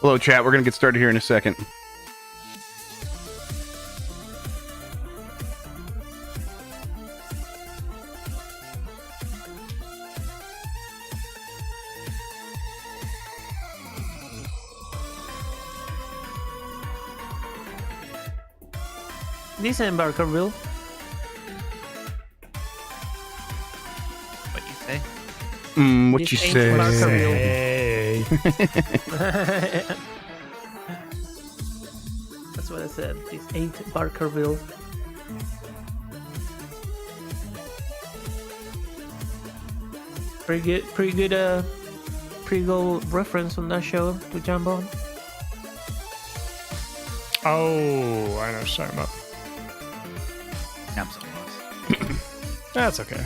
Hello, chat. We're going to get started here in a second. This is Barkerville. What you say? What This you ain't say? Barkerville. Hey. That's what I said. This ain't Barkerville. Pretty good reference on that show to jump on. Oh, I know what you're talking about. I'm so lost. That's okay.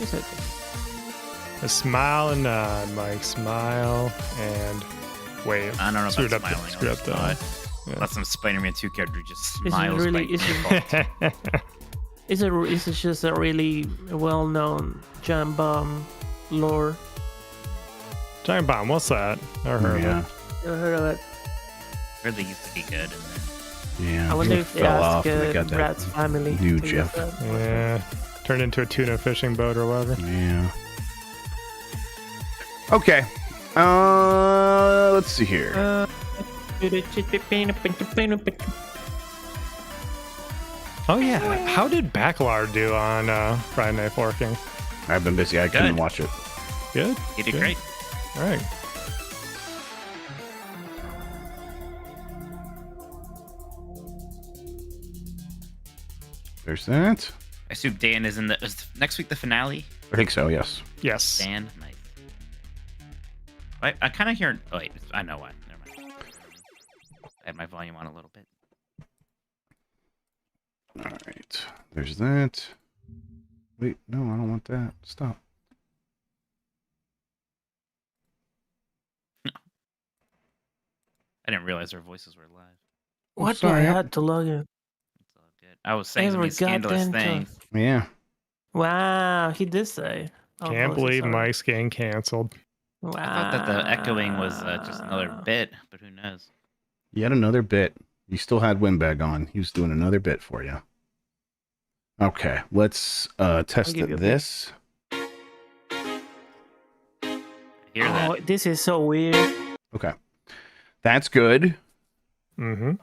It's okay. A smile and nod, Mike. Smile and wave. I don't know about Screwed up smiling. the- screwed up the- nod. yeah. That's some Spider-Man 2 character just It's smiles really- by it's default. It's just a really well-known jam bomb lore. Giant bomb. What's that? Never heard Yeah. of it. Never heard of it. Really used to be good. Yeah. I wonder it if they fell asked off and they got that Brad's family. new to use Jeff. that. Yeah. Turned into a tuna fishing boat or whatever. Yeah. Okay. Let's see here. Oh yeah. How did Backlard do on Friday Night Forking? I've been busy. I couldn't Good. watch it. Good. He did Good. great. All right. There's that. I assume Dan is is next week the finale. I think so, yes. Yes. Dan, nice. I kind of hear. Oh wait, I know why. Never mind. I had my volume on a little bit. All right. There's that. Wait, no, I don't want that. Stop. I didn't realize our voices were live. What sorry, I had to log in? It's all good. I was saying some Every scandalous goddamn time. things. Yeah. Wow, he did say. Oh, Can't voices believe are- Mike's getting canceled. Wow. I thought that the echoing was just another bit, but who knows? Yet another bit. You still had Winbag on. He was doing another bit for you. Okay, let's test give you a this. I hear Oh, that. this is so weird. Okay. That's good. Mm-hmm.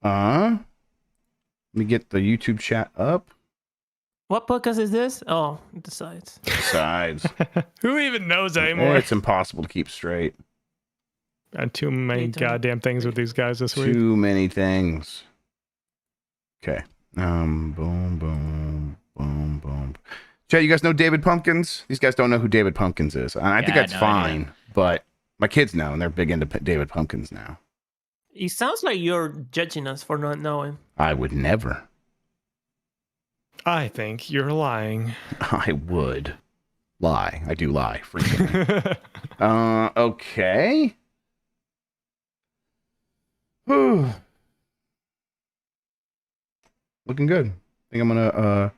Let me get the YouTube chat up. What podcast is this? Oh, the sides. Besides, Who even knows anymore? it's impossible to keep straight. Got too many Me too. goddamn things with these guys this week. Too many things. Okay. Boom, boom, boom, boom. Chat, you guys know David Pumpkins? These guys don't know who David Pumpkins is. I think Yeah, that's no fine, idea. but my kids know, and they're big into David Pumpkins now. It sounds like you're judging us for not knowing. I would never. I think you're lying. I would lie. I do lie frequently. Okay. Whew. Looking good. I think I'm gonna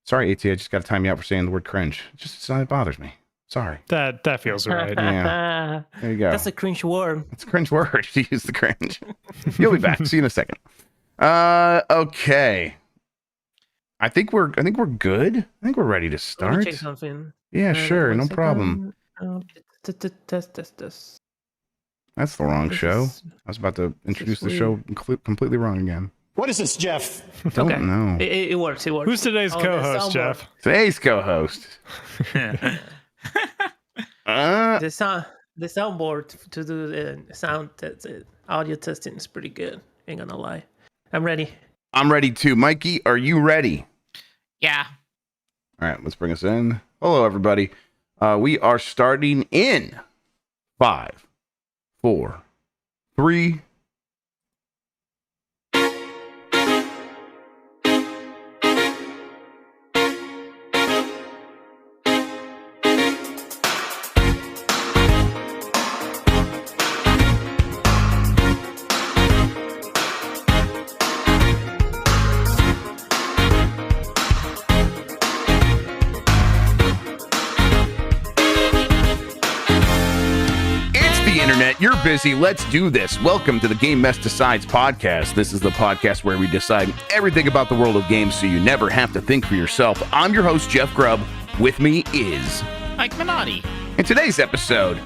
sorry, AT, I just gotta time you out for saying the word cringe. It bothers me. Sorry. that feels right. Yeah. There you go. That's a cringe word. It's a cringe word. You use the cringe. You'll be back. See you in a second. Okay. I think we're good. I think we're ready to Let me start. check something. Yeah, sure, One no second. problem. Test. That's the wrong This show. is- I was about to introduce the weird. show completely wrong again. What is this, Jeff? Don't Okay. know. It works. It works. Who's today's Oh, the co-host, soundboard. Jeff? Today's co-host. The soundboard to do the sound audio testing is pretty good. Ain't gonna lie. I'm ready. I'm ready too. Mikey, are you ready? Yeah. All right, let's bring us in. Hello, everybody. We are starting in 5, 4, 3. busy. Let's do this. Welcome to the Game Mess Decides podcast. This is the podcast where we decide everything about the world of games so you never have to think for yourself. I'm your host, Jeff Grubb. With me is Mike Minotti. In today's episode,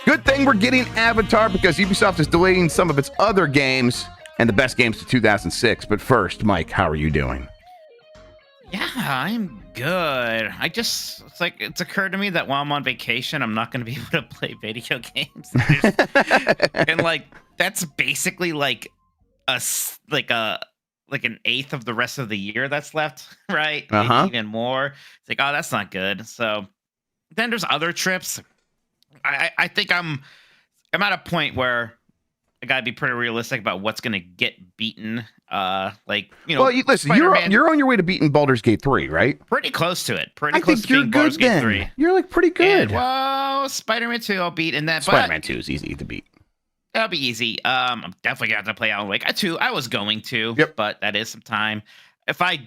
good thing we're getting Avatar because Ubisoft is delaying some of its other games and the best games to 2006. But first, Mike, how are you doing? Yeah, I'm good. It's occurred to me that while I'm on vacation, I'm not going to be able to play video games. And like, that's basically like an eighth of the rest of the year that's left, right? Maybe even more. It's like, oh, that's not good. So then there's other trips. I think I'm at a point where I gotta be pretty realistic about what's gonna get beaten. Well, listen, you're on your way to beating Baldur's Gate 3, right? Pretty close to it. I think you're good then. You're like pretty good. Well, Spider-Man 2 I'll beat, and that Spider-Man 2 is easy to beat. That'll be easy. I'm definitely gonna have to play Alan Wake 2. I was going to, but that is some time. If I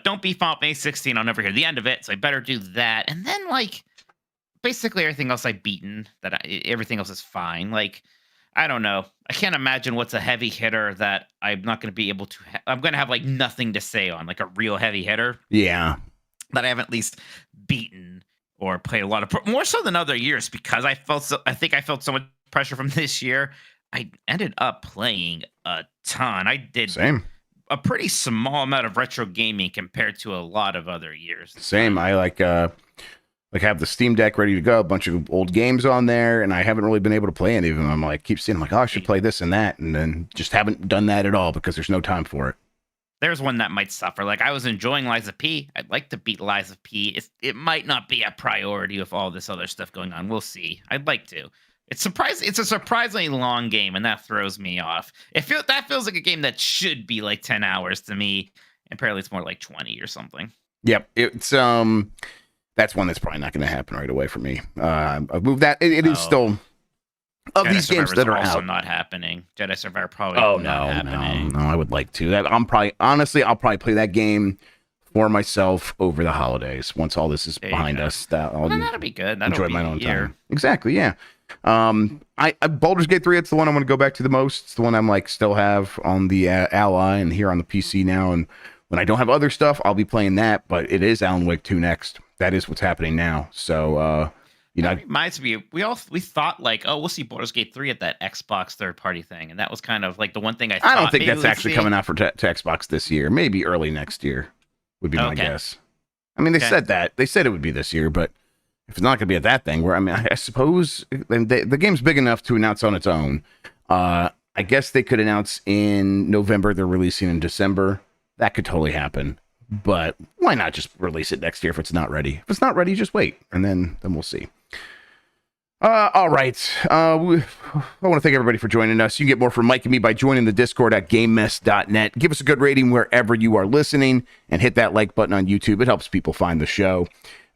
don't beat Final Fantasy 16, I'll never hear the end of it, so I better do that. And then basically everything else I've beaten. Everything else is fine. I don't know. I can't imagine what's a heavy hitter that I'm not going to be able to. I'm going to have nothing to say on, a real heavy hitter. Yeah, that I have at least beaten or played a lot of more so than other years because I think I felt so much pressure from this year. I ended up playing a ton. I did a pretty small amount of retro gaming compared to a lot of other years. Same. I have the Steam Deck ready to go, a bunch of old games on there, and I haven't really been able to play any of them. I'm keep seeing, oh, I should play this and that, and then just haven't done that at all because there's no time for it. There's one that might suffer. I was enjoying Liza P. I'd like to beat Liza P. It might not be a priority with all this other stuff going on. We'll see. I'd like to. It's a surprisingly long game, and that throws me off. That feels like a game that should be 10 hours to me, and apparently it's more 20 or something. Yep, it's that's one that's probably not going to happen right away for me. I've moved that. It is still of Jedi these games that are also out. not happening. Jedi Survivor probably. Not happening. No, I would like to. I'll probably play that game for myself over the holidays once all this is behind us. That'll be good. That'll enjoy be my own year. time. Exactly. Yeah. Baldur's Gate 3. It's the one I'm going to go back to the most. It's the one I'm still have on the Ally and here on the PC now. And when I don't have other stuff, I'll be playing that. But it is Alan Wake 2 next. That is what's happening now. So, that reminds me, we thought we'll see Baldur's Gate 3 at that Xbox third-party thing, and that was kind of the one thing I thought. I don't think that's actually coming out for to Xbox this year. Maybe early next year would be my guess. I mean, they said that. They said it would be this year, but if it's not going to be at that thing, I suppose the game's big enough to announce on its own. I guess they could announce in November. They're releasing in December. That could totally happen. But why not just release it next year if it's not ready? If it's not ready, just wait, and then we'll see. All right. I want to thank everybody for joining us. You can get more from Mike and me by joining the Discord at GameMess.net. Give us a good rating wherever you are listening, and hit that like button on YouTube. It helps people find the show.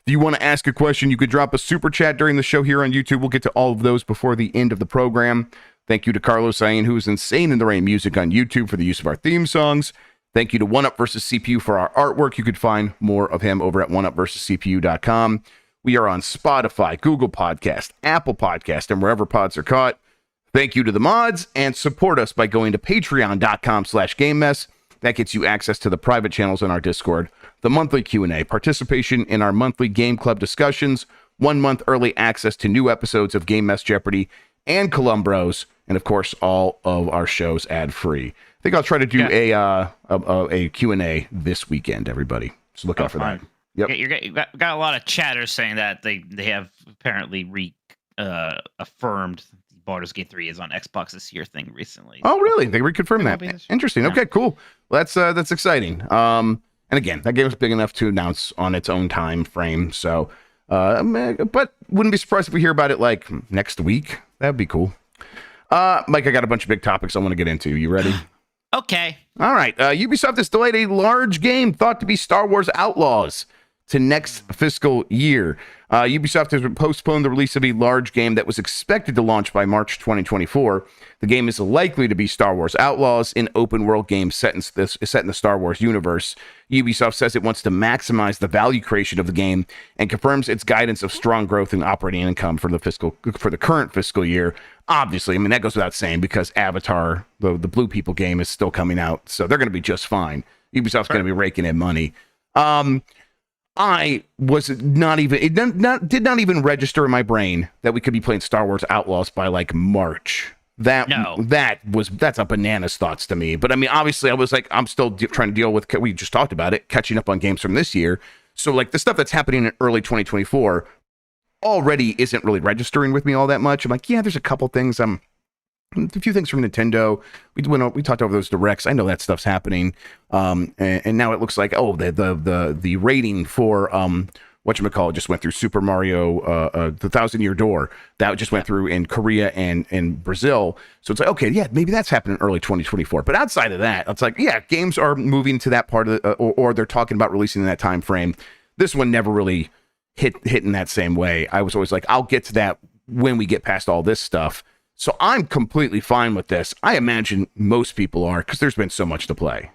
If you want to ask a question, you could drop a super chat during the show here on YouTube. We'll get to all of those before the end of the program. Thank you to Carlos Sain, who is Insane in the Rain Music on YouTube, for the use of our theme songs. Thank you to 1UP vs. CPU for our artwork. You could find more of him over at 1UpVersusCPU.com. We are on Spotify, Google Podcast, Apple Podcast, and wherever pods are caught. Thank you to the mods, and support us by going to patreon.com/GameMess. That gets you access to the private channels in our Discord, the monthly Q&A, participation in our monthly Game Club discussions, 1 month early access to new episodes of Game Mess Jeopardy and Columbros, and of course, all of our shows ad-free. I think I'll try to do a Q&A this weekend, everybody. So look out for that. Yep. You got a lot of chatters saying that they have apparently affirmed Baldur's Gate 3 is on Xbox this year thing recently. Oh, really? They reconfirmed that. Interesting. Yeah. Okay, cool. Well, that's exciting. And again, that game is big enough to announce on its own time frame. So, but wouldn't be surprised if we hear about it next week. That'd be cool. Mike, I got a bunch of big topics I want to get into. You ready? Okay. All right. Ubisoft has delayed a large game thought to be Star Wars Outlaws to next fiscal year. Ubisoft has postponed the release of a large game that was expected to launch by March 2024. The game is likely to be Star Wars Outlaws, an open-world game set in the Star Wars universe. Ubisoft says it wants to maximize the value creation of the game and confirms its guidance of strong growth in operating income for the current fiscal year. Obviously, I mean, that goes without saying because Avatar, the Blue People game, is still coming out, so they're going to be just fine. Ubisoft's going to be raking in money. I was not even, it did not even register in my brain that we could be playing Star Wars Outlaws by like March. That's a bananas thoughts to me. But I mean, obviously I was like, I'm still trying to deal with, we just talked about it, catching up on games from this year. So like the stuff that's happening in early 2024 already isn't really registering with me all that much. I'm like, yeah, there's a couple things a few things from Nintendo. We talked over those directs. I know that stuff's happening. And now it looks like the rating for whatchamacallit just went through Super Mario the Thousand Year Door. That just went through in Korea and Brazil. So it's like, okay, yeah, maybe that's happening early 2024. But outside of that, it's like, yeah, games are moving to that part of the, or they're talking about releasing in that time frame. This one never really hit in that same way. I was always like, I'll get to that when we get past all this stuff. So I'm completely fine with this. I imagine most people are because there's been so much to play.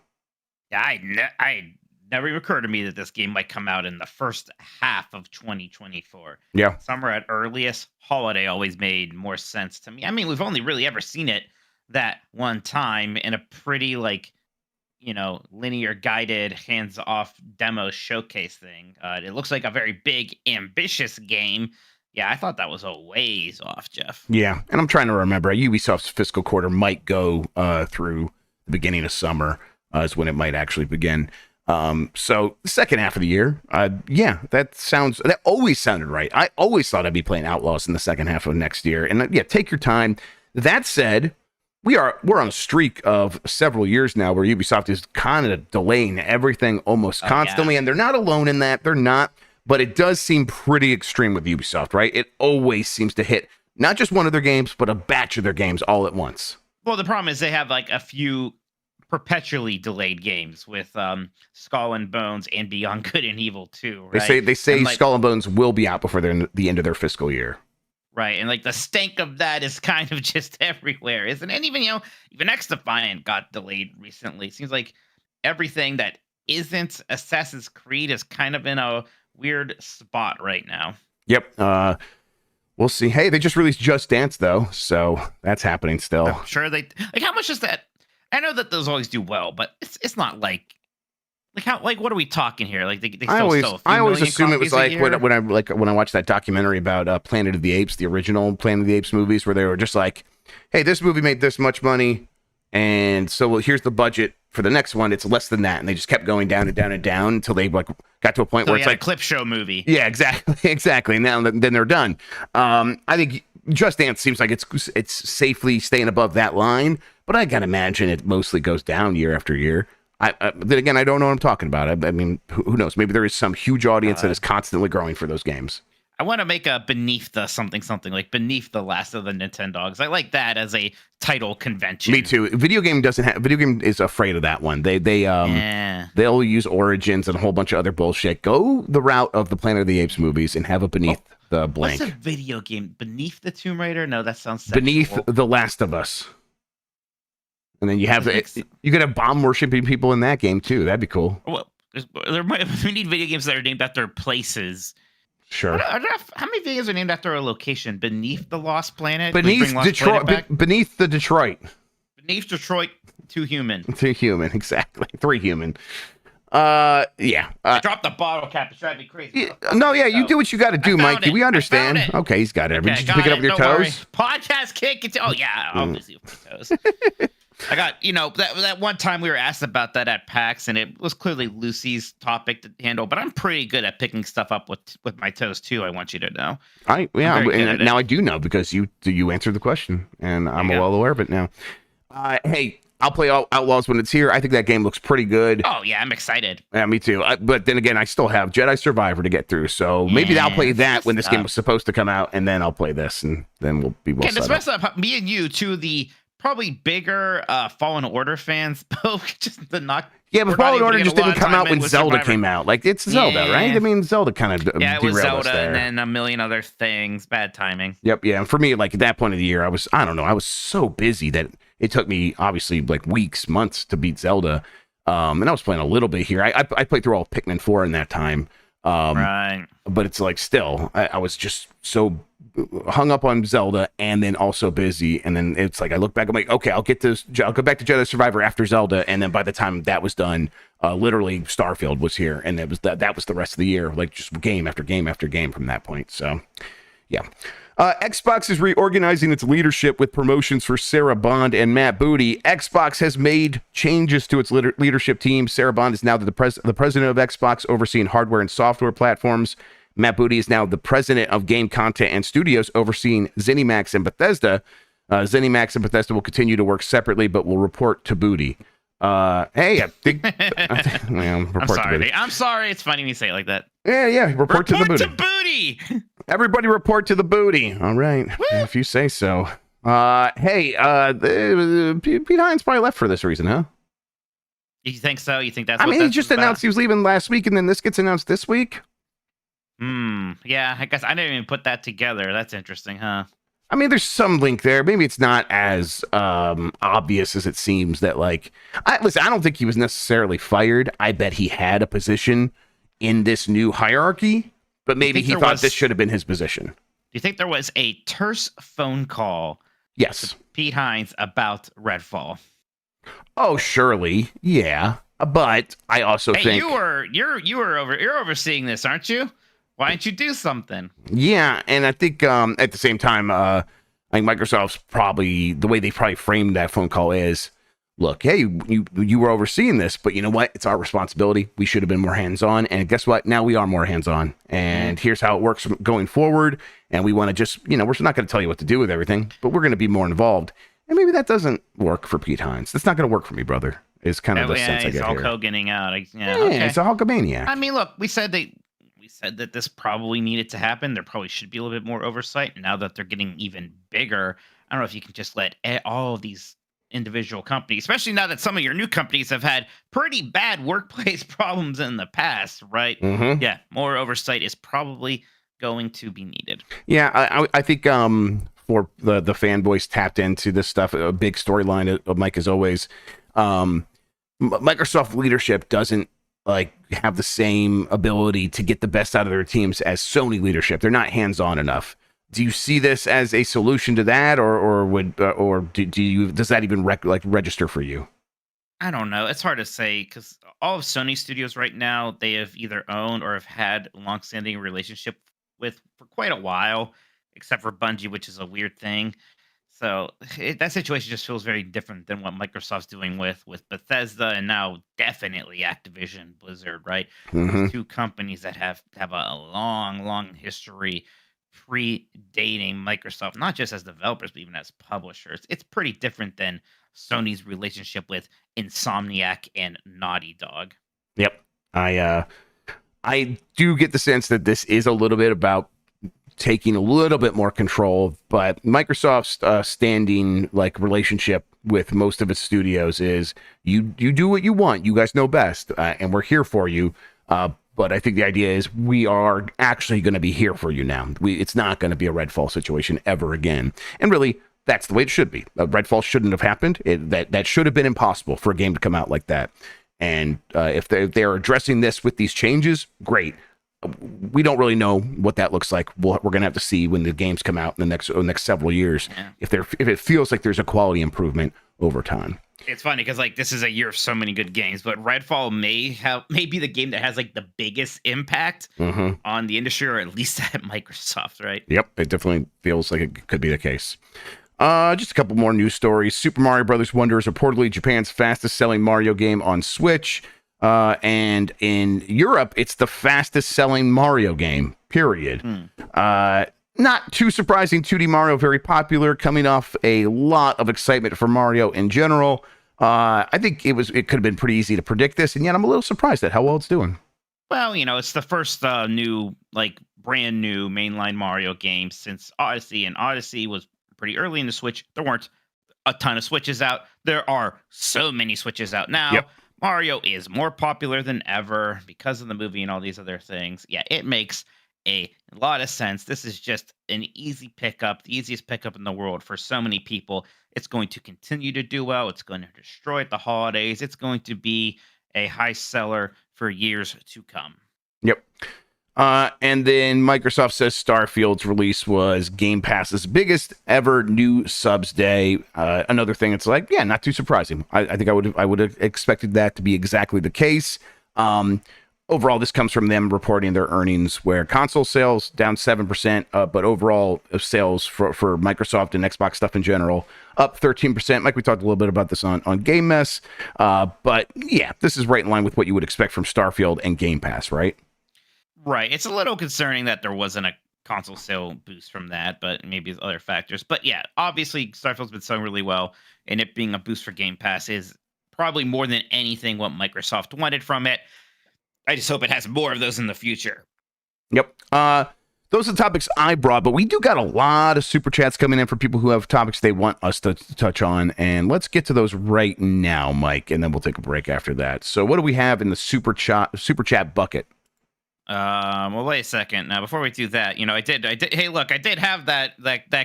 Yeah, I never even occurred to me that this game might come out in the first half of 2024. Yeah. Summer at earliest, holiday always made more sense to me. I mean, we've only really ever seen it that one time in a pretty linear guided hands-off demo showcase thing. It looks like a very big, ambitious game. Yeah, I thought that was a ways off, Jeff. Yeah, and I'm trying to remember. Ubisoft's fiscal quarter might go through the beginning of summer is when it might actually begin. So the second half of the year, that always sounded right. I always thought I'd be playing Outlaws in the second half of next year. And yeah, take your time. That said, we're on a streak of several years now where Ubisoft is kind of delaying everything almost constantly, and they're not alone in that. They're not. But it does seem pretty extreme with Ubisoft, right? It always seems to hit not just one of their games, but a batch of their games all at once. Well, the problem is they have like a few perpetually delayed games with Skull and Bones and Beyond Good and Evil 2, right? They say Skull and Bones will be out before the end of their fiscal year. Right, and like the stank of that is kind of just everywhere, isn't it? And even X Defiant got delayed recently. Seems like everything that isn't Assassin's Creed is kind of in a weird spot right now. Yep. We'll see. Hey, they just released Just Dance though, so that's happening still. I'm sure they like. How much is that? I know that those always do well, but it's not like what are we talking here? Like they I always assume it was like when I watched that documentary about Planet of the Apes, the original Planet of the Apes movies, where they were just like, hey, this movie made this much money, and so here's the budget for the next one. It's less than that, and they just kept going down and down and down until they got to a point where it's like a clip show movie. Yeah, exactly. And now then they're done. I think Just Dance seems like it's safely staying above that line, but I gotta imagine it mostly goes down year after year. Then again, I don't know what I'm talking about. I mean, who knows? Maybe there is some huge audience that is constantly growing for those games. I want to make a Beneath the something like Beneath the Last of the Nintendogs. I like that as a title convention. Me too. Video game is afraid of that one. They'll use Origins and a whole bunch of other bullshit. Go the route of the Planet of the Apes movies and have a Beneath the blank. What's a video game? Beneath the Tomb Raider? No, that sounds sexual. Beneath the Last of Us. And then you could have bomb worshiping people in that game too. That'd be cool. Well, we need video games that are named after places. Sure. How many video games are named after a location? Beneath the Lost Planet? Beneath Detroit. Beneath the Detroit. Beneath Detroit, 2 human. 2 human, exactly. 3 human. Yeah. I dropped the bottle cap. It's driving me crazy. You do what you got to do, Mikey. We understand. Okay, he's got it. Did you pick it up with your toes? Worry. Podcast kick. Obviously with my toes. I got, that one time we were asked about that at PAX, and it was clearly Lucy's topic to handle, but I'm pretty good at picking stuff up with my toes, too, I want you to know. Now I do know, because you answered the question, and I'm well aware of it now. Hey, I'll play Outlaws when it's here. I think that game looks pretty good. Oh, yeah, I'm excited. Yeah, me too. But then again, I still have Jedi Survivor to get through, so maybe I'll play that when this game was supposed to come out, and then I'll play this, and then we'll be well set up. Up me and you, two of the probably bigger Fallen Order fans. Just the not. Yeah, but Fallen Order just didn't come out when Zelda came out. Like, it's Zelda, right? I mean, Zelda kind of it was Zelda and then a million other things. Bad timing. Yep, yeah. And for me, like, at that point of the year, I was so busy that it took me, obviously, like, weeks, months to beat Zelda. And I was playing a little bit here. I played through all of Pikmin 4 in that time. Right. But it's like, still, I was just so hung up on Zelda and then also busy. And then it's like, I look back, I'm like, okay, I'll go back to Jedi Survivor after Zelda. And then by the time that was done, literally Starfield was here. And that was the rest of the year, like just game after game after game from that point. So, yeah. Xbox is reorganizing its leadership with promotions for Sarah Bond and Matt Booty. Xbox has made changes to its leadership team. Sarah Bond is now the president of Xbox, overseeing hardware and software platforms. Matt Booty is now the president of game content and studios, overseeing ZeniMax and Bethesda. ZeniMax and Bethesda will continue to work separately, but will report to Booty. Hey, I think I'm sorry. It's funny when you say it like that. Yeah. Report to the Booty. To Booty. Everybody report to the Booty. All right. Woo! If you say so. Hey, Pete Hines probably left for this reason, huh? You think so? You think that's I mean, he just announced he was leaving last week, and then this gets announced this week? Yeah, I guess I didn't even put that together. That's interesting, huh? I mean, there's some link there. Maybe it's not as obvious as it seems that, like... I don't think he was necessarily fired. I bet he had a position in this new hierarchy, but maybe he thought this should have been his position. Do you think there was a terse phone call to Pete Hines about Redfall? Oh, surely. Yeah. But I also think... You're overseeing this, aren't you? Why don't you do something? Yeah, and I think at the same time, I think Microsoft's probably, the way they probably framed that phone call is, look, hey, you were overseeing this, but you know what? It's our responsibility. We should have been more hands-on, and guess what? Now we are more hands-on, and here's how it works going forward, and we want to just, we're not going to tell you what to do with everything, but we're going to be more involved. And maybe that doesn't work for Pete Hines. That's not going to work for me, brother, is kind of the sense I get here. He's Hulk Hoganing out. It's a Hulkamaniac. I mean, look, we said that this probably needed to happen. There probably should be a little bit more oversight. Now that they're getting even bigger, I don't know if you can just let all of these individual companies, especially now that some of your new companies have had pretty bad workplace problems in the past, right? Mm-hmm. Yeah, more oversight is probably going to be needed. Yeah, I think for the fanboys tapped into this stuff, a big storyline of Mike, as always, Microsoft leadership doesn't have the same ability to get the best out of their teams as Sony leadership. They're not hands-on enough. Do you see this as a solution to that, or does that even register for you? I don't know. It's hard to say because all of Sony studios right now, they have either owned or have had a long-standing relationship with for quite a while, except for Bungie, which is a weird thing. So that situation just feels very different than what Microsoft's doing with Bethesda and now definitely Activision Blizzard, right? Mm-hmm. Two companies that have a long history predating Microsoft, not just as developers, but even as publishers. It's pretty different than Sony's relationship with Insomniac and Naughty Dog. Yep. I do get the sense that this is a little bit about taking a little bit more control, but Microsoft's standing relationship with most of its studios is you do what you want. You guys know best, and we're here for you. But I think the idea is we are actually going to be here for you now. It's not going to be a Redfall situation ever again. And really, that's the way it should be. Redfall shouldn't have happened. That should have been impossible for a game to come out like that. And if they're addressing this with these changes, great. We don't really know what that looks like. We're going to have to see when the games come out in the next several years. Yeah. If it feels like there's a quality improvement over time. It's funny because this is a year of so many good games, but Redfall may be the game that has the biggest impact on the industry, or at least at Microsoft, right? Yep, it definitely feels like it could be the case. Just a couple more news stories. Super Mario Brothers Wonder is reportedly Japan's fastest selling Mario game on Switch. And in Europe, it's the fastest selling Mario game, period. Not too surprising. 2D Mario, very popular, coming off a lot of excitement for Mario in general. I think it could have been pretty easy to predict this, and yet I'm a little surprised at how well it's doing. Well, it's the first brand new mainline Mario game since Odyssey, and Odyssey was pretty early in the Switch. There weren't a ton of Switches out. There are so many Switches out now. Yep. Mario is more popular than ever because of the movie and all these other things. Yeah, it makes a lot of sense. This is just an easy pickup, the easiest pickup in the world for so many people. It's going to continue to do well. It's going to destroy at the holidays. It's going to be a high seller for years to come. Yep. And then Microsoft says Starfield's release was Game Pass's biggest ever new subs day. Another thing, it's like, yeah, not too surprising. I think I would have expected that to be exactly the case. Overall, this comes from them reporting their earnings, where console sales down 7%, but overall sales for Microsoft and Xbox stuff in general up 13%. Like we talked a little bit about this on Game Mess, but yeah, this is right in line with what you would expect from Starfield and Game Pass, right? Right. It's a little concerning that there wasn't a console sale boost from that, but maybe other factors. But yeah, obviously Starfield's been selling really well, and it being a boost for Game Pass is probably more than anything what Microsoft wanted from it. I just hope it has more of those in the future. Yep. Those are the topics I brought, but we do got a lot of super chats coming in for people who have topics they want us to touch on, and let's get to those right now, Mike, and then we'll take a break after that. So what do we have in the super chat bucket? Well, wait a second. Now, before we do that, I did. Hey, look, I did have that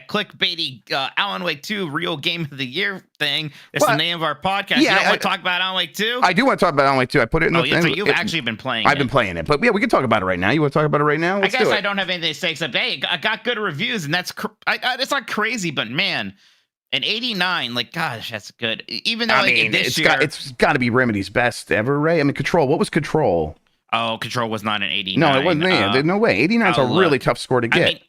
clickbaity Alan Wake 2 Real Game of the Year thing. It's the name of our podcast. Yeah, you don't want to talk about Alan Wake 2? I do want to talk about Alan Wake 2. I put it in the so you've actually been playing it. I've been playing it. But yeah, we can talk about it right now. You want to talk about it right now? I guess I don't have anything to say except, hey, I got good reviews, and that's it's not crazy, but man, an 89, like, gosh, that's good. Even though it's got to be Remedy's best ever, right? I mean, Control. What was Control? Oh, Control was not an 89. No, it wasn't. There's no way. 89's a really tough score to get. I mean,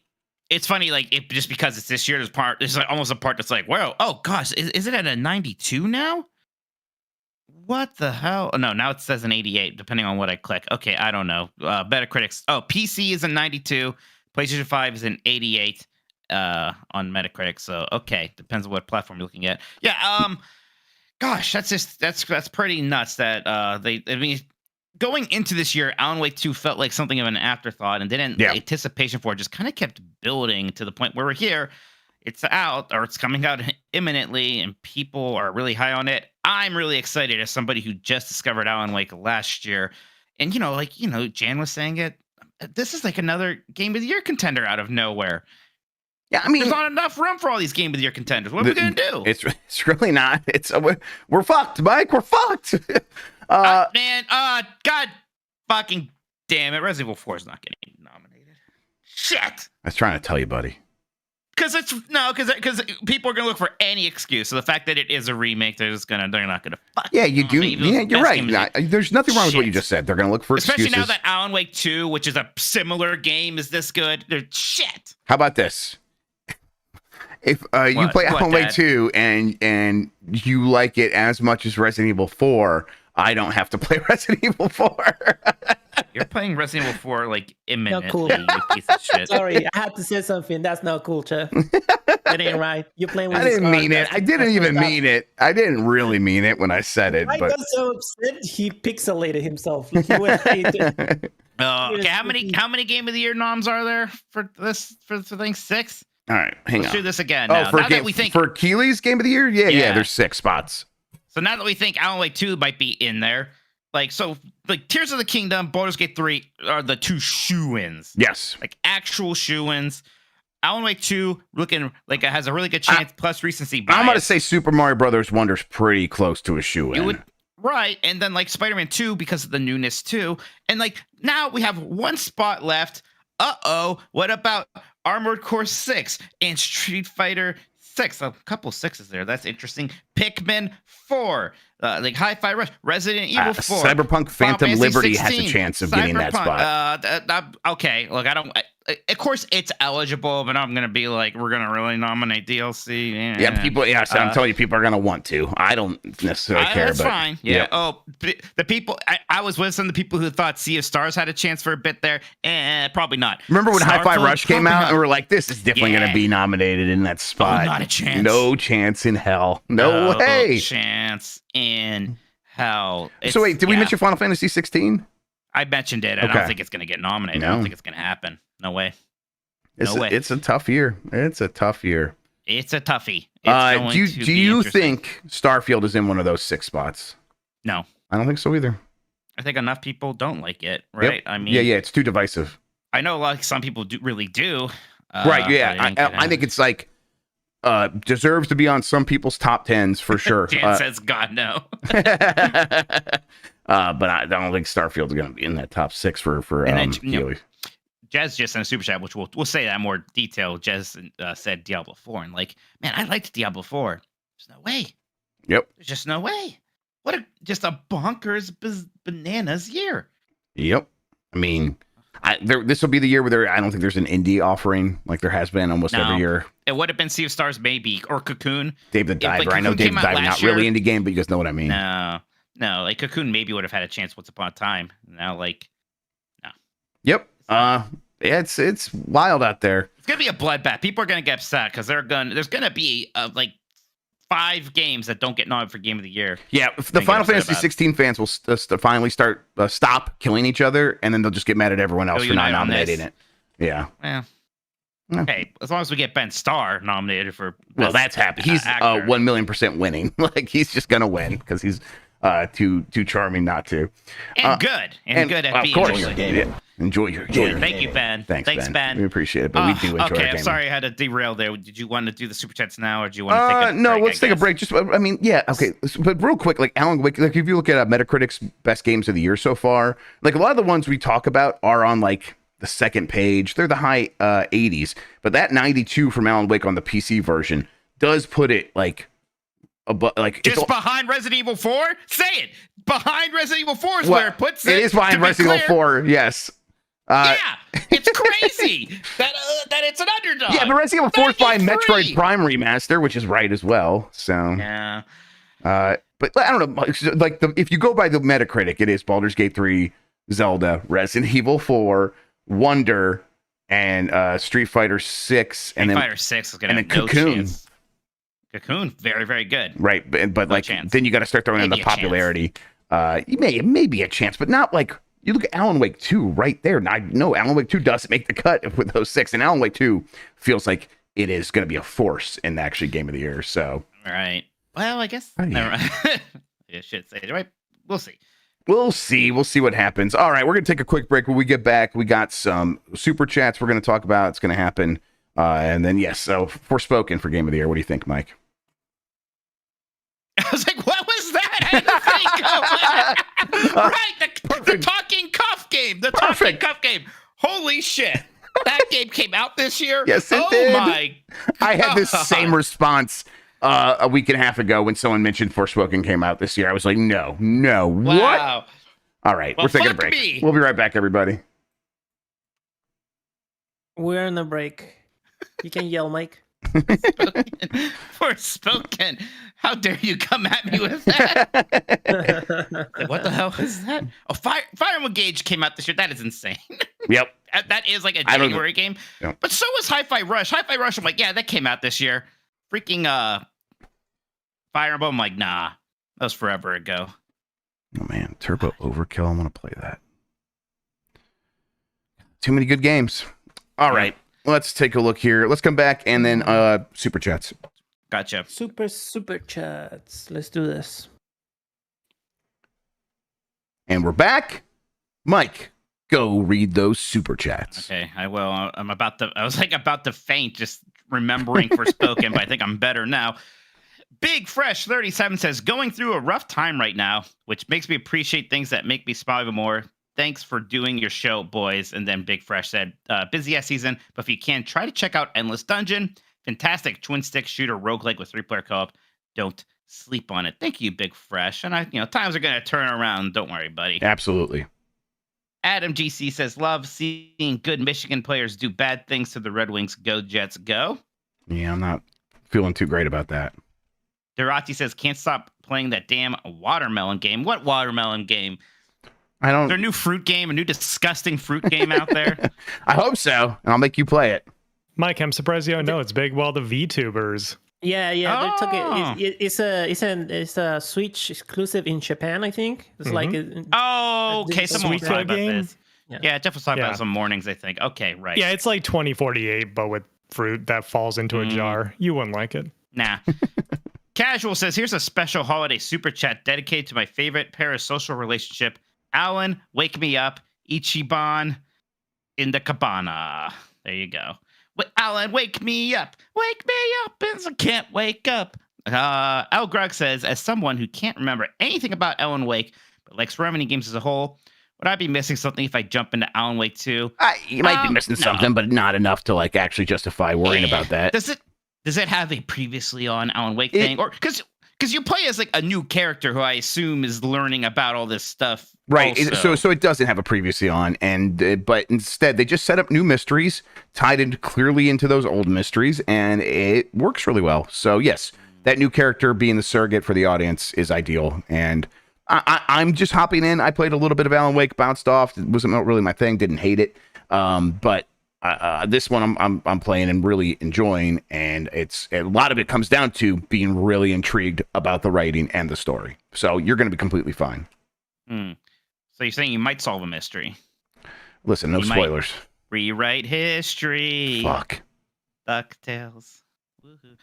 it's funny, like, just because it's this year, there's like almost a part that's like, wow, oh gosh, is it at a 92 now? What the hell? Oh, no, now it says an 88, depending on what I click. Okay, I don't know. Metacritic. Oh, PC is a 92. PlayStation 5 is an 88 on Metacritic. So, okay, depends on what platform you're looking at. Yeah, gosh, that's pretty nuts that going into this year, Alan Wake 2 felt like something of an afterthought, and anticipation for it just kind of kept building to the point where we're here. It's out, or it's coming out imminently, and people are really high on it. I'm really excited as somebody who just discovered Alan Wake last year. And, Jan was saying it. This is like another Game of the Year contender out of nowhere. Yeah, I mean, there's not enough room for all these Game of the Year contenders. What are we going to do? It's really not. We're fucked, Mike. We're fucked. God fucking damn it. Resident Evil 4 is not getting nominated. Shit. I was trying to tell you, buddy. Because people are going to look for any excuse. So the fact that it is a remake, they're not going to fuck. Yeah, you do. Yeah, you're right. There's nothing wrong with what you just said. They're going to look for excuses. Especially now that Alan Wake 2, which is a similar game, is this good. They're shit. How about this? If you play Alan Wake 2 and you like it as much as Resident Evil 4, I don't have to play Resident Evil 4. You're playing Resident Evil 4 like imminently, not cool. You piece of shit. Sorry, I had to say something. That's not cool, Chef. That ain't right. You're playing with I didn't mean it. I didn't even mean it. I didn't really mean it when I said it. I got so upset he pixelated himself. Okay, how many Game of the Year noms are there for this for thing 6? All right, Let's do this again. Now that we think for Keeley's Game of the Year, yeah, there's 6 spots. So now that we think Alan Wake 2 might be in there, Tears of the Kingdom, Baldur's Gate 3 are the 2 shoo-ins. Yes, like actual shoo-ins. Alan Wake 2 looking like it has a really good chance, plus recency bias. I'm gonna say Super Mario Brothers Wonder's pretty close to a shoo-in. Right, and then Spider-Man 2 because of the newness too, and now we have 1 spot left. What about Armored Core 6 and Street Fighter 6? A couple 6s there. That's interesting. Pikmin 4, Hi-Fi Rush, Resident Evil 4, Cyberpunk Phantom Liberty 16, has a chance of getting that spot. Okay, look, I don't. Of course, it's eligible, but I'm gonna be like, we're gonna really nominate DLC. Yeah, people. Yeah, so I'm telling you, people are gonna want to. I don't necessarily care. That's fine. Yeah. Yep. Oh, the people. I was with some of the people who thought Sea of Stars had a chance for a bit there. Probably not. Remember when Hi-Fi Rush came out, and we're like, this is definitely gonna be nominated in that spot. Not a chance. No chance in hell. No way. Chance in hell. So wait, did we mention Final Fantasy 16? I mentioned it. I don't think it's gonna get nominated. I don't think it's gonna happen. No way. It's a tough year. It's a tough year. It's a toughie. It's do you think Starfield is in one of those 6 spots? No. I don't think so either. I think enough people don't like it, right? Yep. I mean, yeah, it's too divisive. I know like some people really do. Right, yeah. I think it's like deserves to be on some people's top 10s for sure. Jan says, God, no. But I don't think Starfield's going to be in that top 6 for Jez just in a super chat, which we'll say that in more detail. Jez said Diablo 4, and like, man, I liked Diablo 4. There's no way. Yep. There's just no way. Just a bonkers bananas year. Yep. I mean, this will be the year where I don't think there's an indie offering like there has been almost every year. It would have been Sea of Stars, maybe, or Cocoon. Dave the Diver. Like, I know Dave the Diver, not really indie game, but you guys know what I mean. No, like Cocoon maybe would have had a chance once upon a time. Now, like, no. Yep. It's wild out there. It's gonna be a bloodbath. People are gonna get upset because there's gonna be like 5 games that don't get nominated for Game of the Year. Yeah, the Final Fantasy 16 fans will finally stop killing each other, and then they'll just get mad at everyone else for not nominating it. Yeah. Well, hey, as long as we get Ben Starr nominated for that's happy. He's 1,000,000% winning. Like he's just gonna win because he's too charming not to. And good at being your game. Yeah. Enjoy your game. Thank you, Ben. Thanks, Ben. We appreciate it, but we do enjoy our Okay, game. I'm sorry I had to derail there. Did you want to do the super chats now, or do you want to take a break? No, let's take a break. Just, I mean, yeah, okay. But real quick, like Alan Wake, like if you look at Metacritic's best games of the year so far, like a lot of the ones we talk about are on like the second page. They're the high 80s, but that 92 from Alan Wake on the PC version does put it like just behind Resident Evil 4. Say it. Behind Resident Evil 4 is where it puts it. It is behind Resident Evil 4. Yes. Yeah, it's crazy that it's an underdog. Yeah, but Resident Evil 4 is behind Metroid Prime Remaster, which is right as well. So yeah. But I don't know. Like if you go by the Metacritic, it is Baldur's Gate 3, Zelda, Resident Evil 4, Wonder, and Street Fighter 6, and then Fighter 6 is gonna have no Cocoon. Chance. Cocoon, very, very good. Right, but like chance. then you got to start throwing in the popularity. Maybe a chance, but not like you look at Alan Wake 2 right there. And I know Alan Wake 2 doesn't make the cut with those 6, and Alan Wake 2 feels like it is going to be a force in the actually Game of the Year. So, all right. Well, I guess. Never mind. I should say it right. We'll see. We'll see what happens. All right, we're going to take a quick break. When we get back, we got some super chats we're going to talk about. It's going to happen. And then, yes, so Forspoken for Game of the Year. What do you think, Mike? I was like, what was that? Right, the talking cuff game. The talking cuff game. Holy shit. That game came out this year? Yes, it did. Oh, my God. I had this same response a week and a half ago when someone mentioned Forspoken came out this year. I was like, no, wow. What? All right, we're taking a break. We'll be right back, everybody. We're in a break. You can yell, Mike. Forspoken. How dare you come at me with that? What the hell is that? Oh, Fire Emblem Engage came out this year. That is insane. Yep. That is like a January game. Yep. But so was Hi-Fi Rush. Hi-Fi Rush, I'm like, yeah, that came out this year. Freaking Fire Emblem, I'm like, nah. That was forever ago. Oh, man. Turbo Overkill. I want to play that. Too many good games. All right. Let's take a look here. Let's come back and then super chats. Gotcha. Super chats. Let's do this. And we're back. Mike, go read those super chats. Okay, I will. I was about to faint just remembering Forspoken, but I think I'm better now. Big Fresh 37 says, going through a rough time right now, which makes me appreciate things that make me smile even more. Thanks for doing your show, boys. And then Big Fresh said, busy ass season, but if you can, try to check out Endless Dungeon. Fantastic twin stick shooter roguelike with 3-player co-op. Don't sleep on it. Thank you, Big Fresh. And times are going to turn around. Don't worry, buddy. Absolutely. Adam GC says, love seeing good Michigan players do bad things to the Red Wings. Go Jets, go. Yeah, I'm not feeling too great about that. Durati says, can't stop playing that damn watermelon game. What watermelon game? I don't. Is there a new fruit game, a new disgusting fruit game out there? I hope so, and I'll make you play it. Mike, I'm surprised you don't know it's big. Well, the VTubers. Yeah. It's a Switch exclusive in Japan, I think. It's like okay. Someone was talking about this. Yeah, Jeff was talking about some mornings, I think. Okay, right. Yeah, it's like 2048, but with fruit that falls into a jar. You wouldn't like it. Nah. Casual says, here's a special holiday super chat dedicated to my favorite parasocial relationship. Alan, wake me up. Ichiban in the cabana. There you go. Alan, wake me up. Wake me up. I can't wake up. Al Grug says, as someone who can't remember anything about Alan Wake, but likes Remedy games as a whole, would I be missing something if I jump into Alan Wake 2? You might be missing something, but not enough to like actually justify worrying about that. Does it have a previously on Alan Wake thing? Or because you play as like a new character who I assume is learning about all this stuff. Right. So it doesn't have a previously on, but instead they just set up new mysteries tied in clearly into those old mysteries, and it works really well. So yes, that new character being the surrogate for the audience is ideal. And I'm just hopping in. I played a little bit of Alan Wake, bounced off. It wasn't really my thing. Didn't hate it. But this one I'm playing and really enjoying, and a lot of it comes down to being really intrigued about the writing and the story. So you're going to be completely fine. So you're saying you might solve a mystery? Listen, no spoilers. Rewrite history. Fuck. DuckTales. Woohoo.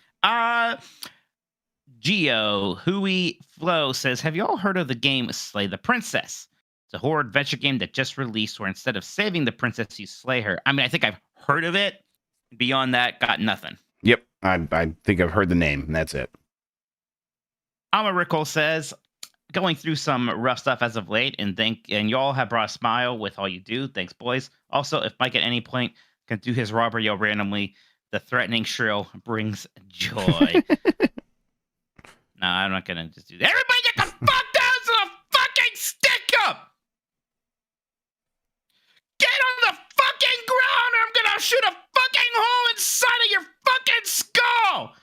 Geo Hui Flo says, have you all heard of the game Slay the Princess? It's a horror adventure game that just released where instead of saving the princess, you slay her. I mean, I think I've heard of it. Beyond that, got nothing. Yep. I think I've heard the name, and that's it. Amarickle says, going through some rough stuff as of late, and y'all have brought a smile with all you do. Thanks, boys. Also, if Mike at any point can do his robber yell randomly, the threatening shrill brings joy. No, I'm not going to just do that. Everybody get the fuck down to the fucking stick up! Get on the fucking ground or I'm going to shoot a fucking hole inside of your fucking skull!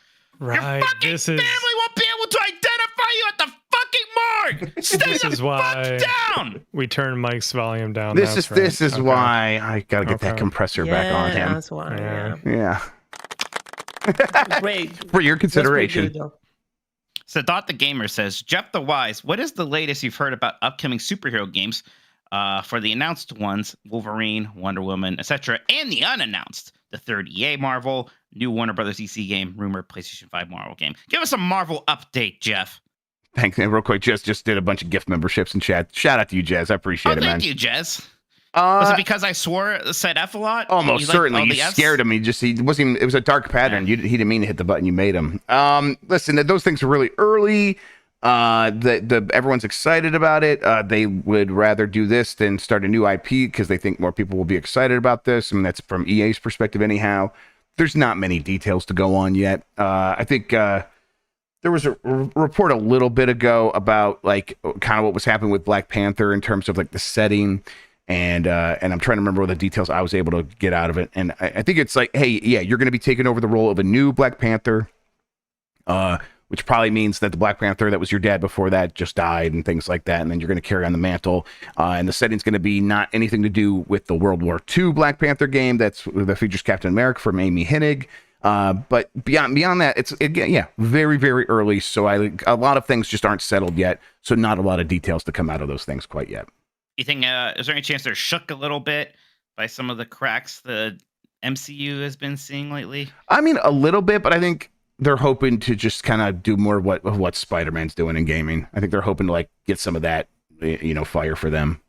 Right, your fucking family won't be able to identify you at the fucking morgue! Stay the fuck down! We turn Mike's volume down. This is why I got to get that compressor back on him. That's why, yeah. Great. For your consideration. So Dot the Gamer says, Jeff the Wise, what is the latest you've heard about upcoming superhero games for the announced ones, Wolverine, Wonder Woman, etc., and the unannounced, the third EA Marvel, new Warner Brothers EC game, rumored PlayStation 5 Marvel game? Give us a Marvel update, Jeff. Thanks. And real quick, Jez just did a bunch of gift memberships in chat. Shout out to you, Jez. I appreciate it, man. Thank you, Jez. Was it because I said F a lot? Almost certainly. You scared him. It was a dark pattern. Yeah. He didn't mean to hit the button. You made him. Listen, those things are really early. Everyone's excited about it. They would rather do this than start a new IP because they think more people will be excited about this. I mean, that's from EA's perspective anyhow. There's not many details to go on yet. I think there was a report a little bit ago about like kind of what was happening with Black Panther in terms of like the setting. And I'm trying to remember what the details I was able to get out of it. And I think it's like, hey, yeah, you're going to be taking over the role of a new Black Panther, which probably means that the Black Panther that was your dad before that just died and things like that. And then you're going to carry on the mantle. And the setting's going to be not anything to do with the World War II Black Panther game that features Captain America from Amy Hennig. But beyond that, it's very, very early. So a lot of things just aren't settled yet. So not a lot of details to come out of those things quite yet. You think, is there any chance they're shook a little bit by some of the cracks the MCU has been seeing lately? I mean, a little bit, but I think they're hoping to just kind of do more of what Spider-Man's doing in gaming. I think they're hoping to like get some of that, fire for them.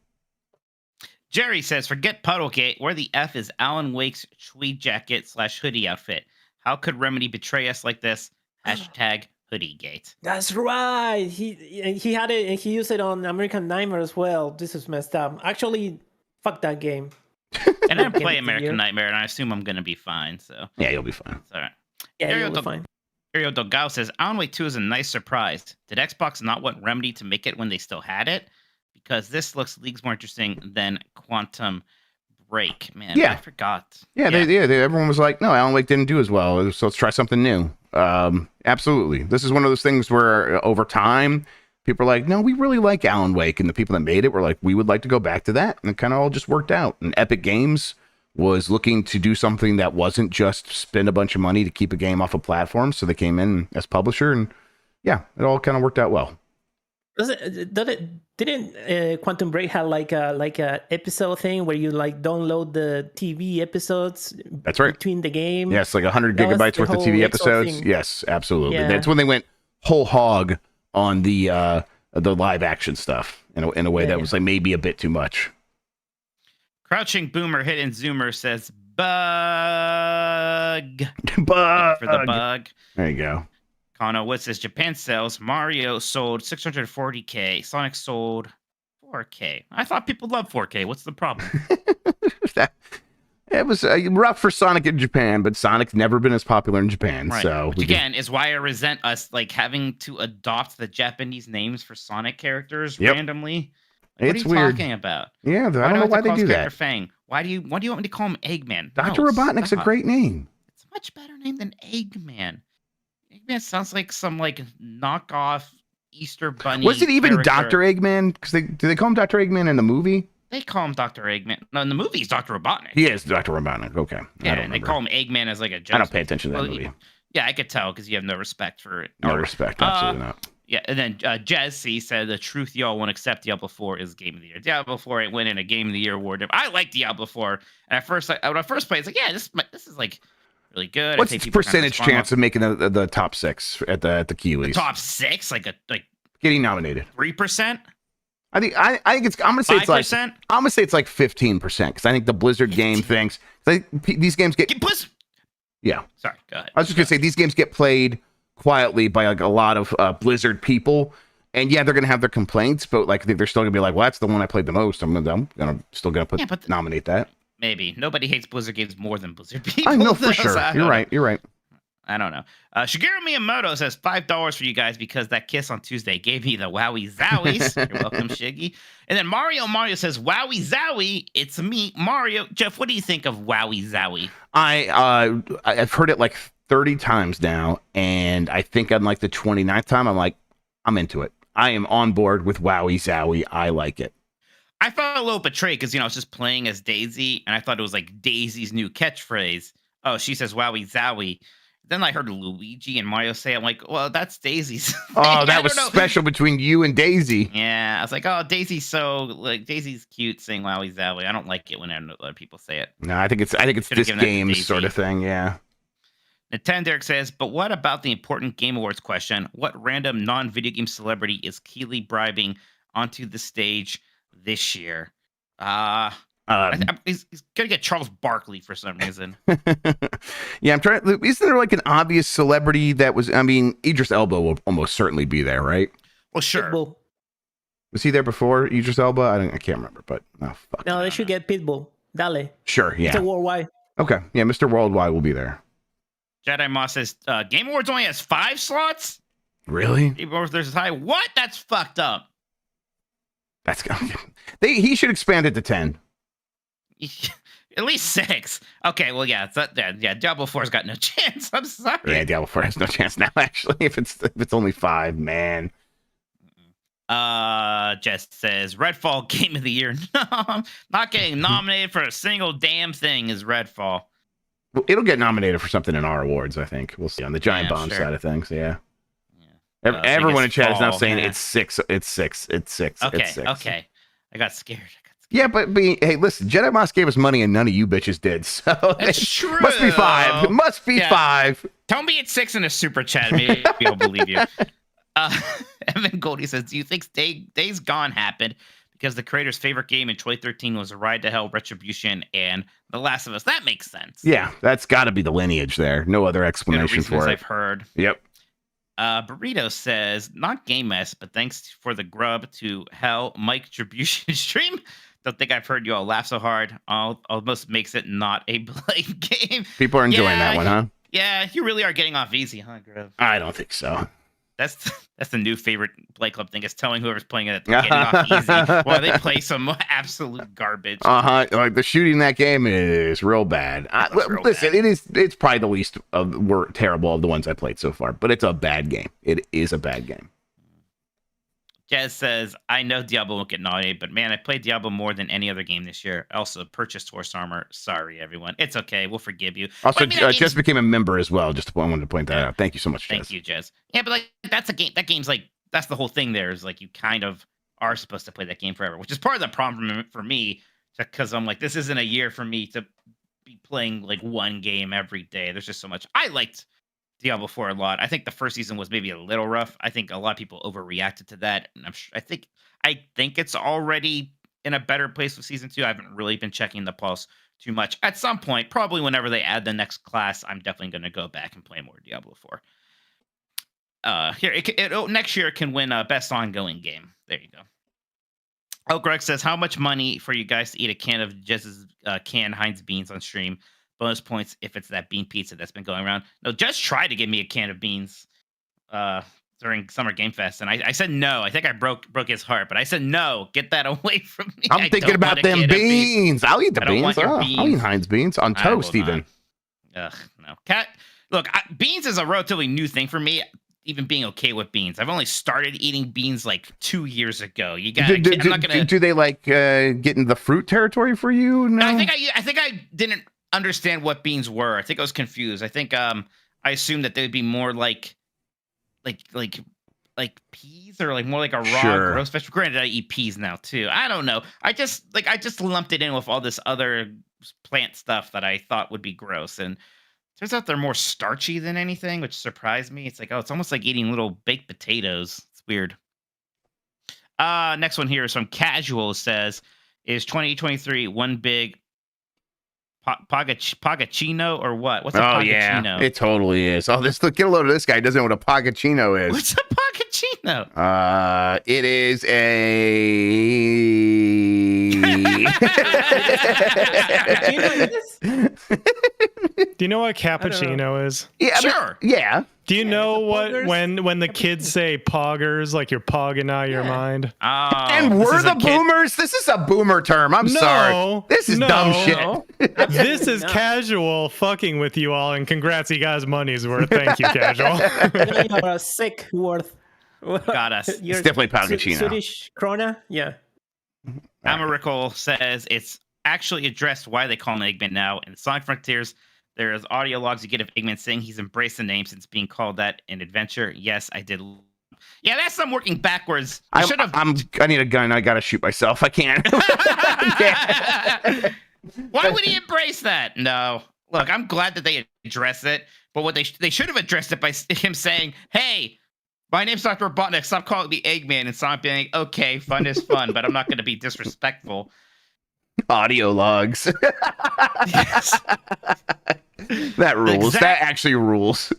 Jerry says, forget Puddlegate. Where the F is Alan Wake's tweed jacket / hoodie outfit? How could Remedy betray us like this? Hashtag Hoodiegate. That's right. He had it and he used it on American Nightmare as well. This is messed up. Actually, fuck that game. And I play American Nightmare, and I assume I'm gonna be fine. So yeah, you'll be fine. It's all right. Yeah, you'll be fine. Ariel Dogao says, Alan Wake 2 is a nice surprise. Did Xbox not want Remedy to make it when they still had it? Because this looks leagues more interesting than Quantum Break. Man, yeah. I forgot. Yeah. Everyone was like, no, Alan Wake didn't do as well, so let's try something new. Absolutely. This is one of those things where over time, people are like, no, we really like Alan Wake. And the people that made it were like, we would like to go back to that. And it kind of all just worked out. And Epic Games was looking to do something that wasn't just spend a bunch of money to keep a game off a platform. So they came in as publisher, and yeah, it all kind of worked out well. Didn't Quantum Break have like a episode thing where you like download the TV episodes? That's right. Between the game. Yes, like 100 gigabytes worth of TV episodes. Yes, absolutely. Yeah. That's when they went whole hog on the live action stuff in a way that was like maybe a bit too much. Crouching Boomer Hidden Zoomer says bug. Bug for the bug. There you go. Kano, what says Japan sales? Mario sold 640K. Sonic sold 4K. I thought people loved 4K. What's the problem? It was rough for Sonic in Japan, but Sonic's never been as popular in Japan. Right. So which again is why I resent us like having to adopt the Japanese names for Sonic characters randomly. Like, it's what are you weird. talking about? Yeah, I don't know why they do that. Fang? Why do you want me to call him Eggman? Dr. Robotnik's a great name. It's a much better name than Eggman. Eggman sounds like some like knockoff Easter Bunny. Was it even Dr. Eggman? Because do they call him Dr. Eggman in the movie? They call him Dr. Eggman. No, in the movie he's Dr. Robotnik. He is Dr. Robotnik. Okay. Yeah, and they call him Eggman as like a joke. I don't pay attention to that movie. Yeah, I could tell because you have no respect for it. No respect, absolutely not. Yeah, and then Jesse said the truth y'all won't accept Diablo 4 is Game of the Year. Diablo 4 went in a Game of the Year award. I like Diablo 4, and at first, when I first played, it's like, yeah, this is like really good. What's its percentage chance of making the top 6 at the Kiwis? Top 6, like getting nominated. 3%. I think it's. I'm gonna say 5%? It's like. I'm gonna say it's like 15% because I think the Blizzard game things. These games get. Yeah. Sorry. Go ahead. I was just gonna say these games get played quietly by like a lot of Blizzard people, and yeah, they're gonna have their complaints, but like they're still gonna be like, well, that's the one I played the most. I'm still gonna nominate that. Maybe nobody hates Blizzard games more than Blizzard people. I know for sure. You're right. I don't know. Shigeru Miyamoto says $5 for you guys because that kiss on Tuesday gave me the wowie zowies. You're welcome, Shiggy. And then Mario says wowie zowie. It's me, Mario. Jeff, what do you think of wowie zowie? I've heard it like 30 times now, and I think on like the 29th time, I'm into it. I am on board with wowie zowie. I like it. I felt a little betrayed because I was just playing as Daisy, and I thought it was like Daisy's new catchphrase. Oh, she says wowie zowie. Then I heard Luigi and Mario say, I'm like, well, that's Daisy's. Oh, that was special between you and Daisy. Yeah, I was like, oh, Daisy's Daisy's cute saying wowie zowie. I don't like it when other people say it. No, I think it's this game sort of thing, yeah. Nintendo says, but what about the important Game Awards question? What random non-video game celebrity is Keeley bribing onto the stage this year? He's gonna get Charles Barkley for some reason. Yeah, I'm trying. Isn't there like an obvious celebrity that was? I mean, Idris Elba will almost certainly be there, right? Well, sure. Pitbull. Was he there before Idris Elba? I can't remember, but fuck. No, they should get Pitbull. Dale. Sure, yeah. Mr. Worldwide. Okay, yeah, Mr. Worldwide will be there. Jedi Moss says Game Awards only has 5 slots. Really? Game Awards there's high. What? That's fucked up. He should expand it to 10. At least 6. Okay, well, yeah, Diablo 4's got no chance. I'm sorry. Yeah, Diablo 4 has no chance now. Actually, if it's only 5, man. Jess says Redfall Game of the Year. No, not getting nominated for a single damn thing is Redfall. Well, it'll get nominated for something in our awards. I think we'll see on the Giant Bomb side of things. Yeah. Everyone in chat is now saying it's 6. It's 6. It's 6. Okay. It's 6. Okay. I got scared. Yeah, but hey, listen, Jedi Moss gave us money and none of you bitches did. So that's true. Must be 5. It must be 5. Tell me it's 6 in a super chat. Maybe I'll believe you. Evan Goldie says, do you think Days Gone happened because the creator's favorite game in 2013 was A Ride to Hell, Retribution, and The Last of Us? That makes sense. Yeah, that's got to be the lineage there. No other explanation for it. I've heard. Yep. Burrito says, not Game Mess, but thanks for the Grubb to Hell Mike Tribution stream. Don't think I've heard you all laugh so hard. Almost makes it not a Blade game. People are enjoying that one, huh? Yeah, you really are getting off easy, huh, Grubb? I don't think so. That's the new favorite Play Club thing, is telling whoever's playing it they're getting off easy while they play some absolute garbage. Like the shooting in that game is real bad. Listen, bad. It's probably the least terrible of the ones I played so far, but it's a bad game. It is a bad game. Jazz says, I know Diablo won't get nominated, but man, I played Diablo more than any other game this year. I also purchased Horse Armor. Sorry, everyone. It's okay. We'll forgive you. Also, Jez became a member as well. I wanted to point that out. Thank you so much, Jez. Thank you, Jez. Yeah, but like that's a game. That game's like that's the whole thing. There is like you kind of are supposed to play that game forever, which is part of the problem for me, because I'm like, this isn't a year for me to be playing like one game every day. There's just so much. I liked Diablo 4 a lot. I think the first season was maybe a little rough. I think a lot of people overreacted to that, and I think it's already in a better place with season 2. I haven't really been checking the pulse too much. At some point, probably whenever they add the next class, I'm definitely going to go back and play more Diablo 4. Next year it can win best ongoing game. There you go. Oh, Greg says, how much money for you guys to eat a can of Jess's canned Heinz beans on stream? Bonus points if it's that bean pizza that's been going around. No, Jess tried to give me a can of beans during Summer Game Fest, and I said no. I think I broke his heart, but I said no. Get that away from me. I'm thinking about them beans. I'll eat the beans. I'll eat Heinz beans on toast, even. Ugh, no. Look, beans is a relatively new thing for me. Even being okay with beans, I've only started eating beans like 2 years ago. You got. I'm not gonna. Do they like get in the fruit territory for you? No? I think I didn't understand what beans were. I think I was confused. I think I assumed that they'd be more like peas, or like more like a raw gross vegetable. Granted, I eat peas now too. I don't know. I just lumped it in with all this other plant stuff that I thought would be gross, and turns out they're more starchy than anything, which surprised me. It's like, it's almost like eating little baked potatoes. It's weird. Next one here is from Casual. Says, is 2023 one big Pagacino or what? What's a Pagacino? Yeah, it totally is. Get a load of this guy. He doesn't know what a Pagacino is. What's a Pagacino? It is a. Do you know what cappuccino is? Yeah, sure. Yeah. Do you know what when the kids say poggers, like you're pogging out your mind? Oh, and we're the boomers? This is a boomer term. I'm sorry. This is dumb shit. This is Casual fucking with you all, and congrats, you guys' money's worth. Thank you, Casual. You're a sick worth. Got us. It's definitely Pagacino. Swedish krona? Yeah. Americal says it's actually addressed why they call him Eggman now. In Sonic Frontiers, there's audio logs you get of Eggman saying he's embraced the name since being called that in Adventure. Yes, I did. Yeah, that's them working backwards. I need a gun. I gotta shoot myself. I can't. Why would he embrace that? No. Look, I'm glad that they address it, but what they should have addressed it by him saying, "Hey, my name's Dr. Robotnik. Stop calling me Eggman," and Sonic being like, "Okay, fun is fun, but I'm not going to be disrespectful." Audio logs. Yes. That rules. That actually rules.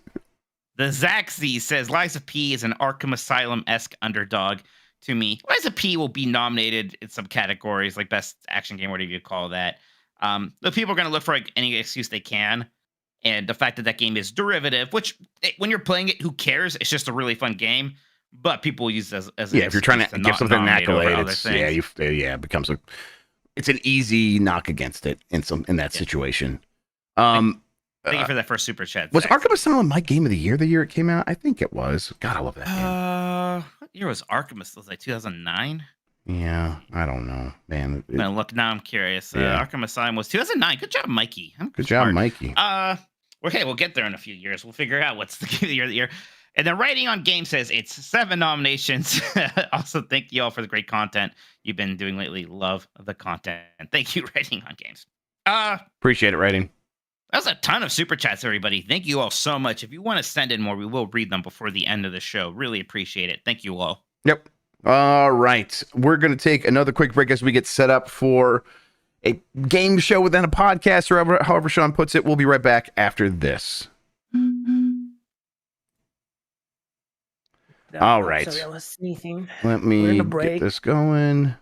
The Zaxi says Lies of P is an Arkham Asylum-esque underdog to me. Lies of P will be nominated in some categories, like best action game, whatever you call that. The people are going to look for any excuse they can. And the fact that game is derivative, which when you're playing it, who cares? It's just a really fun game. But people use it as if you're trying to give something an accolade, it becomes it's an easy knock against it in that situation. Thank you for that first super chat. Was Arkham Asylum my game of the year it came out? I think it was. God, I love that game. What year was Arkham? It was like 2009. Yeah, I don't know, man. Look, now I'm curious. Arkham Asylum was 2009. Good job, Mikey. Good job, Mikey. Okay, we'll get there in a few years. We'll figure out what's the game of the year. And then Writing on Game says it's 7 nominations. Also, thank you all for the great content you've been doing lately. Love the content. Thank you, Writing on Games. Appreciate it, Writing. That was a ton of super chats, everybody. Thank you all so much. If you want to send in more, we will read them before the end of the show. Really appreciate it. Thank you all. Yep. All right. We're going to take another quick break as we get set up for a game show within a podcast, or however Sean puts it. We'll be right back after this. All right. Sorry, I was sneezing. Let me get this going.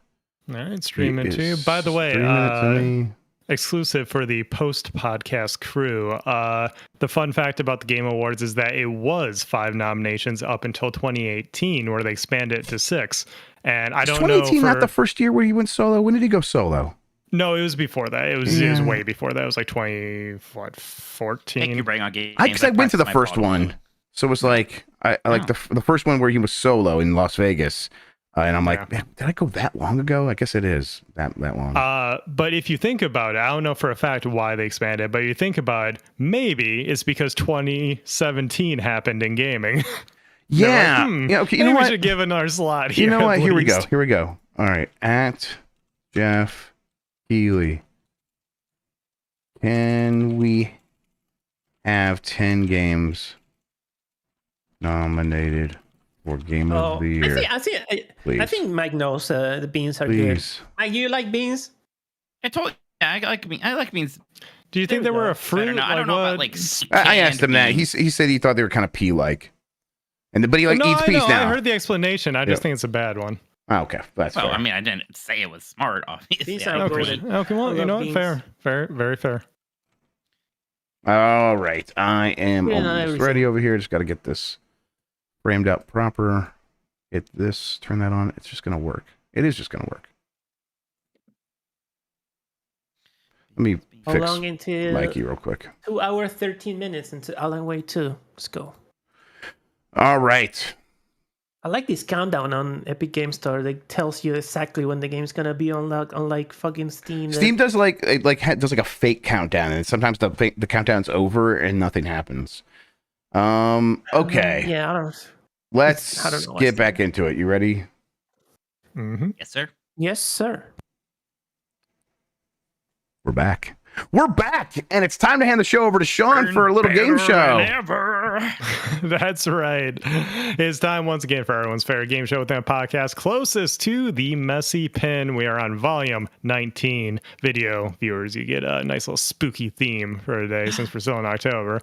All right, streaming to you. By the way, exclusive for the post-podcast crew, the fun fact about the Game Awards is that it was 5 nominations up until 2018, where they expanded it to 6. And I don't know. 2018 not the first year where he went solo? When did he go solo? No, it was before that. It was way before that. It was like 2014. Thank you, Bring on Games. Because I went to the first one. So it was like, I like the first one where he was solo in Las Vegas. And I'm like, man, did I go that long ago? I guess it is that long. But if you think about it, I don't know for a fact why they expanded, but you think about it, maybe it's because 2017 happened in gaming. Yeah. Like, Yeah. Okay. You maybe know we what? should give another slot here. You know what? at Here we go. least. Here we go. All right. At Jeff Healy. Can we have 10 games nominated for Game of the Year? I think Mike knows the beans are Please. good. Mike, you like beans? I like beans. I like beans. Do you think they were a fruit? I don't know about like. I asked him that. He said he thought they were kind of pea-like. But he eats peas now. I heard the explanation. I just think it's a bad one. Oh, okay. That's fair. I mean, I didn't say it was smart, obviously. These are good. Okay, well, you know what? Fair. Very fair. All right. I am almost ready over here. Just got to get this framed out proper. Hit this. Turn that on. It's just going to work. It is just going to work. Let me fix Mikey real quick. 2 hours, 13 minutes into Alan Wake 2. Let's go. All right. I like this countdown on Epic Game Store that tells you exactly when the game's gonna be unlocked, unlike fucking Steam. Steam does like a fake countdown, and sometimes the countdown's over and nothing happens. Okay. Yeah, I don't. Let's get back into it. You ready? Mm-hmm. Yes, sir. Yes, sir. We're back. We're back, and it's time to hand the show over to Sean for a little game show. That's right. It's time once again for everyone's favorite game show within a podcast closest to the messy pin. We are on volume 19. Video viewers, you get a nice little spooky theme for today since we're still in October.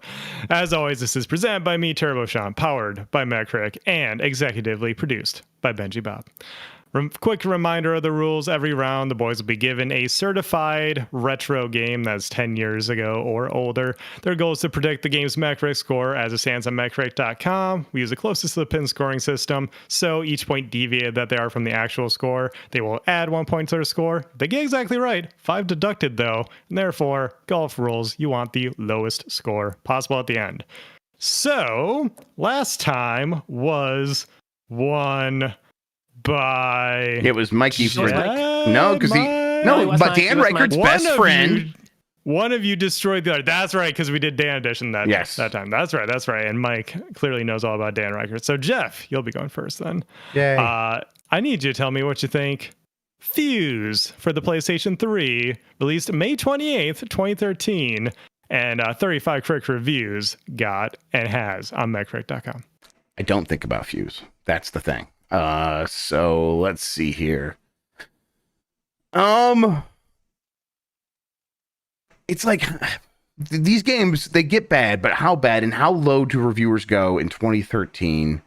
As always, this is presented by me, Turbo Sean, powered by Metacritic, and executively produced by Benji Bob. Quick reminder of the rules. Every round, the boys will be given a certified retro game that's 10 years ago or older. Their goal is to predict the game's Metacritic score as it stands on Metacritic.com. We use the closest to the pin scoring system, so each point deviated that they are from the actual score, they will add 1 point to their score. They get exactly right. 5 deducted, though, and therefore, golf rules, you want the lowest score possible at the end. So, last time was won by it was Mikey for no, because but Dan Reichert's best friend. One of you destroyed the other. That's right, because we did Dan edition that time. That's right. And Mike clearly knows all about Dan Reichert. So Jeff, you'll be going first then. Yay. I need you to tell me what you think. Fuse for the PlayStation 3, released May 28th, 2013, and 35 critic reviews got and has on Metacritic.com. I don't think about Fuse. That's the thing. So let's see here. It's like these games, they get bad, but how bad and how low do reviewers go in 2013?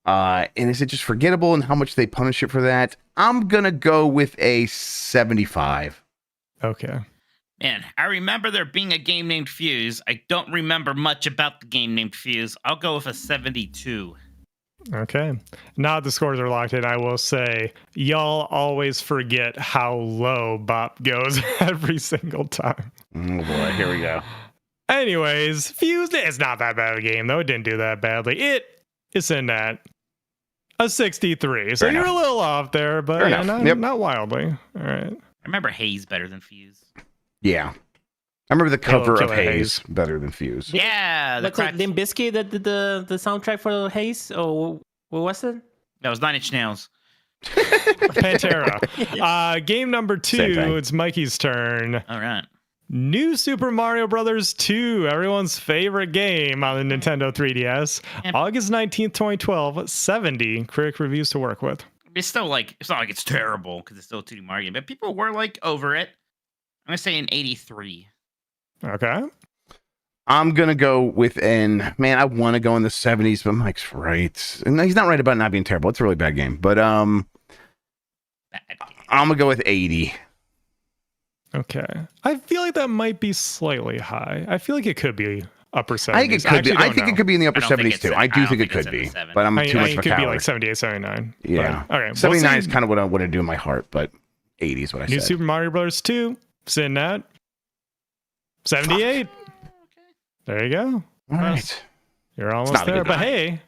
And is it just forgettable and how much they punish it for that? I'm gonna go with a 75. Okay. Man, I remember there being a game named Fuse. I don't remember much about the game named Fuse. I'll go with a 72. Okay. Now the scores are locked in. I will say, y'all always forget how low Bop goes every single time. Oh boy, here we go. Anyways, Fuse is not that bad of a game, though. It didn't do that badly. It is in at a 63. So you're a little off there, but not wildly. All right. I remember Haze better than Fuse. Yeah. I remember the cover of Haze better than Fuse. Yeah. That's like Limp Bizkit that did the soundtrack for Haze? Or what was it? That was 9 Inch Nails. Pantera. Game number 2. It's Mikey's turn. All right. New Super Mario Brothers 2, everyone's favorite game on the Nintendo 3DS. Yep. August 19th, 2012. 70 critic reviews to work with. It's still like, it's not like it's terrible because it's still a 2D Mario game, but people were like over it. I'm going to say an 83. Okay. I'm going to go with I want to go in the 70s, but Mike's right. No, he's not right about not being terrible. It's a really bad game. But I'm going to go with 80. Okay. I feel like that might be slightly high. I feel like it could be upper 70s. I think it could be. I think it could be in the upper 70s too. I do think it could be. But I'm too much of a coward. It could be like 78, 79. Yeah. But, okay. 79 is kind of what I want to do in my heart, but 80 is what I said. New Super Mario Bros. 2, sitting at 78. There you go. All right. You're almost there. But hey,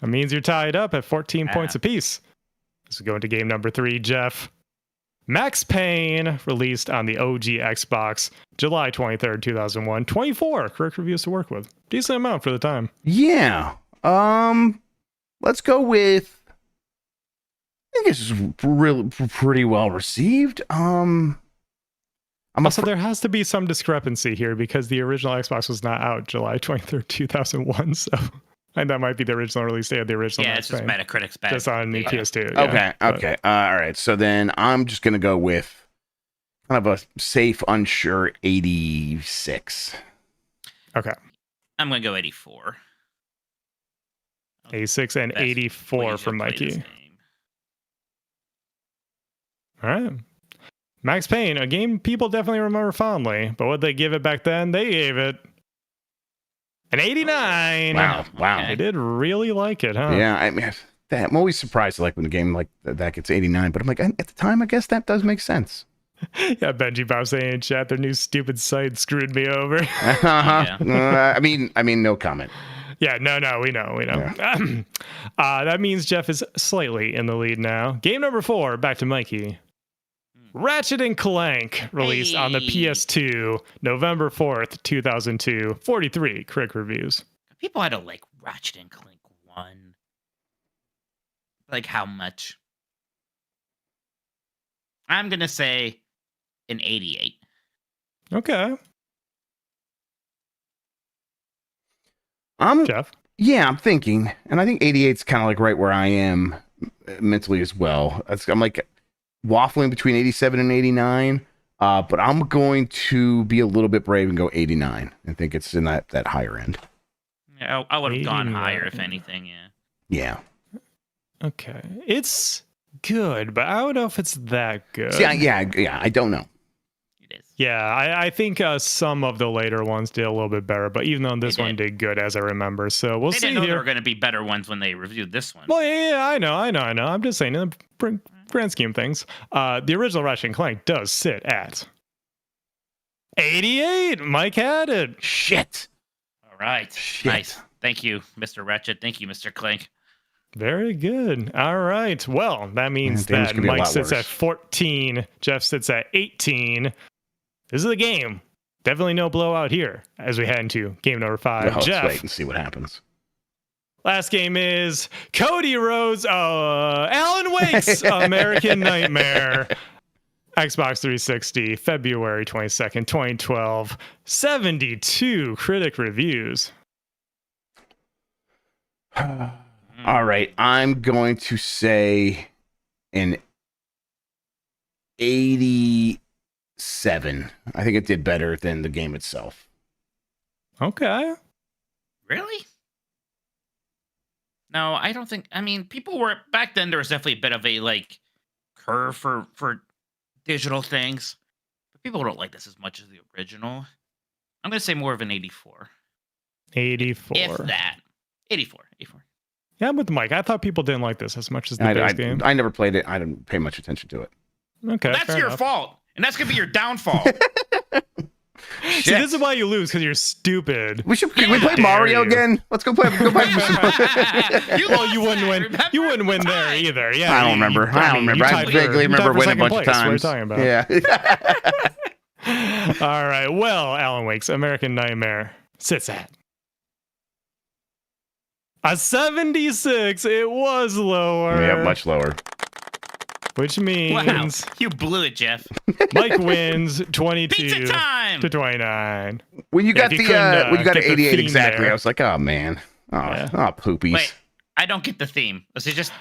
that means you're tied up at 14 points apiece. Let's go into game number 3, Jeff. Max Payne, released on the OG Xbox, July 23rd, 2001. 24 correct reviews to work with. Decent amount for the time. Yeah. let's go with. I think it's really pretty well received. Also, there has to be some discrepancy here because the original Xbox was not out July 23rd, 2001. So, and that might be the original release date of the original. Yeah, it's just Metacritic's bad. Just on the PS2. Yeah, okay. All right. So then I'm just gonna go with kind of a safe, unsure 86. Okay. I'm gonna go 84. 86 and 84 from Mikey. All right. Max Payne, a game people definitely remember fondly, but what they give it back then, they gave it an 89. Wow. They did really like it, huh? Yeah, I mean, I'm always surprised like when the game like that gets 89, but I'm like, at the time, I guess that does make sense. Yeah, Benji Bob saying in chat, their new stupid site screwed me over. I mean, no comment. Yeah, no, we know. Yeah. That means Jeff is slightly in the lead now. Game number 4, back to Mikey. Ratchet and Clank, released on the PS2, November 4th, 2002. 43 critic reviews. People had to like Ratchet and Clank 1. Like how much? I'm going to say an 88. Okay. Jeff? Yeah, I'm thinking. And I think 88's kind of like right where I am mentally as well. I'm like waffling between 87 and 89. But I'm going to be a little bit brave and go 89. I think it's in that higher end. Yeah, I would have gone higher if anything, Yeah. Okay. It's good, but I don't know if it's that good. See, I don't know. It is. Yeah, I think some of the later ones did a little bit better, but even though this one did good, as I remember. So we'll see. They didn't know here. there were going to be better ones when they reviewed this one. Well, yeah, I know. I'm just saying, in the grand scheme of things, the original Ratchet and Clank does sit at 88. Mike had it. Shit. All right. Shit. Nice. Thank you, Mr. Ratchet. Thank you, Mr. Clank. Very good. All right. Well, that means that Mike sits at 14. Jeff sits at 18. This is a game. Definitely no blowout here as we head into game number 5. Jeff, let's wait and see what happens. Last game is Cody Rhodes, Alan Wake's American Nightmare. Xbox 360, February 22nd, 2012. 72 critic reviews. All right, I'm going to say an 87. I think it did better than the game itself. Okay. Really? No, I don't think. I mean, people were back then. There was definitely a bit of a like curve for digital things, but people don't like this as much as the original. I'm gonna say more of an 84. 84. If that. 84. Yeah, I'm with Mike. I thought people didn't like this as much as the base game. I never played it. I didn't pay much attention to it. Okay, well, that's your fault, and that's gonna be your downfall. See, this is why you lose, because you're stupid. Can we play Mario again? Let's go play. Well, you wouldn't win. You wouldn't win there either. Yeah, I don't remember. I vaguely remember winning a bunch of times. What are you talking about? Yeah. All right. Well, Alan Wake's American Nightmare sits at a 76. It was lower. Yeah, much lower. Which means wow, you blew it, Jeff. Mike wins 22 time! to 29. When you got when you got 88 exactly, there. I was like, oh man, poopies. Wait, I don't get the theme. Was it just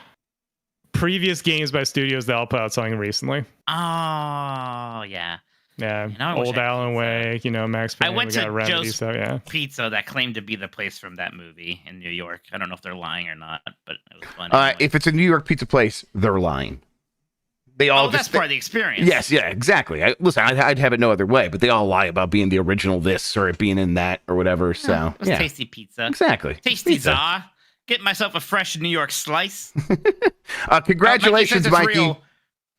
previous games by studios that all put out something recently? Oh yeah. Yeah, old Alan Wake, Max Payne. I went to Remedy, Joe's Pizza that claimed to be the place from that movie in New York. I don't know if they're lying or not, but it was fun. Anyway. If it's a New York pizza place, they're lying. They all that's part of the experience. Yes, yeah, exactly. I'd have it no other way, but they all lie about being the original this or it being in that or whatever. So it was tasty pizza. Exactly. Tasty za. Get myself a fresh New York slice. Congratulations, Mikey.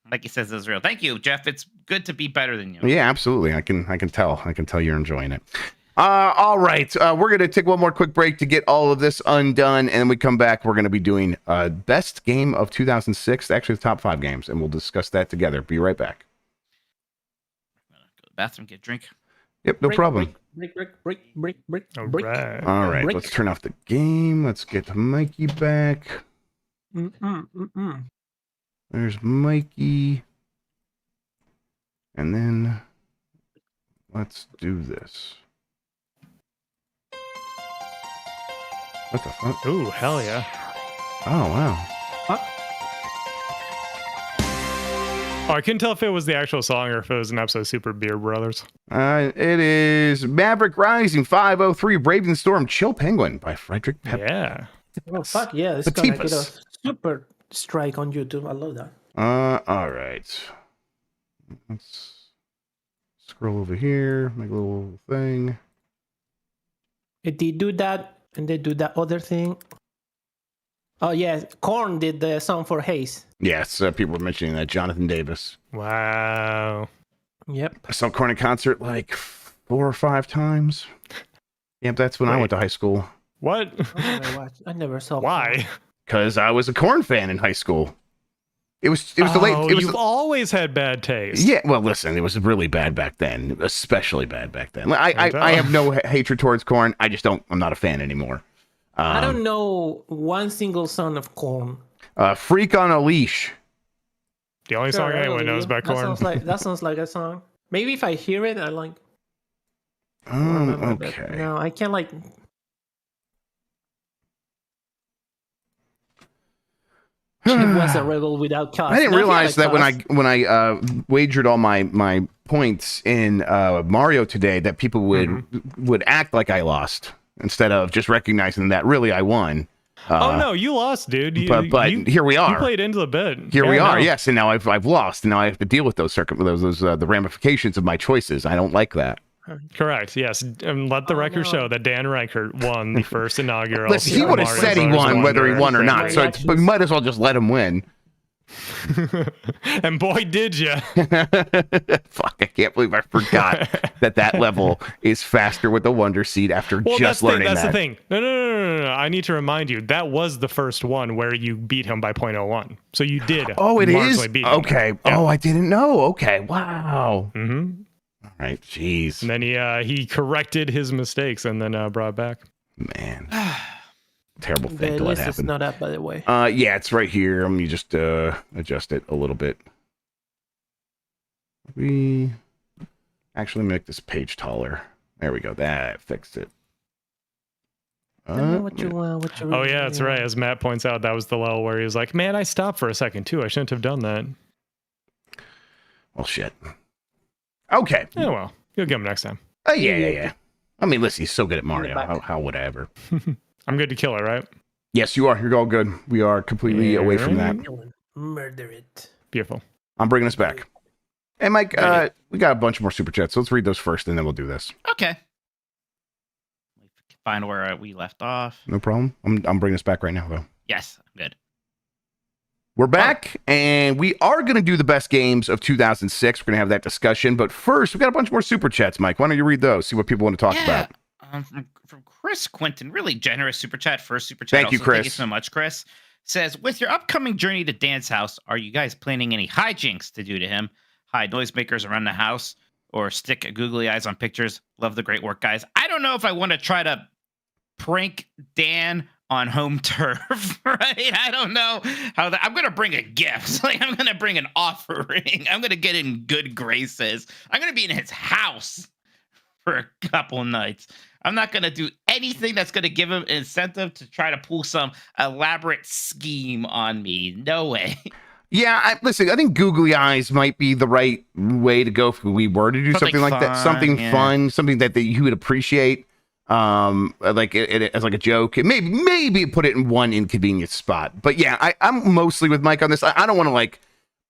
Mikey says it's real. Thank you, Jeff. It's good to be better than you. Yeah, absolutely. I can tell. I can tell you're enjoying it. All right. We're going to take one more quick break to get all of this undone. And when we come back, we're going to be doing best game of 2006, actually the top 5 games, and we'll discuss that together. Be right back. Go to the bathroom, get a drink. Yep, no problem. Break. All right. Let's turn off the game. Let's get Mikey back. There's Mikey. And then let's do this. What the fuck? Ooh, hell yeah. Oh, wow. Oh, I couldn't tell if it was the actual song or if it was an episode of Super Beer Brothers. It is Maverick Rising 503 Brave the Storm Chill Penguin by Frederick Pepper. Yeah. Oh, fuck yeah. It's going to get a super strike on YouTube. I love that. All right. Let's scroll over here, make a little thing. If they do that and they do that other thing. Oh, yeah. Korn did the song for Haze. Yes, people were mentioning that. Jonathan Davis. Wow. Yep. I saw Korn in concert like 4 or 5 times. Yep, that's when I went to high school. What? I never saw. Why? Because I was a Korn fan in high school. It was the late. You've always had bad taste. Yeah, well, listen, it was really bad back then, especially bad back then. I have no hatred towards Korn. I just don't. I'm not a fan anymore. I don't know one single song of Korn. Freak on a Leash. The only song anyone knows about Korn. That sounds like a song. Maybe if I hear it, I like. Okay. No, I can't like. She was a rebel without cause. I didn't realize that when I wagered all my points in Mario today, that people would act like I lost instead of just recognizing that really I won. Oh no, you lost, dude. But here we are. You played into the bit. Here we are. Yes, and now I've lost, and now I have to deal with those the ramifications of my choices. I don't like that. Correct. Yes, and let the record show that Dan Reichert won the first inaugural. Listen, he would have said he won, whether he won or not. So we might as well just let him win. And boy, did you! Fuck! I can't believe I forgot that level is faster with the Wonder Seed after just learning that. That's the thing. No. I need to remind you that was the first one where you beat him by 0.01. So you did. Oh, it is. Beat okay. Him. Yeah. Oh, I didn't know. Okay. Wow. Mm-hmm. All right. Jeez. And then he corrected his mistakes and then brought it back. Man. Terrible thing to let happen. It's not up, by the way. Yeah, it's right here. Let me just adjust it a little bit. We actually make this page taller. There we go. That fixed it. What you oh yeah, that's right. As Matt points out, that was the lull where he was like, "Man, I stopped for a second too. I shouldn't have done that." Well, shit. Okay. Yeah, well, you'll get him next time. Yeah. I mean, listen, he's so good at Mario. How would I ever? I'm good to kill it, right? Yes, you are. You're all good. We are completely away from that. Murder it. Beautiful. I'm bringing us back. Hey, Mike, we got a bunch more super chats. So let's read those first, and then we'll do this. Okay. Find where we left off. No problem. I'm bringing us back right now, though. Yes, I'm good. We're back, and we are going to do the best games of 2006. We're going to have that discussion. But first, we've got a bunch more super chats, Mike. Why don't you read those? See what people want to talk about. From Chris Quinton, really generous super chat. First super chat. Thank you, Chris. Thank you so much, Chris. Says, with your upcoming journey to Dan's house, are you guys planning any hijinks to do to him? Hide noisemakers around the house or stick googly eyes on pictures? Love the great work, guys. I don't know if I want to try to prank Dan on home turf, right? I don't know how that. I'm going to bring a gift. Like, I'm going to bring an offering. I'm going to get in good graces. I'm going to be in his house for a couple nights. I'm not going to do anything that's going to give him an incentive to try to pull some elaborate scheme on me. No way. Yeah, listen, I think googly eyes might be the right way to go if we were to do something like that. Something fun, something that you would appreciate. Like it as like a joke. Maybe put it in one inconvenient spot. But yeah, I'm mostly with Mike on this. I don't want to like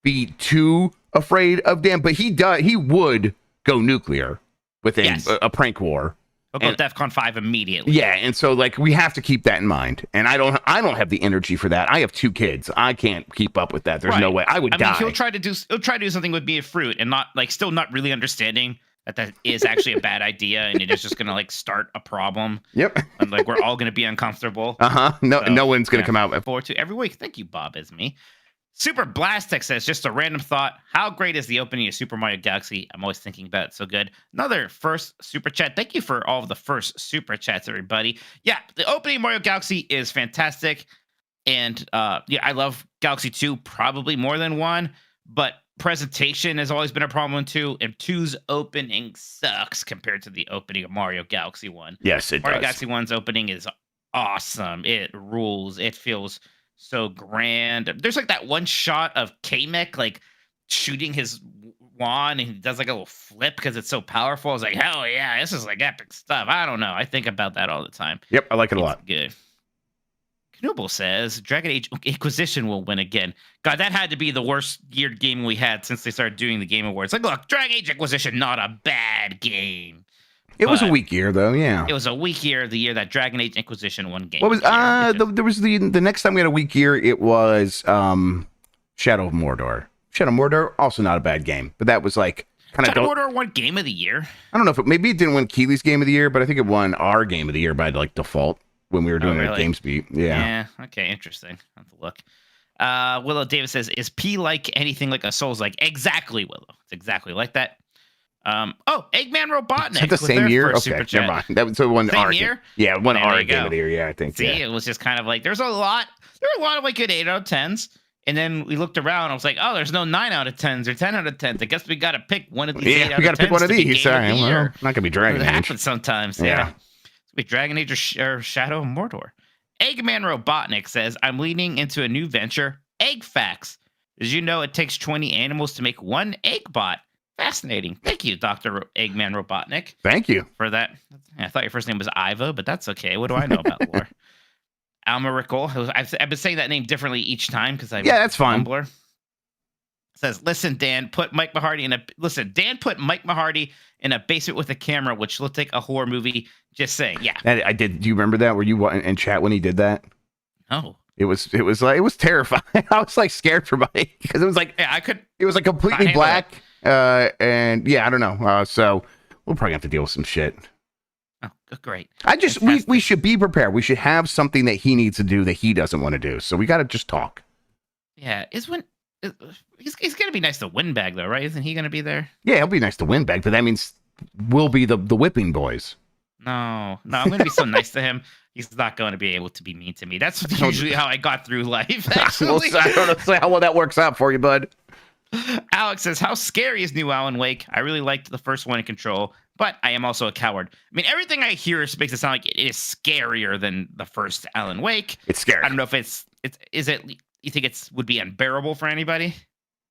be too afraid of Dan, but he would go nuclear with a prank war. I'll go DEFCON 5 immediately. Yeah, and so like we have to keep that in mind. And I don't have the energy for that. I have 2 kids. I can't keep up with that. There's no way. I would die. Mean, he'll try to do something with me of fruit and not like still not really understanding that is actually a bad idea and it is just gonna like start a problem. Yep. And like we're all gonna be uncomfortable. No one's gonna come out. Forward to every week. Thank you, Bob Isme. Super Blastek says, just a random thought. How great is the opening of Super Mario Galaxy? I'm always thinking about it. So good. Another first super chat. Thank you for all of the first super chats, everybody. Yeah, the opening of Mario Galaxy is fantastic. And yeah, I love Galaxy 2 probably more than 1, but presentation has always been a problem in 2, and 2's opening sucks compared to the opening of Mario Galaxy 1. Yes, it Mario does. Galaxy 1's opening is awesome. It rules. It feels so grand. There's like that one shot of Kamek like shooting his wand, and he does like a little flip because it's so powerful. I was like, hell yeah, this is like epic stuff. I don't know. I think about that all the time. Yep, I like it a It's lot. good. Knuble says Dragon Age Inquisition will win again. God, that had to be the worst geared game we had since they started doing the Game Awards. Like, look, Dragon Age Inquisition, not a bad game. It was a weak year, though. Yeah, it was a weak year. The year that Dragon Age Inquisition won game. What was there was the next time we had a weak year. It was Shadow of Mordor. Shadow of Mordor, also not a bad game, but that was like kind of. Shadow of Mordor won Game of the Year. I don't know if maybe it didn't win Keely's Game of the Year, but I think it won our Game of the Year by like default when we were doing our GameSpeak. Yeah. Okay. Interesting. I'll have to look. Willow Davis says, "Is P like anything like a Souls like?" Exactly, Willow. It's exactly like that. Eggman Robotnik. Is that the same year? Okay, never mind. That was the one. Same year? Yeah, one our Game of the Year. Yeah, I think. See, it was just kind of like there were a lot of like good 8 out of 10s. And then we looked around. I was like, oh, there's no 9 out of 10s or 10 out of 10s. I guess we got to pick one of these. Yeah, we got to pick one of these. Sorry, I'm not going to be Dragon Age. It happens sometimes. Yeah. It's be Dragon Age or Shadow of Mordor. Eggman Robotnik says, I'm leaning into a new venture, Egg Facts. Did you know it takes 20 animals to make one egg bot? Fascinating. Thank you, Dr. Eggman Robotnik. Thank you for that. I thought your first name was Iva, but that's okay. What do I know about lore? Almarical. I've been saying that name differently each time because that's fine. Tumblr. Says, listen, Dan, put Mike Mahardy in a basement with a camera, which looked like a horror movie. Just saying, yeah. I did. Do you remember that? Were you in chat when he did that? No. It was terrifying. I was like scared for Mike because it was like It was like completely black, and I don't know. So we'll probably have to deal with some shit. Oh, great. We should be prepared. We should have something that he needs to do that he doesn't want to do. So we got to just talk. Yeah, he's gonna be nice to Windbag though, right? Isn't he gonna be there? Yeah, he'll be nice to Windbag, but that means we'll be the whipping boys. No, I'm gonna be so nice to him. He's not going to be able to be mean to me. That's usually how I got through life. Actually. I don't know how well that works out for you, bud. Alex says, how scary is new Alan Wake? I really liked the first one in Control, but I am also a coward. I mean, everything I hear makes it sound like it is scarier than the first Alan Wake. It's scary. I don't know if is it, you think would be unbearable for anybody?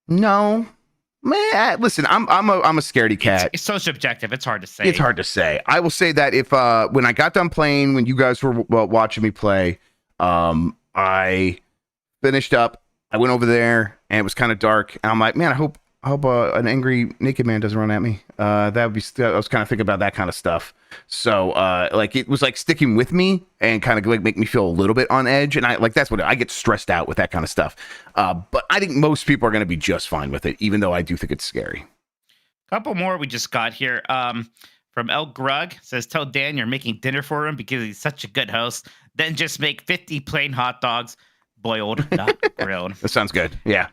No. Man, listen, I'm a scaredy cat. It's so subjective. It's hard to say. It's hard to say. I will say that if when I got done playing, when you guys were watching me play, I finished up. I went over there and it was kind of dark. And I'm like, man, I hope an angry naked man doesn't run at me. That would be. I was kind of thinking about that kind of stuff. So like it was like sticking with me and kind of like make me feel a little bit on edge. And that's what I get stressed out with that kind of stuff. But I think most people are going to be just fine with it, even though I do think it's scary. Couple more we just got here. From El Grug says, tell Dan you're making dinner for him because he's such a good host. Then just make 50 plain hot dogs, boiled, not grilled. That sounds good. Yeah.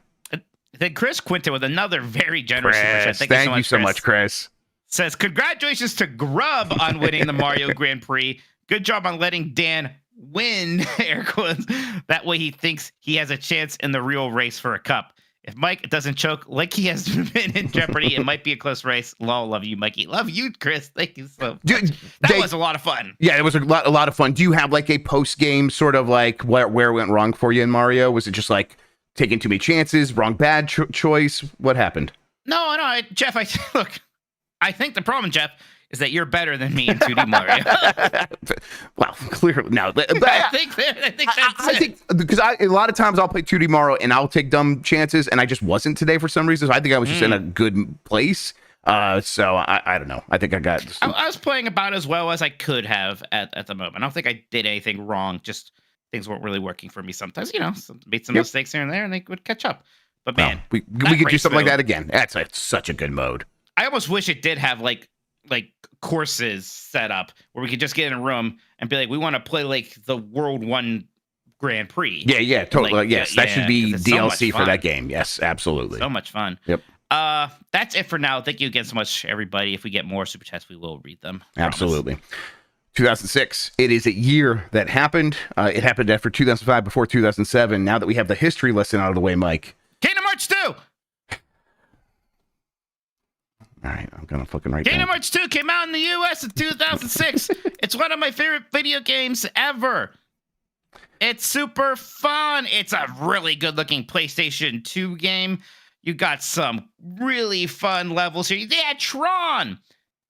Then Chris Quinton with another very generous Chris, thank you so much, Chris. Says, congratulations to Grubb on winning the Mario Grand Prix. Good job on letting Dan win, air quotes. That way he thinks he has a chance in the real race for a cup. If Mike doesn't choke like he has been in Jeopardy, it might be a close race. Lol, love you, Mikey. Love you, Chris. Thank you so much. Dude, that was a lot of fun. Yeah, it was a lot of fun. Do you have like a post-game sort of like where it went wrong for you in Mario? Was it just like taking too many chances, wrong bad choice? What happened? No, Jeff, look, I think the problem, Jeff, is that you're better than me in 2D Mario. Well, clearly, no. But I think that's it. Because a lot of times I'll play 2D Mario and I'll take dumb chances, and I just wasn't today for some reason. So I think I was just in a good place. So I don't know. I think I got. I was playing about as well as I could have at the moment. I don't think I did anything wrong. Just things weren't really working for me sometimes. Made some mistakes here and there, and they would catch up. But man, we could do something like that again. That's such a good mode. I almost wish it did have like courses set up where we could just get in a room and be like, we want to play like the World 1 Grand Prix. Yeah, totally. Yes, that should be DLC for that game. Yes, absolutely. So much fun. Yep. That's it for now. Thank you again so much, everybody. If we get more super chats, we will read them. Absolutely. 2006. It is a year that happened. It happened after 2005, before 2007. Now that we have the history lesson out of the way, Mike. Kingdom Hearts 2! All right, I'm going to fucking write Kingdom down. Hearts 2 came out in the US in 2006. It's one of my favorite video games ever. It's super fun. It's a really good-looking PlayStation 2 game. You got some really fun levels here. They had Tron.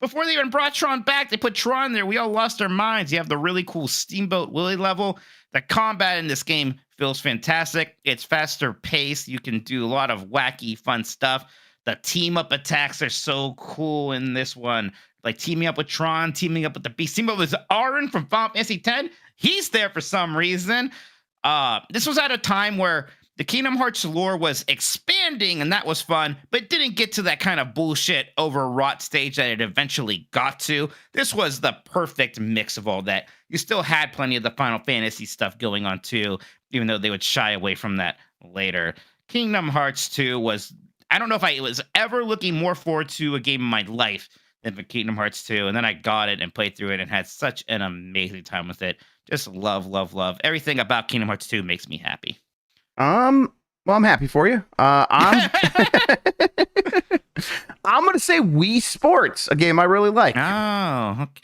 Before they even brought Tron back, they put Tron there. We all lost our minds. You have the really cool Steamboat Willie level. The combat in this game feels fantastic. It's faster paced. You can do a lot of wacky, fun stuff. The team-up attacks are so cool in this one. Like teaming up with Tron, teaming up with the Beast. Teaming up with Aaron from Final Fantasy X. He's there for some reason. This was at a time where the Kingdom Hearts lore was expanding, and that was fun, but didn't get to that kind of bullshit overwrought stage that it eventually got to. This was the perfect mix of all that. You still had plenty of the Final Fantasy stuff going on too, even though they would shy away from that later. Kingdom Hearts 2 was, I don't know if I was ever looking more forward to a game in my life than for Kingdom Hearts 2, and then I got it and played through it and had such an amazing time with it. Just love, love, love. Everything about Kingdom Hearts 2 makes me happy. Well, I'm happy for you. I'm going to say Wii Sports, a game I really like. Oh, okay.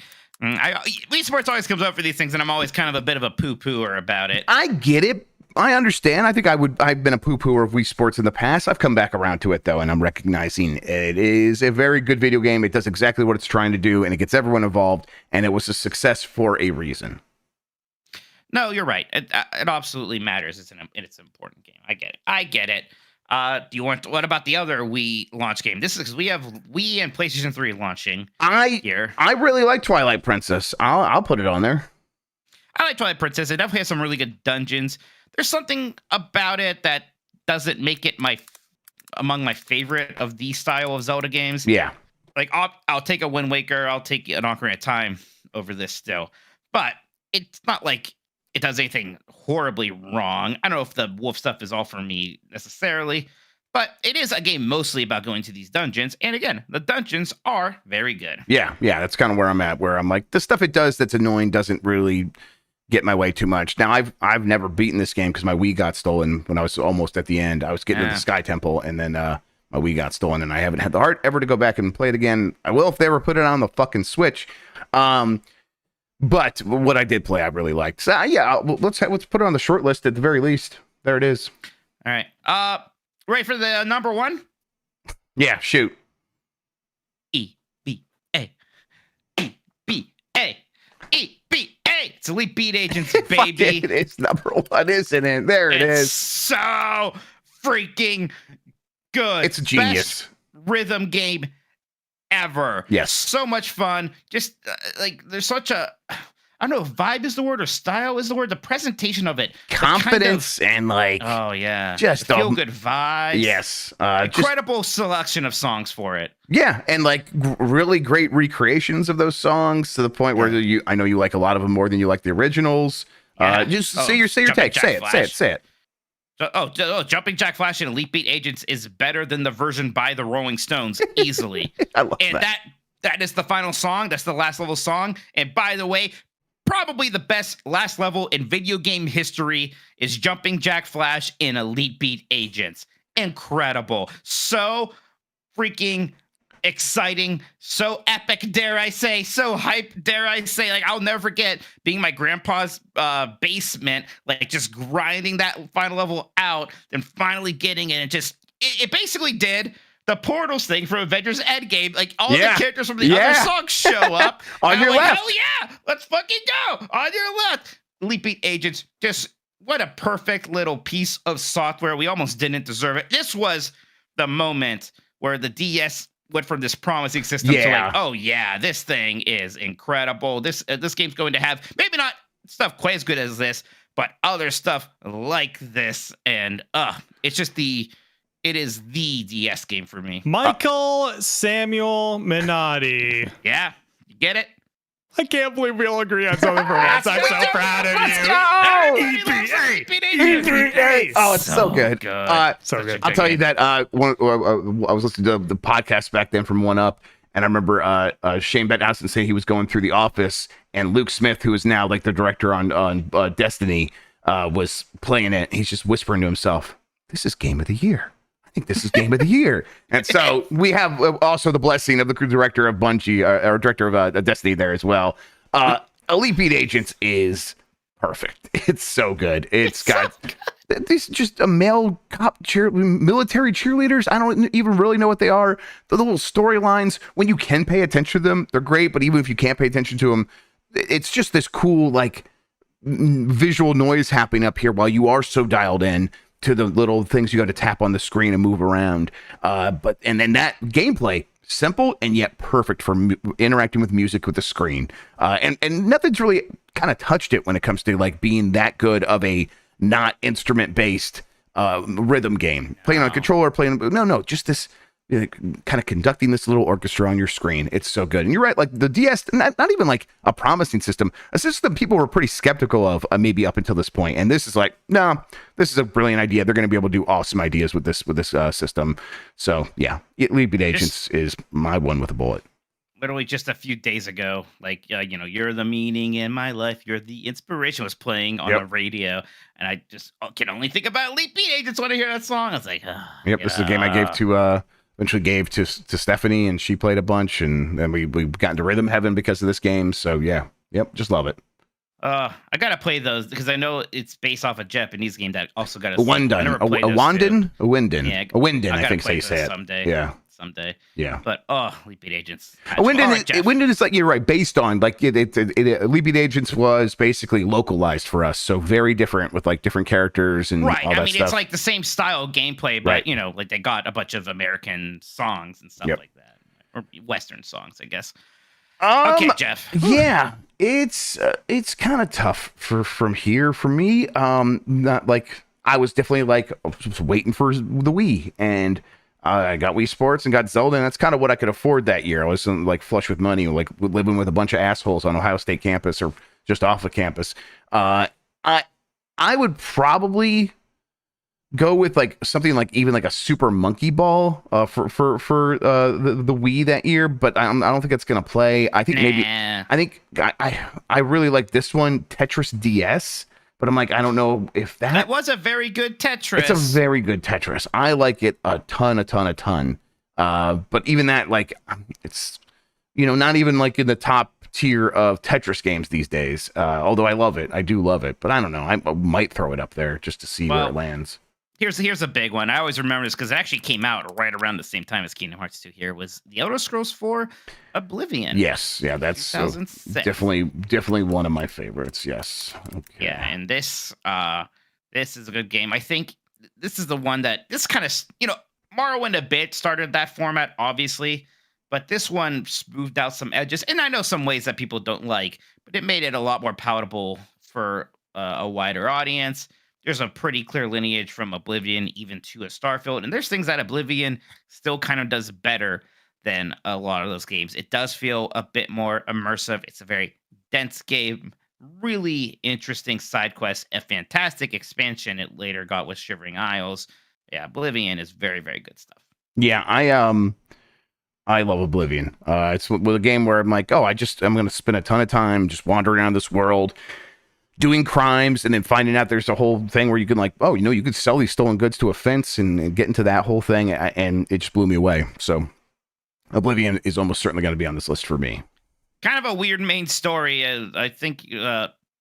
Wii Sports always comes up for these things, and I'm always kind of a bit of a poo-pooer about it. I get it. I understand. I think I've been a poo-pooer of Wii Sports in the past. I've come back around to it, though, and I'm recognizing it is a very good video game. It does exactly what it's trying to do, and it gets everyone involved, and it was a success for a reason. No, you're right. It absolutely matters. It's an important game. I get it. Do you want? What about the other Wii launch game? This is because we have Wii and PlayStation 3 launching here. I really like Twilight Princess. I'll put it on there. I like Twilight Princess. It definitely has some really good dungeons. There's something about it that doesn't make it among my favorite of these style of Zelda games. Yeah. Like I'll take a Wind Waker. I'll take an Ocarina of Time over this still, but it's not like it does anything horribly wrong. I don't know if the wolf stuff is all for me necessarily, but it is a game mostly about going to these dungeons. And again, the dungeons are very good. Yeah, that's kind of where I'm at, where I'm like, the stuff it does that's annoying doesn't really get my way too much. Now, I've never beaten this game because my Wii got stolen when I was almost at the end. I was getting to the Sky Temple, and then my Wii got stolen, and I haven't had the heart ever to go back and play it again. I will if they ever put it on the fucking Switch. But what I did play, I really liked. So yeah, let's put it on the short list at the very least. There it is. All right. Ready for the number one? Yeah, shoot. EBA. It's Elite Beat Agents, baby. It is number one, isn't it? There it is. So freaking good. It's a genius. Best rhythm game ever. Yes. So much fun. Just like there's such a, I don't know if vibe is the word or style is the word. The presentation of it. Confidence and like. Oh, yeah. Just feel good vibes. Yes. Incredible selection of songs for it. Yeah. And like really great recreations of those songs to the point where I know you like a lot of them more than you like the originals. Just say your take. Say it. Jumping Jack Flash and Elite Beat Agents is better than the version by the Rolling Stones easily. I love that. That is the final song. That's the last level song. And by the way, probably the best last level in video game history is Jumping Jack Flash in Elite Beat Agents. Incredible. So freaking exciting, so epic, dare I say, so hype, dare I say. Like, I'll never forget being in my grandpa's basement, like just grinding that final level out, then finally getting it, and it basically did the Portals thing from Avengers Endgame. Like, all the characters from the other songs show up on your left. Hell yeah, let's fucking go on your left. Elite Beat Agents, just what a perfect little piece of software. We almost didn't deserve it. This was the moment where the DS went from this promising system to like, oh yeah, this thing is incredible. This game's going to have maybe not stuff quite as good as this, but other stuff like this. And it is the DS game for me. Michael Samuel Minotti. Yeah, you get it? I can't believe we all agree on something for once. I'm so proud of you. EBA. Oh, it's so good. So good. I'll tell you that I was listening to the podcast back then from 1UP, And I remember Shane Betthausen saying he was going through The Office, and Luke Smith, who is now like the director on Destiny, was playing it. He's just whispering to himself, "This is game of the year. I think this is game of the year." And so we have also the blessing of the director of Bungie, or director of Destiny there as well. Elite Beat Agents is perfect. It's so good. It's got these just a male cop military cheerleaders. I don't even really know what they are. The little storylines, when you can pay attention to them, they're great. But even if you can't pay attention to them, it's just this cool like visual noise happening up here while you are so dialed in to the little things you got to tap on the screen and move around. And then that gameplay, simple and yet perfect for interacting with music with the screen. And nothing's really kind of touched it when it comes to like being that good of a not instrument based rhythm game. Playing on a controller, just this kind of conducting this little orchestra on your screen. It's so good. And you're right, like the DS, not even like a promising system, a system people were pretty skeptical of maybe up until this point. And this is like, no, this is a brilliant idea. They're going to be able to do awesome ideas with this system. So yeah, Elite Beat Agents is my one with a bullet. Literally just a few days ago, like, you're the meaning in my life, you're the inspiration was playing on the radio. And I just can only think about Elite Beat Agents when I hear that song. I was like, this is a game I gave to, eventually gave to Stephanie, and she played a bunch, and then we got into Rhythm Heaven because of this game. So yeah, just love it. I gotta play those because I know it's based off a Japanese game that also got a Windin, I think they say it someday. Someday. Yeah. But Elite Beat Agents. Windin is like, you're right, based on like Elite Beat Agents was basically localized for us, so very different with like different characters and all that stuff. It's like the same style of gameplay, but like they got a bunch of American songs and stuff like that, or Western songs, I guess. Okay, Jeff. Yeah, it's kind of tough from here for me. Not like I was definitely like waiting for the Wii, and I got Wii Sports and got Zelda, and that's kind of what I could afford that year. I wasn't like flush with money, like living with a bunch of assholes on Ohio State campus or just off of campus. I would probably go with like something like even like a Super Monkey Ball for the Wii that year, but I don't think it's gonna play. I think I really like this one, Tetris DS. But I'm like, I don't know if that was a very good Tetris. It's a very good Tetris. I like it a ton. But even that, like, it's, not even like in the top tier of Tetris games these days. Although I love it. I do love it. But I don't know. I might throw it up there just to see where it lands. Here's a big one. I always remember this because it actually came out right around the same time as Kingdom Hearts 2 here, was The Elder Scrolls 4 Oblivion. Yes. Yeah, that's definitely one of my favorites. Yes. Okay. Yeah, and this is a good game. I think this is the one that this kind of, Morrowind a bit started that format, obviously, but this one smoothed out some edges. And I know some ways that people don't like, but it made it a lot more palatable for a wider audience. There's a pretty clear lineage from Oblivion even to a Starfield. And there's things that Oblivion still kind of does better than a lot of those games. It does feel a bit more immersive. It's a very dense game, really interesting side quest, a fantastic expansion it later got with Shivering Isles. Yeah, Oblivion is very, very good stuff. Yeah, I love Oblivion. It's a game where I'm like, I'm going to spend a ton of time just wandering around this world, doing crimes, and then finding out there's a whole thing where you can like, you could sell these stolen goods to a fence and get into that whole thing. And it just blew me away. So Oblivion is almost certainly going to be on this list for me. Kind of a weird main story. I think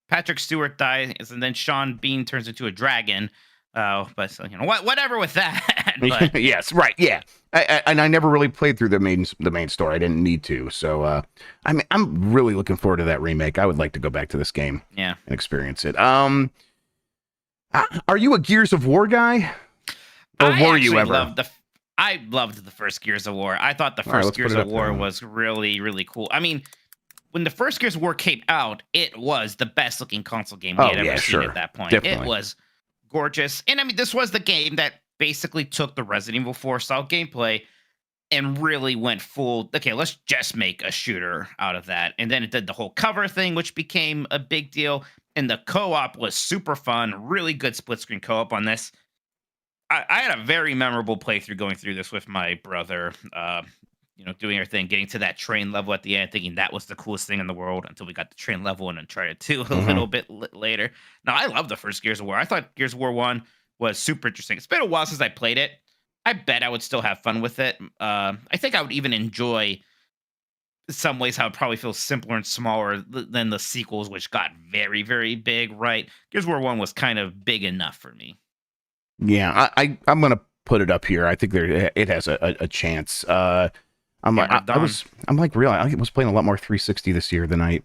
Patrick Stewart dies and then Sean Bean turns into a dragon. But whatever with that. But, yes, right, yeah. I never really played through the main story. I didn't need to. So I'm really looking forward to that remake. I would like to go back to this game, and experience it. Are you a Gears of War guy, or were you ever? I loved the first Gears of War. I thought the first Gears of War was really, really cool. I mean, when the first Gears of War came out, it was the best looking console game we had ever seen at that point. Definitely. It was gorgeous. And I mean, this was the game that basically took the Resident Evil 4 style gameplay and really went full, okay, let's just make a shooter out of that. And then it did the whole cover thing, which became a big deal. And the co-op was super fun, really good split screen co-op on this. I had a very memorable playthrough going through this with my brother. doing our thing, getting to that train level at the end, thinking that was the coolest thing in the world until we got the train level in Uncharted 2 a little bit later. Now, I love the first Gears of War. I thought Gears of War 1 was super interesting. It's been a while since I played it. I bet I would still have fun with it. I think I would even enjoy some ways how it probably feels simpler and smaller than the sequels, which got very, very big, right? Gears of War 1 was kind of big enough for me. Yeah, I'm going to put it up here. I think it has a chance. I was playing a lot more 360 this year than I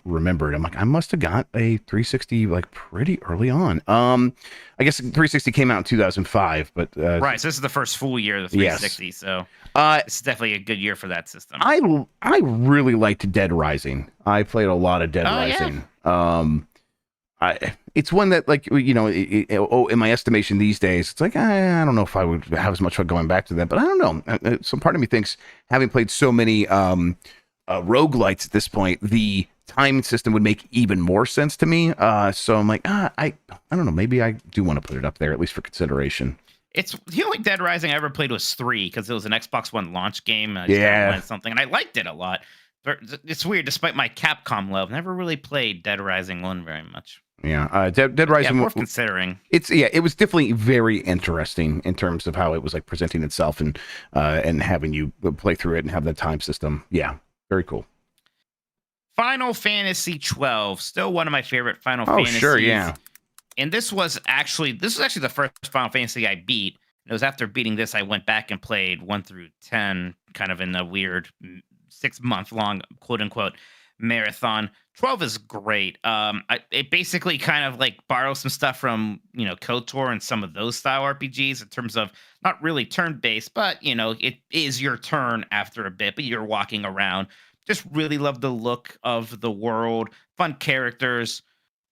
remembered. I'm like, I must have got a 360 like pretty early on. I guess 360 came out in 2005, but right. So this is the first full year of the 360. Yes. So it's definitely a good year for that system. I really liked Dead Rising. I played a lot of Dead Rising. Yeah. It's one that, like, in my estimation these days, it's like, I don't know if I would have as much fun going back to that, but I don't know. Some part of me thinks, having played so many roguelites at this point, the time system would make even more sense to me. So I'm like, I don't know. Maybe I do want to put it up there, at least for consideration. It's the only Dead Rising I ever played was 3, because it was an Xbox One launch game. Something, and I liked it a lot. It's weird, despite my Capcom love, never really played Dead Rising 1 very much. Yeah, Dead Rising. Worth considering. It was definitely very interesting in terms of how it was like presenting itself and having you play through it and have the time system. Yeah, very cool. Final Fantasy 12, still one of my favorite Final Fantasies. Oh, sure, yeah. And this was actually the first Final Fantasy I beat. It was after beating this, I went back and played 1 through 10, kind of in a weird 6-month-long, quote-unquote, marathon. 12 is great. It basically kind of like borrows some stuff from, KOTOR and some of those style RPGs in terms of not really turn-based, but, it is your turn after a bit, but you're walking around. Just really love the look of the world, fun characters,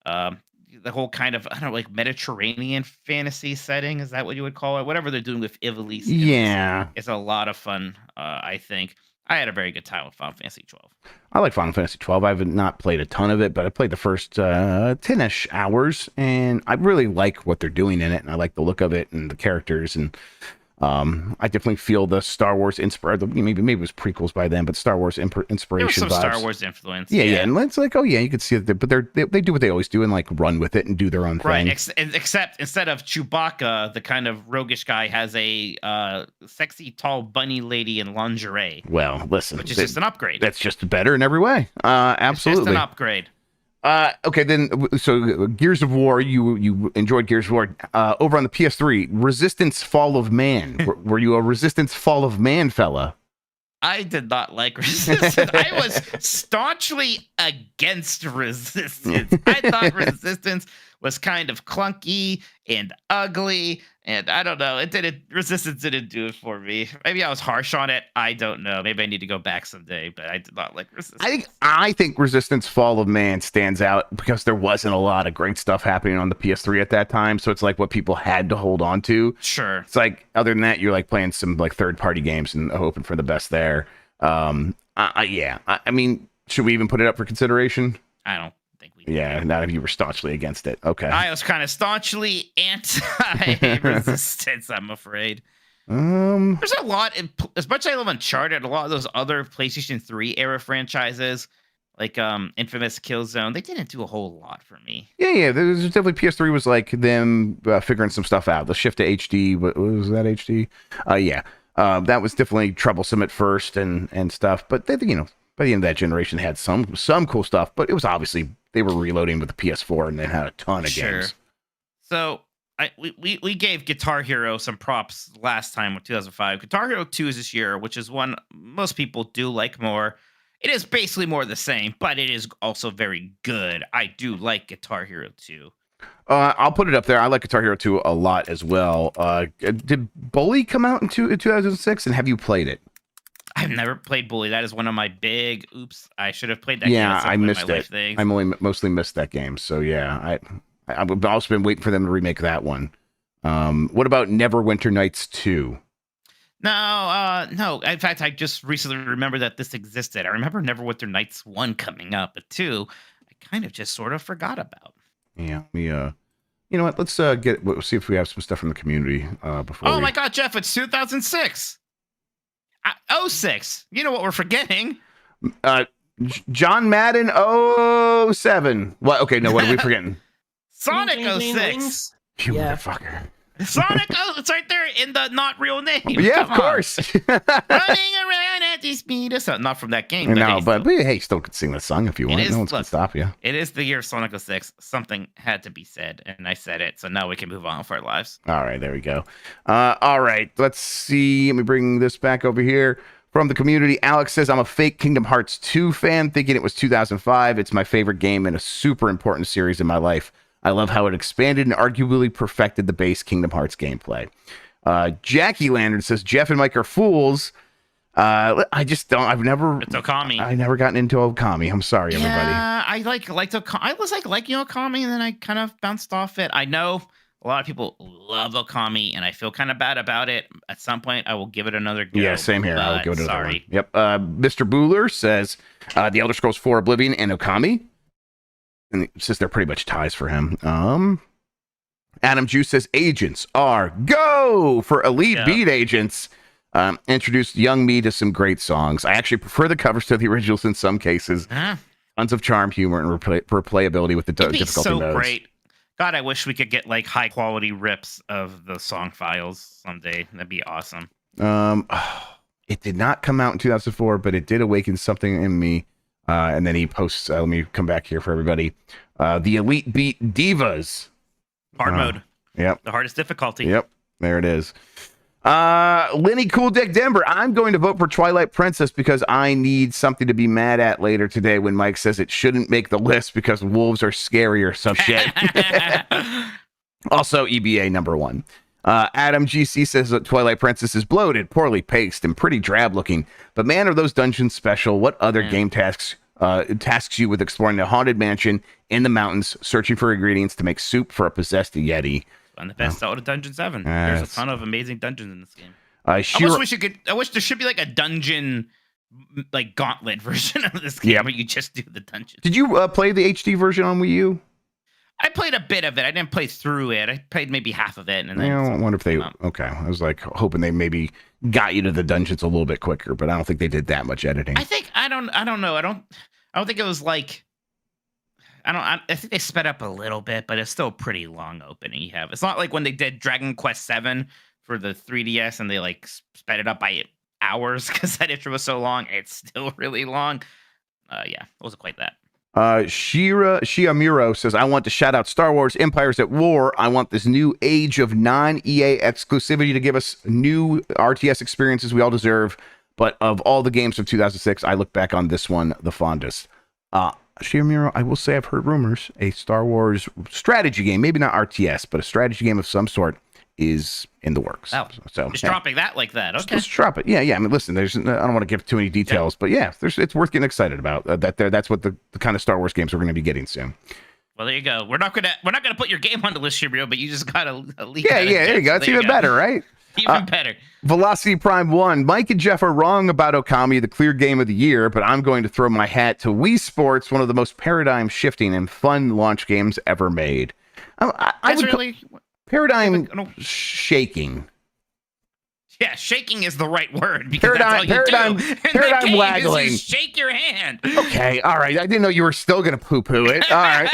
the whole kind of, I don't know, like Mediterranean fantasy setting. Is that what you would call it? Whatever they're doing with Ivalice. Yeah. It's a lot of fun, I think. I had a very good time with Final Fantasy 12. I like Final Fantasy 12. I've not played a ton of it, but I played the first 10-ish hours, and I really like what they're doing in it, and I like the look of it and the characters, and I definitely feel the Star Wars inspiration. Maybe it was prequels by then, but Star Wars inspiration. There was some vibes. Star Wars influence. Yeah, and it's like, oh yeah, you could see it, but they do what they always do and like run with it and do their own thing. Right. Except instead of Chewbacca, the kind of roguish guy has a sexy tall bunny lady in lingerie. Well, listen, which is just an upgrade. That's just better in every way. Absolutely, it's just an upgrade. Okay, then, so Gears of War, you enjoyed Gears of War. Over on the PS3, Resistance Fall of Man. Were you a Resistance Fall of Man fella? I did not like Resistance. I was staunchly against Resistance. I thought Resistance was kind of clunky and ugly, and I don't know. Resistance didn't do it for me. Maybe I was harsh on it. I don't know. Maybe I need to go back someday, but I did not like Resistance. I think Resistance Fall of Man stands out because there wasn't a lot of great stuff happening on the PS3 at that time, so it's like what people had to hold on to. Sure. It's like, other than that, you're like playing some like third-party games and hoping for the best there. I mean, should we even put it up for consideration? I don't think we do. Yeah, not if you were staunchly against it. Okay. I was kind of staunchly anti-Resistance, I'm afraid. There's a lot, as much as I love Uncharted, a lot of those other PlayStation 3 era franchises, like Infamous, Killzone, they didn't do a whole lot for me. Yeah. There's definitely PS3 was like them figuring some stuff out. The shift to HD, was that HD? Yeah. That was definitely troublesome at first and stuff, but they, by the end of that generation, they had some cool stuff, but it was obviously they were reloading with the PS4 and they had a ton of games. So we gave Guitar Hero some props last time with 2005. Guitar Hero 2 is this year, which is one most people do like more. It is basically more the same, but it is also very good. I do like Guitar Hero 2. I'll put it up there. I like Guitar Hero 2 a lot as well. Did Bully come out in 2006, and have you played it? I've never played Bully. That is one of my big oops. I should have played that game. Yeah, I missed it. I mostly missed that game. So yeah, I've also been waiting for them to remake that one. What about Neverwinter Nights 2? No. In fact, I just recently remembered that this existed. I remember Neverwinter Nights 1 coming up, but 2, I kind of just sort of forgot about. Yeah, you know what? Let's see if we have some stuff from the community before. Oh my God, Jeff! It's 2006. 06. You know what we're forgetting? John Madden 07. What? Okay, no, what are we forgetting? Sonic 06. You motherfucker. Sonic, it's right there in the not real name. Yeah, of course. Running around at the speed of sound. Not from that game. No, but hey, still could sing the song if you want. No one's going to stop you. It is the year of Sonic 06. Something had to be said, and I said it, so now we can move on with our lives. All right, there we go. All right, let's see. Let me bring this back over here. From the community, Alex says, I'm a fake Kingdom Hearts 2 fan, thinking it was 2005. It's my favorite game and a super important series in my life. I love how it expanded and arguably perfected the base Kingdom Hearts gameplay. Jackie Lantern says, Jeff and Mike are fools. I just don't. It's Okami. I've never gotten into Okami. I'm sorry, everybody. Yeah, I liked Okami. I was liking Okami, and then I kind of bounced off it. I know a lot of people love Okami, and I feel kind of bad about it. At some point, I will give it another go. Yeah, same here. I'll give it another one. Yep. Mr. Bueller says, The Elder Scrolls 4 Oblivion and Okami. And since they're pretty much ties for him. Adam Juice says Agents are go for Elite Beat Agents. Introduced young me to some great songs. I actually prefer the covers to the originals in some cases. Tons of charm, humor, and replayability with the difficulty so modes. Great. God, I wish we could get like high quality rips of the song files someday. That'd be awesome. It did not come out in 2004, but it did awaken something in me. And then he posts, let me come back here for everybody. The Elite Beat Divas. Hard mode. Yep. The hardest difficulty. Yep. There it is. Lenny Cool Dick Denver. I'm going to vote for Twilight Princess because I need something to be mad at later today when Mike says it shouldn't make the list because wolves are scary or some shit. Also, EBA number 1. Adam GC says that Twilight Princess is bloated, poorly paced, and pretty drab looking. But man, are those dungeons special. What other game tasks you with exploring a haunted mansion in the mountains, searching for ingredients to make soup for a possessed Yeti? On the best out of Dungeon 7. There's a ton of amazing dungeons in this game. I wish there should be like a dungeon like gauntlet version of this game where you just do the dungeon. Did you play the HD version on Wii U? I played a bit of it. I didn't play through it. I played maybe half of it, and then I wonder if they. Okay, I was like hoping they maybe got you to the dungeons a little bit quicker, but I don't think they did that much editing. I don't know. I don't think it was like. I think they sped up a little bit, but it's still pretty long opening. It's not like when they did Dragon Quest 7 for the 3DS and they like sped it up by hours because that intro was so long. It's still really long. It wasn't quite that. Shiamuro says, I want to shout out Star Wars Empires at War. I want this new age of non-EA exclusivity to give us new RTS experiences we all deserve. But of all the games of 2006, I look back on this one the fondest. Shiamuro, I will say I've heard rumors a Star Wars strategy game, maybe not RTS, but a strategy game of some sort is in the works. Oh, so just dropping that like that. Okay, just drop it. Yeah. I mean, listen, I don't want to give too many details, but it's worth getting excited about. That's what the kind of Star Wars games we're going to be getting soon. Well, there you go. We're not gonna put your game on the list, Shiamuro, but you just got a leak. Yeah, there you go. It's even better, right? Even better. Velocity Prime 1. Mike and Jeff are wrong about Okami, the clear game of the year, but I'm going to throw my hat to Wii Sports, one of the most paradigm-shifting and fun launch games ever made. I would really paradigm shaking. Yeah, shaking is the right word because paradigm waggling. Is you shake your hand. Okay, all right. I didn't know you were still going to poo-poo it. All right.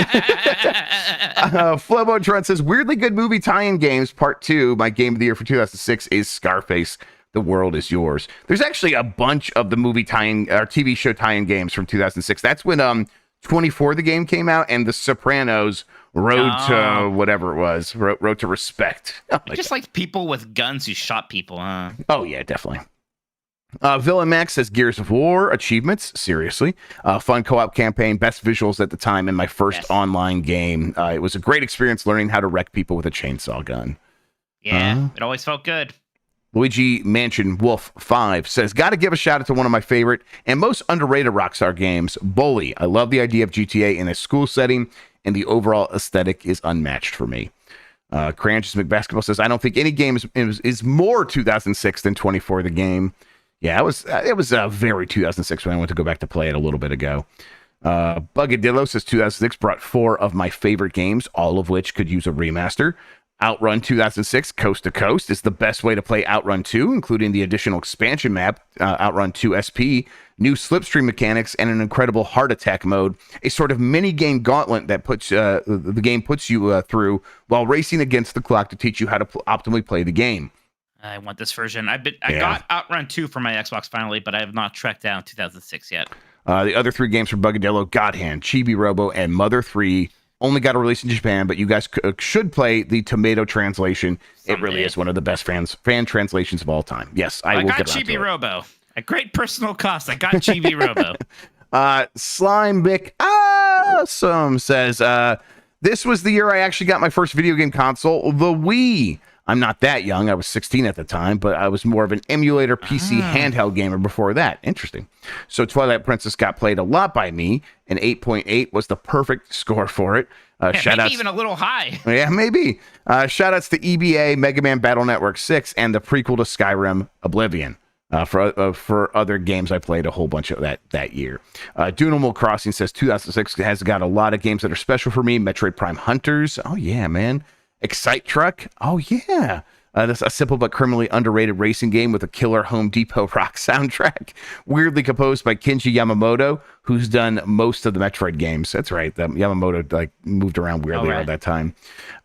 Flobo Trent says, weirdly good movie tie-in games, part 2. My game of the year for 2006 is Scarface. The World Is Yours. There's actually a bunch of the movie tie-in or TV show tie-in games from 2006. That's when 24 the game came out and The Sopranos Road to whatever it was. Road to Respect. Just like people with guns who shot people, huh? Oh, yeah, definitely. Villain Max says Gears of War achievements. Seriously. Fun co-op campaign. Best visuals at the time in my first online game. It was a great experience learning how to wreck people with a chainsaw gun. Yeah, it always felt good. Luigi Mansion Wolf 5 says, got to give a shout out to one of my favorite and most underrated Rockstar games, Bully. I love the idea of GTA in a school setting, and the overall aesthetic is unmatched for me. Cranches McBasketball says, I don't think any game is more 2006 than 24 the game. Yeah, it was very 2006 when I went to go back to play it a little bit ago. Bugadillo says 2006 brought 4 of my favorite games, all of which could use a remaster. Outrun 2006 Coast to Coast is the best way to play Outrun 2, including the additional expansion map, Outrun 2 SP, new slipstream mechanics, and an incredible heart attack mode, a sort of mini-game gauntlet that puts the game puts you through while racing against the clock to teach you how to optimally play the game. I want this version. I got Outrun 2 for my Xbox finally, but I have not tracked down 2006 yet. The other 3 games from Bugadillo, God Hand, Chibi Robo, and Mother 3 only got a release in Japan, but you guys should play the Tomato translation. Someday. It really is one of the best fan translations of all time. Yes, I will got Chibi Robo. At great personal cost, I got Chibi Robo. Slime Bick Awesome says, this was the year I actually got my first video game console, the Wii. I'm not that young. I was 16 at the time, but I was more of an emulator PC handheld gamer before that. Interesting. So Twilight Princess got played a lot by me, and 8.8 was the perfect score for it. Shout outs, even a little high. Yeah, maybe. Shout outs to EBA, Mega Man Battle Network 6, and the prequel to Skyrim, Oblivion. For other games I played a whole bunch of that year. Dunamal Crossing says 2006 has got a lot of games that are special for me. Metroid Prime Hunters. Oh, yeah, man. Excite Truck. Oh, yeah. That's a simple but criminally underrated racing game with a killer Home Depot rock soundtrack. Weirdly composed by Kenji Yamamoto, who's done most of the Metroid games. That's right. Yamamoto moved around weirdly around that time.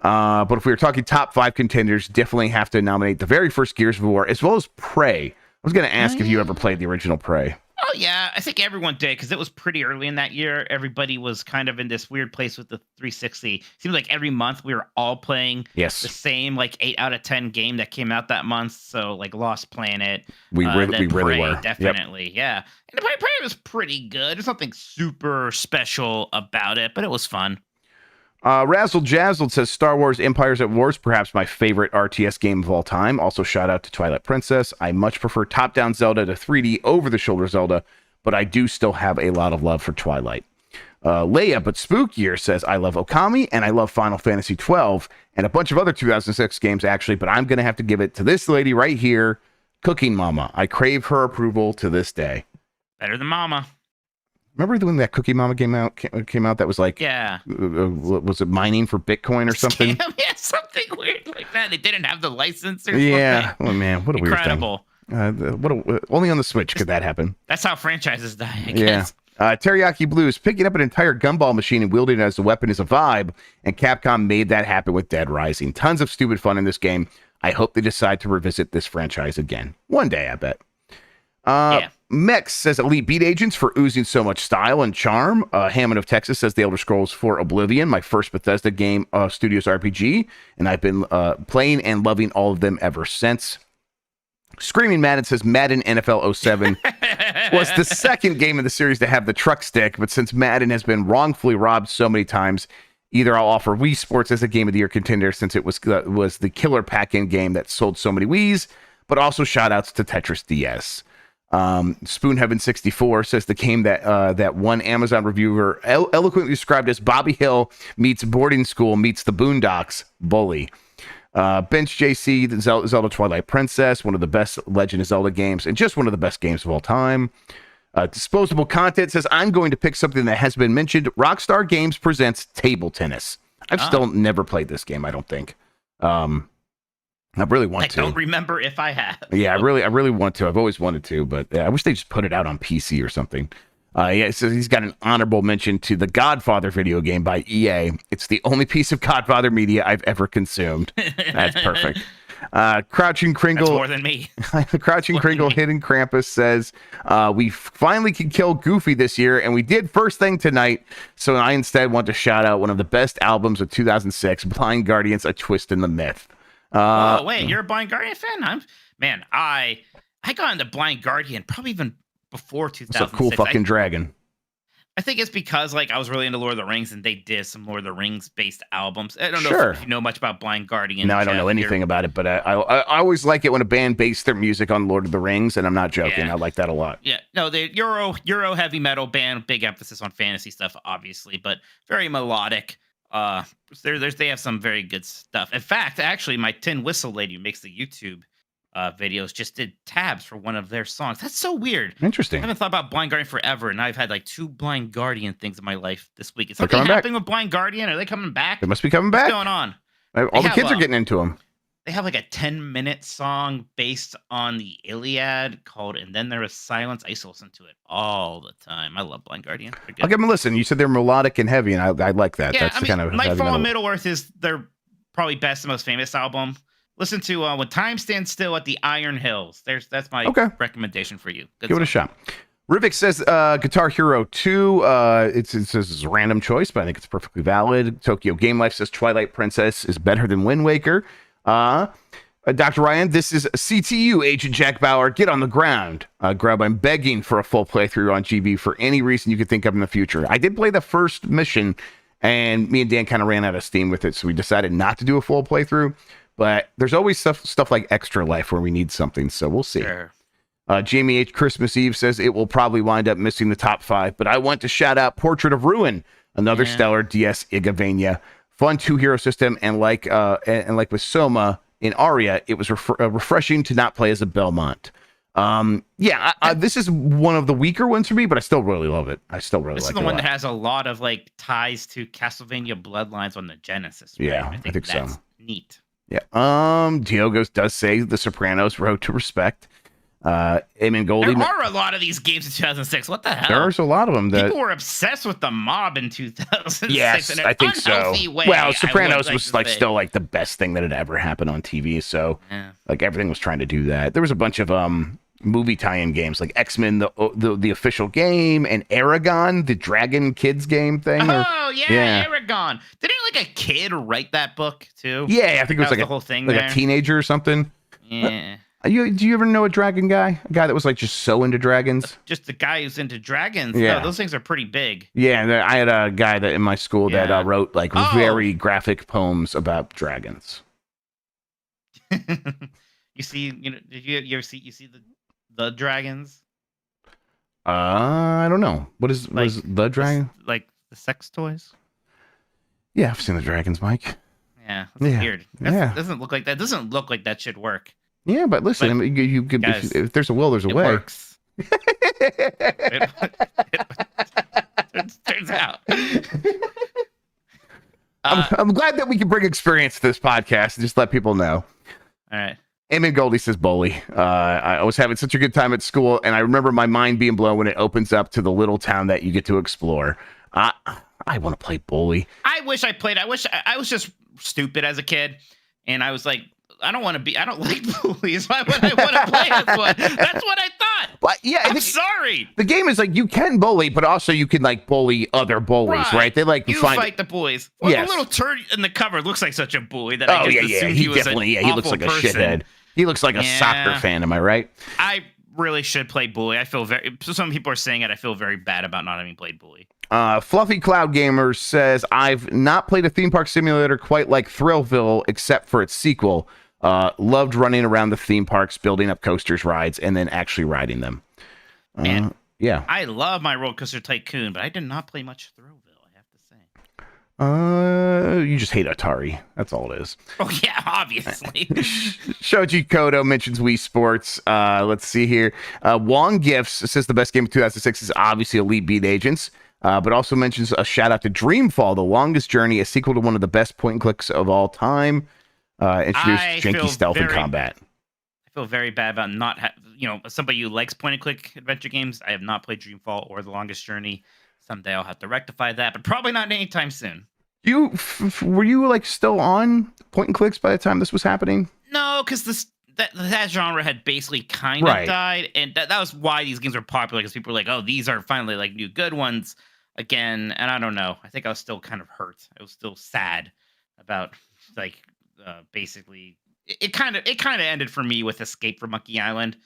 But if we were talking top 5 contenders, definitely have to nominate the very first Gears of War, as well as Prey. I was going to ask if you ever played the original Prey. Oh, yeah. I think everyone did because it was pretty early in that year. Everybody was kind of in this weird place with the 360. Seems like every month we were all playing the same 8 out of 10 game that came out that month. So Lost Planet. We really were. Definitely. Yep. Yeah. And the Prey was pretty good. There's nothing super special about it, but it was fun. Razzle Jazzled says Star Wars Empires at War is perhaps my favorite RTS game of all time. Also, shout out to Twilight Princess. I much prefer top-down Zelda to 3D over-the-shoulder Zelda, but I do still have a lot of love for Twilight. Leia but Spookier says I love Okami and I love Final Fantasy 12 and a bunch of other 2006 games actually, but I'm going to have to give it to this lady right here, Cooking Mama. I crave her approval to this day. Better than Mama. Remember when that Cookie Mama came out? That was was it mining for Bitcoin or something? Yeah, something weird like that. They didn't have the license or something. Yeah. Oh man, what a incredible. Weird thing. Only on the Switch could that happen. That's how franchises die, I guess. Teriyaki Blues, picking up an entire gumball machine and wielding it as a weapon is a vibe, and Capcom made that happen with Dead Rising. Tons of stupid fun in this game. I hope they decide to revisit this franchise again. One day, I bet. Mex says Elite Beat Agents for oozing so much style and charm. Hammond of Texas says The Elder Scrolls 4 Oblivion, my first Bethesda game studios RPG, and I've been playing and loving all of them ever since. Screaming Madden says Madden NFL 07 was the second game in the series to have the truck stick, but since Madden has been wrongfully robbed so many times, either I'll offer Wii Sports as a Game of the Year contender since it was the killer pack-in game that sold so many Wiis, but also shout-outs to Tetris DS. Spoonheaven 64 says the game that one Amazon reviewer eloquently described as Bobby Hill meets boarding school meets the Boondocks Bully. Bench JC, the Zelda Twilight Princess, one of the best Legend of Zelda games and just one of the best games of all time. Disposable Content says I'm going to pick something that has been mentioned. Rockstar Games presents Table Tennis. I've still never played this game, I don't think. I really want to. I don't remember if I have. Yeah, I really want to. I've always wanted to, but I wish they just put it out on PC or something. So he's got an honorable mention to the Godfather video game by EA. It's the only piece of Godfather media I've ever consumed. That's perfect. Crouching Kringle. That's more than me. Crouching Kringle Hidden Krampus says, we finally can kill Goofy this year, and we did first thing tonight. So I instead want to shout out one of the best albums of 2006, Blind Guardians, A Twist in the Myth. Wait, you're a Blind Guardian fan? I got into Blind Guardian probably even before 2006. It's a cool fucking dragon. I think it's because I was really into Lord of the Rings and they did some Lord of the Rings based albums. I don't know if you know much about Blind Guardian. No, I don't know anything about it, but I always like it when a band based their music on Lord of the Rings, and I'm not joking. I like that a lot. Yeah, no, the Euro heavy metal band, big emphasis on fantasy stuff, obviously, but very melodic. They have some very good stuff. In fact, actually, my Tin Whistle lady who makes the YouTube videos just did tabs for one of their songs. That's so weird. Interesting. I haven't thought about Blind Guardian forever, and I've had 2 Blind Guardian things in my life this week. Is something happening with Blind Guardian? Are they coming back? They must be coming back. What's going on? All the kids are getting into them. They have like a 10-minute song based on the Iliad called "And Then There Was Silence." I used to listen to it all the time. I love Blind Guardian. I'll give them a listen. You said they're melodic and heavy, and I like that. Yeah, That's the kind of Nightfall and Middle Earth is their probably best and most famous album. Listen to When Time Stands Still at the Iron Hills. That's my recommendation for you. Give it a shot. Rivik says Guitar Hero 2. It says it's a random choice, but I think it's perfectly valid. Tokyo Game Life says Twilight Princess is better than Wind Waker. Dr. Ryan, this is CTU, Agent Jack Bauer. Get on the ground. Grubb, I'm begging for a full playthrough on GB for any reason you could think of in the future. I did play the first mission, and me and Dan kind of ran out of steam with it, so we decided not to do a full playthrough. But there's always stuff like Extra Life where we need something, so we'll see. Sure. Jamie H. Christmas Eve says it will probably wind up missing the top 5, but I want to shout out Portrait of Ruin, another stellar DS Igavania. Fun 2-hero system, and like with Soma in Aria, it was refreshing to not play as a Belmont. This is one of the weaker ones for me, but I still really love it. This is the one that has a lot of like ties to Castlevania Bloodlines on the Genesis. Right? Yeah, I think that's so. Neat. Yeah. Diogo does say The Sopranos: Road to Respect. Eamon Goldie. There are a lot of these games in 2006. What the hell? There's a lot of them. People were obsessed with the mob in 2006. Yes, in an I think so. Way, well, Sopranos was still like the best thing that had ever happened on TV. So like everything was trying to do that. There was a bunch of movie tie-in games like X-Men, the official game, and Aragon, the Dragon Kids game thing. Aragon. Didn't like a kid write that book too? Yeah, I think it was like the whole thing, like a teenager or something. Yeah. Do you ever know a dragon guy? A guy that was like just so into dragons? Just the guy who's into dragons. Yeah. No, those things are pretty big. Yeah, I had a guy that in my school that wrote like very graphic poems about dragons. You see, did you ever see the dragons? I don't know. What is the dragon? Like the sex toys? Yeah, I've seen the dragons, Mike. Yeah, that's weird. Doesn't look like that. Doesn't look like that should work. Yeah, but listen, I mean, you could, guys, if there's a will, there's a way. Works. it turns out. I'm glad that we can bring experience to this podcast and just let people know. All right. Eamon Goldie says Bully. I was having such a good time at school, and I remember my mind being blown when it opens up to the little town that you get to explore. I want to play Bully. I wish I played. I wish I was just stupid as a kid, and I was like, I don't like bullies. Why would I want to play as one? That's what I thought. But yeah, I'm sorry. The game is like you can bully, but also you can like bully other bullies, right? They like fight the bullies. Well, the little turd in the cover looks like such a bully that I just assumed he definitely he looks like a shithead. He looks like a soccer fan. Am I right? I really should play bully. I feel some people are saying it. I feel very bad about not having played bully. Fluffy Cloud Gamer says I've not played a theme park simulator quite like Thrillville, except for its sequel. Loved running around the theme parks, building up coasters, rides, and then actually riding them. Yeah. I love my Roller Coaster Tycoon, but I did not play much Thrillville, I have to say. You just hate Atari. That's all it is. Oh, yeah, obviously. Shoji Kodo mentions Wii Sports. Let's see here. Wong Gifts says the best game of 2006 is obviously Elite Beat Agents, but also mentions a shout out to Dreamfall, The Longest Journey, a sequel to one of the best point and clicks of all time. Introduced janky stealth and combat. I feel very bad about not somebody who likes point and click adventure games. I have not played Dreamfall or The Longest Journey. Someday I'll have to rectify that, but probably not anytime soon. Were you like still on point and clicks by the time this was happening? No, because that genre had basically kind of died, and that was why these games were popular, because people were like, oh, these are finally like new good ones again. And I don't know. I think I was still kind of hurt. I was still sad about like basically it kind of ended for me with Escape from Monkey Island.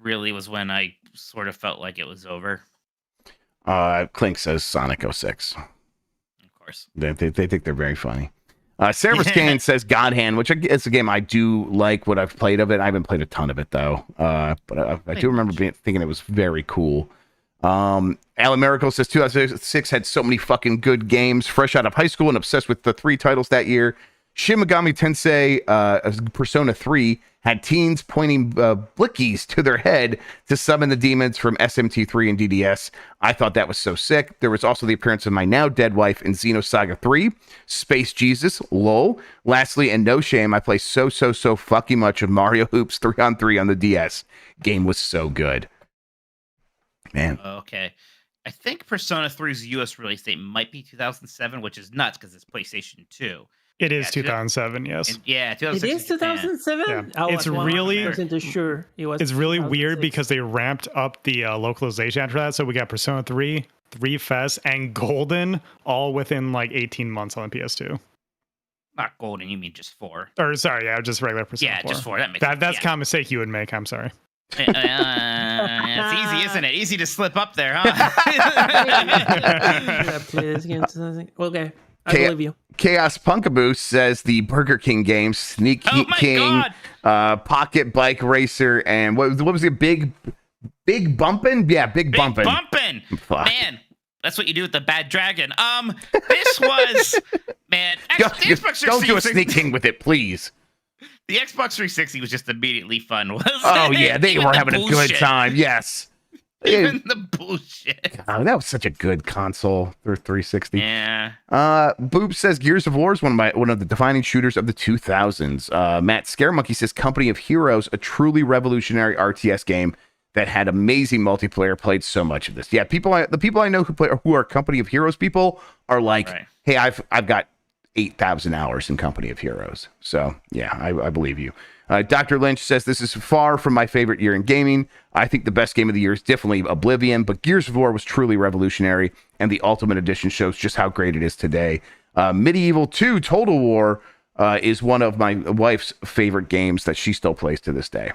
Really was when I sort of felt like it was over. Clink says Sonic 06. Of course. They think they're very funny. Sarah Kane says God Hand, which is a game I do like what I've played of it. I haven't played a ton of it though. But I do remember thinking it was very cool. Alan Miracle says 2006 had so many fucking good games. Fresh out of high school and obsessed with the 3 titles that year. Shin Megami Tensei Persona 3 had teens pointing blickies to their head to summon the demons from SMT3 and DDS. I thought that was so sick. There was also the appearance of my now dead wife in Xenosaga 3, Space Jesus, lol. Lastly, and no shame, I play so fucking much of Mario Hoops 3-on-3 on the DS. Game was so good. Man. Okay. I think Persona 3's US release date might be 2007, which is nuts because it's PlayStation 2. It is 2007, yes. And, yeah, 2006. It is 2007? Yeah. Oh, it's really sure it was. It's really weird because they ramped up the localization after that. So we got Persona 3, 3 Fest, and Golden all within like 18 months on the PS2. Not Golden, you mean just 4. Or sorry, yeah, just regular Persona 4. Yeah, just 4. That makes sense. That's kind of a mistake you would make. I'm sorry. It's easy, isn't it? Easy to slip up there, huh? Okay, I believe you. Chaos Punkaboo says the Burger King games, Sneak King, Pocket Bike Racer, and what was it? Big Bumpin'? Yeah, Big Bumpin'. Man, that's what you do with the Bad Dragon. This was, man. Actually, the Xbox 360, don't do a Sneak King with it, please. The Xbox 360 was just immediately fun, wasn't it? Oh, yeah, they were having a good time, yes. Even the bullshit. God, that was such a good console for 360. Yeah. Boop says Gears of War is one of the defining shooters of the 2000s. Matt Scaremonkey says Company of Heroes, a truly revolutionary RTS game that had amazing multiplayer. Played so much of this. Yeah, the people I know who are Company of Heroes people are like, hey, I've got 8,000 hours in Company of Heroes. So yeah, I believe you. Dr. Lynch says this is far from my favorite year in gaming. I think the best game of the year is definitely Oblivion, but Gears of War was truly revolutionary, and the Ultimate Edition shows just how great it is today. Medieval 2 Total War is one of my wife's favorite games that she still plays to this day.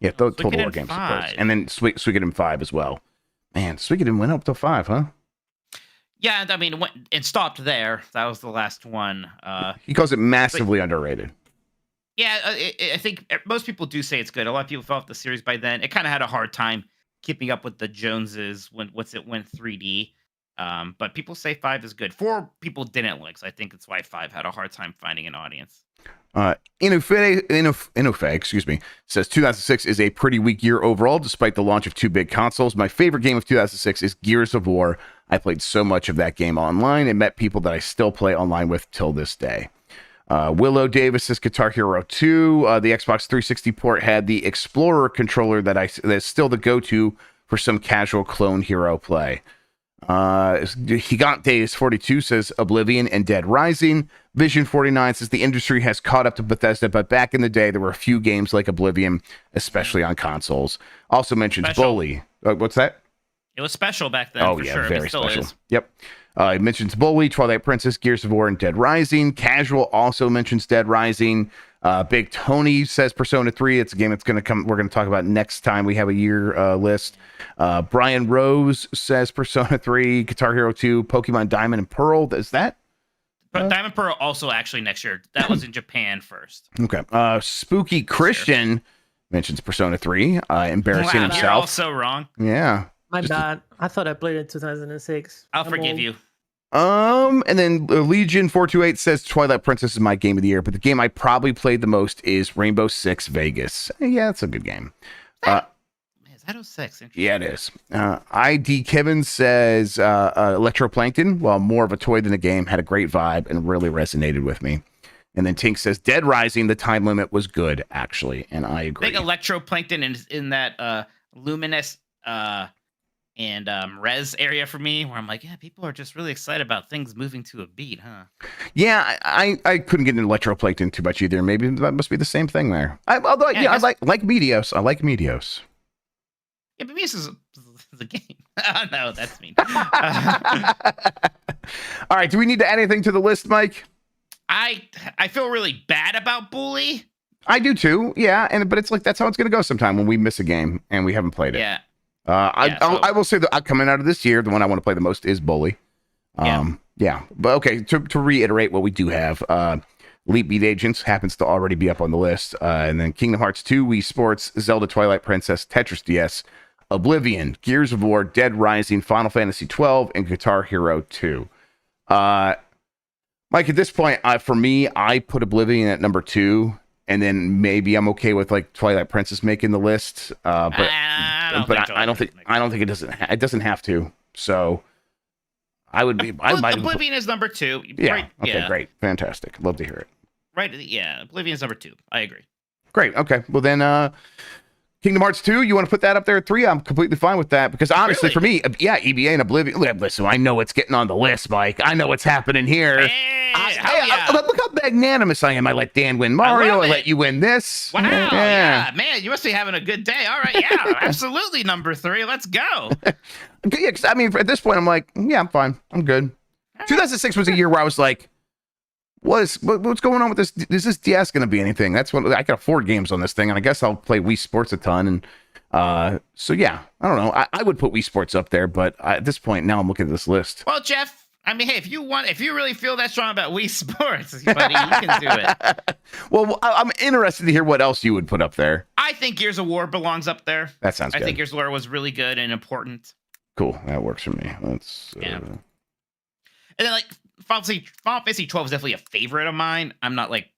Yeah, Total War games. And then Suikoden 5 as well. Man, Suikoden went up to 5, huh? Yeah, I mean, it stopped there. That was the last one. He calls it massively underrated. Yeah, I think most people do say it's good. A lot of people fell off the series by then. It kind of had a hard time keeping up with the Joneses when it went 3D. But people say 5 is good. 4 people didn't like, so I think it's why 5 had a hard time finding an audience. Inofe, says 2006 is a pretty weak year overall, despite the launch of 2 big consoles. My favorite game of 2006 is Gears of War. I played so much of that game online and met people that I still play online with till this day. Willow Davis says Guitar Hero 2. The Xbox 360 port had the Explorer controller that's still the go-to for some casual clone hero play. Gigante 42 says Oblivion and Dead Rising. Vision 49 says the industry has caught up to Bethesda, but back in the day there were a few games like Oblivion, especially on consoles. Also mentions Bully. What's that? It was special back then. Oh, yeah, sure. Very special. Yep. It mentions Bully, Twilight Princess, Gears of War, and Dead Rising. Casual also mentions Dead Rising. Big Tony says Persona 3. It's a game that's going to come. We're going to talk about next time we have a year list. Brian Rose says Persona 3, Guitar Hero 2, Pokemon Diamond and Pearl. Is that? Diamond Pearl also actually next year. That was in Japan first. Okay. Spooky Christian mentions Persona 3. Embarrassing himself. You're also wrong. Yeah. My bad. I thought I played it in 2006. I'll forgive you. And then Legion 428 says Twilight Princess is my game of the year, but the game I probably played the most is Rainbow Six Vegas. Yeah, that's a good game. Is that 06? Yeah, it is. ID Kevin says Electroplankton, while more of a toy than a game, had a great vibe and really resonated with me. And then Tink says Dead Rising, the time limit was good, actually, and I agree. I think Electroplankton is in that luminous and res area for me, where I'm like, yeah, people are just really excited about things moving to a beat, huh? Yeah, I couldn't get into Electroplankton too much either. Maybe that must be the same thing there. I like Meteos. I like Meteos. Yeah, but Meteos is a game. Oh, no, that's mean. All right, do we need to add anything to the list, Mike? I feel really bad about Bully. I do too, yeah, but it's like that's how it's going to go sometime when we miss a game and we haven't played it. Yeah. I will say that coming out of this year, the one I want to play the most is Bully. Yeah. But okay, to reiterate what we do have, Leap Beat Agents happens to already be up on the list. And then Kingdom Hearts 2, Wii Sports, Zelda Twilight Princess, Tetris DS, Oblivion, Gears of War, Dead Rising, Final Fantasy 12, and Guitar Hero 2. Mike, at this point, for me, I put Oblivion at number 2, and then maybe I'm okay with like Twilight Princess making the list. But I don't think it doesn't have to. So I would be. Oblivion is number 2. Yeah. Right, Okay. Great. Fantastic. Love to hear it. Right. Yeah. Oblivion is number 2. I agree. Great. Okay. Well then, Kingdom Hearts 2, you want to put that up there at 3? I'm completely fine with that because honestly, for me, EBA and Oblivion. Listen, I know what's getting on the list, Mike. I know what's happening here. Look how magnanimous I am. I let Dan win Mario. I let you win this. Wow. Yeah. Man, you must be having a good day. All right. Yeah. Absolutely. Number 3. Let's go. Yeah. Because I mean, at this point, I'm like, yeah, I'm fine. I'm good. 2006 was a year where I was like, what's going on with this? Is this DS going to be anything? That's what I can afford games on this thing, and I guess I'll play Wii Sports a ton. And so yeah, I don't know. I would put Wii Sports up there, but at this point now I'm looking at this list. Well, Jeff, I mean, hey, if you really feel that strong about Wii Sports, buddy, you can do it. Well, I'm interested to hear what else you would put up there. I think Gears of War belongs up there. That sounds good. I think Gears of War was really good and important. Cool, that works for me. Let's. Yeah. And then like. Final Fantasy 12 is definitely a favorite of mine. I'm not like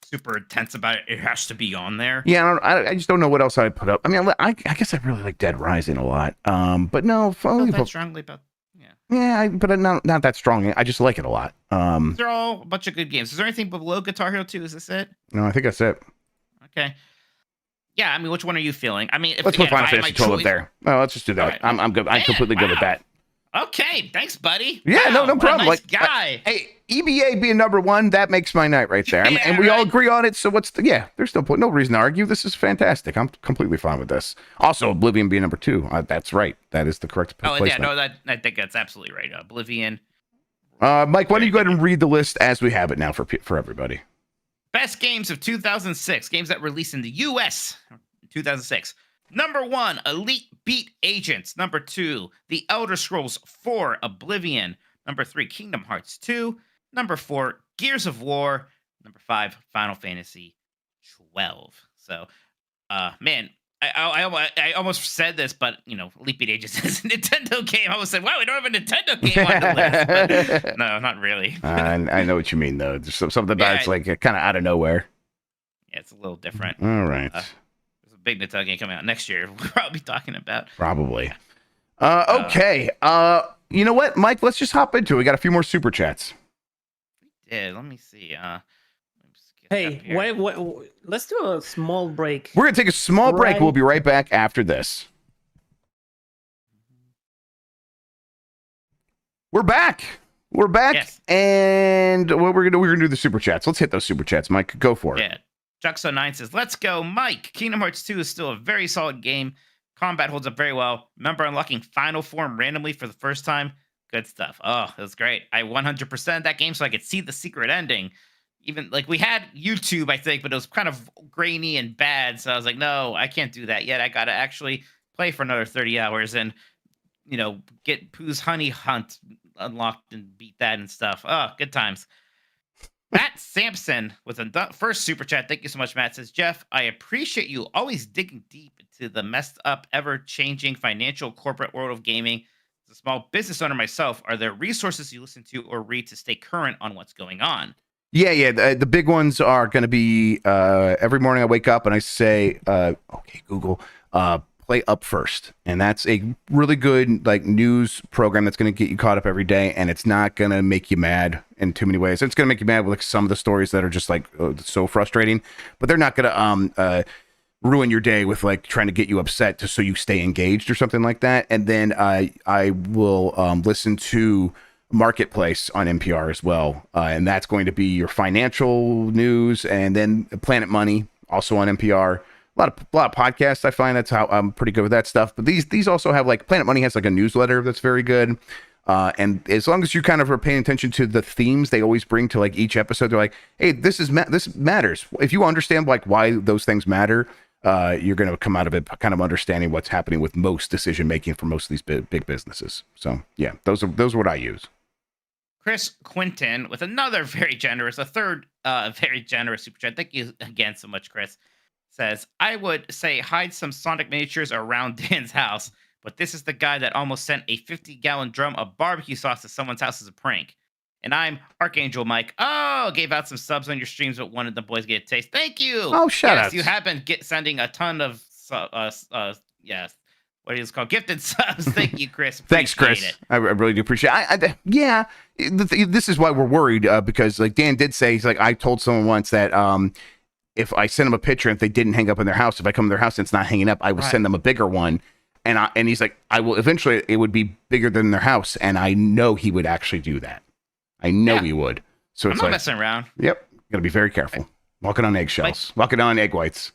super intense about it. It has to be on there. Yeah, I just don't know what else I'd put up. I mean, I guess I really like Dead Rising a lot. But no, not that strongly about. Yeah, but not that strong. I just like it a lot. These are all a bunch of good games. Is there anything below Guitar Hero 2? Is this it? No, I think that's it. Okay. Yeah, I mean, which one are you feeling? I mean, let's put Final Fantasy 12 up there. Oh, let's just do that. Right. I'm good. I'm completely good with that. Okay, thanks, buddy. Yeah, no problem. Nice guy. Hey, EBA being number 1, that makes my night right there. And we all agree on it. So there's no reason to argue. This is fantastic. I'm completely fine with this. Also, Oblivion being number 2. That's right. That is the correct placement. Yeah, no, I think that's absolutely right. Oblivion. Mike, why don't you go ahead and read the list as we have it now for everybody? Best games of 2006. Games that released in the U.S. 2006. Number 1, Elite Beat Agents. Number 2, The Elder Scrolls 4, Oblivion. Number 3, Kingdom Hearts 2. Number 4, Gears of War. Number 5, Final Fantasy 12. So, man, I almost said this, but, Elite Beat Agents is a Nintendo game. I almost said, wow, we don't have a Nintendo game on the list. But no, not really. I know what you mean, though. There's something about it's like kind of out of nowhere. Yeah, it's a little different. All right. Big Nintendo game coming out next year. We'll probably be talking about. Probably. Okay. You know what, Mike? Let's just hop into it. We got a few more super chats. Yeah. Let me see. Hey, wait. Let's do a small break. We're gonna take a small break. We'll be right back after this. We're back. Yes. And what we're gonna do the super chats. Let's hit those super chats, Mike. Go for it. Yeah. Juxo9 says, let's go, Mike. Kingdom Hearts 2 is still a very solid game. Combat holds up very well. Remember unlocking Final Form randomly for the first time? Good stuff. Oh, it was great. I 100%ed that game so I could see the secret ending. Even, like, we had YouTube, I think, but it was kind of grainy and bad. So I was like, no, I can't do that yet. I got to actually play for another 30 hours and, get Pooh's Honey Hunt unlocked and beat that and stuff. Oh, good times. Matt Sampson with a first super chat. Thank you so much, Matt. Says, Jeff, I appreciate you always digging deep into the messed up, ever-changing financial corporate world of gaming. As a small business owner myself, are there resources you listen to or read to stay current on what's going on? Yeah. The big ones are going to be every morning I wake up and I say, okay, Google, play Up First. And that's a really good news program that's going to get you caught up every day. And it's not going to make you mad in too many ways. It's going to make you mad with some of the stories that are just so frustrating, but they're not going to ruin your day with trying to get you upset just so you stay engaged or something like that. And then I will listen to Marketplace on NPR as well. And that's going to be your financial news. And then Planet Money also on NPR. A lot of podcasts. I find that's how I'm pretty good with that stuff. But these also have Planet Money has a newsletter that's very good. And as long as you kind of are paying attention to the themes they always bring to each episode, they're like, hey, this matters. If you understand why those things matter, you're going to come out of it kind of understanding what's happening with most decision making for most of these big businesses. So yeah, those are what I use. Chris Quinton with another third very generous super chat. Thank you again so much, Chris. Says, I would say hide some Sonic miniatures around Dan's house, but this is the guy that almost sent a 50-gallon drum of barbecue sauce to someone's house as a prank. And I'm Archangel Mike. Oh, gave out some subs on your streams, but wanted the boys to get a taste. Thank you. Oh, shout out. You have been sending a ton of yes. What is it called? Gifted subs. Thank you, Chris. Thanks, Chris. I really do appreciate it. Yeah, this is why we're worried because like Dan did say, he's like, I told someone once that if I send them a picture and if they didn't hang up in their house, if I come to their house and it's not hanging up, I will send them a bigger one. And he's like, I will eventually, it would be bigger than their house. And I know he would actually do that. I know he would. So it's I'm not messing around. Yep. Got to be very careful. Walking on eggshells. Walking on egg whites.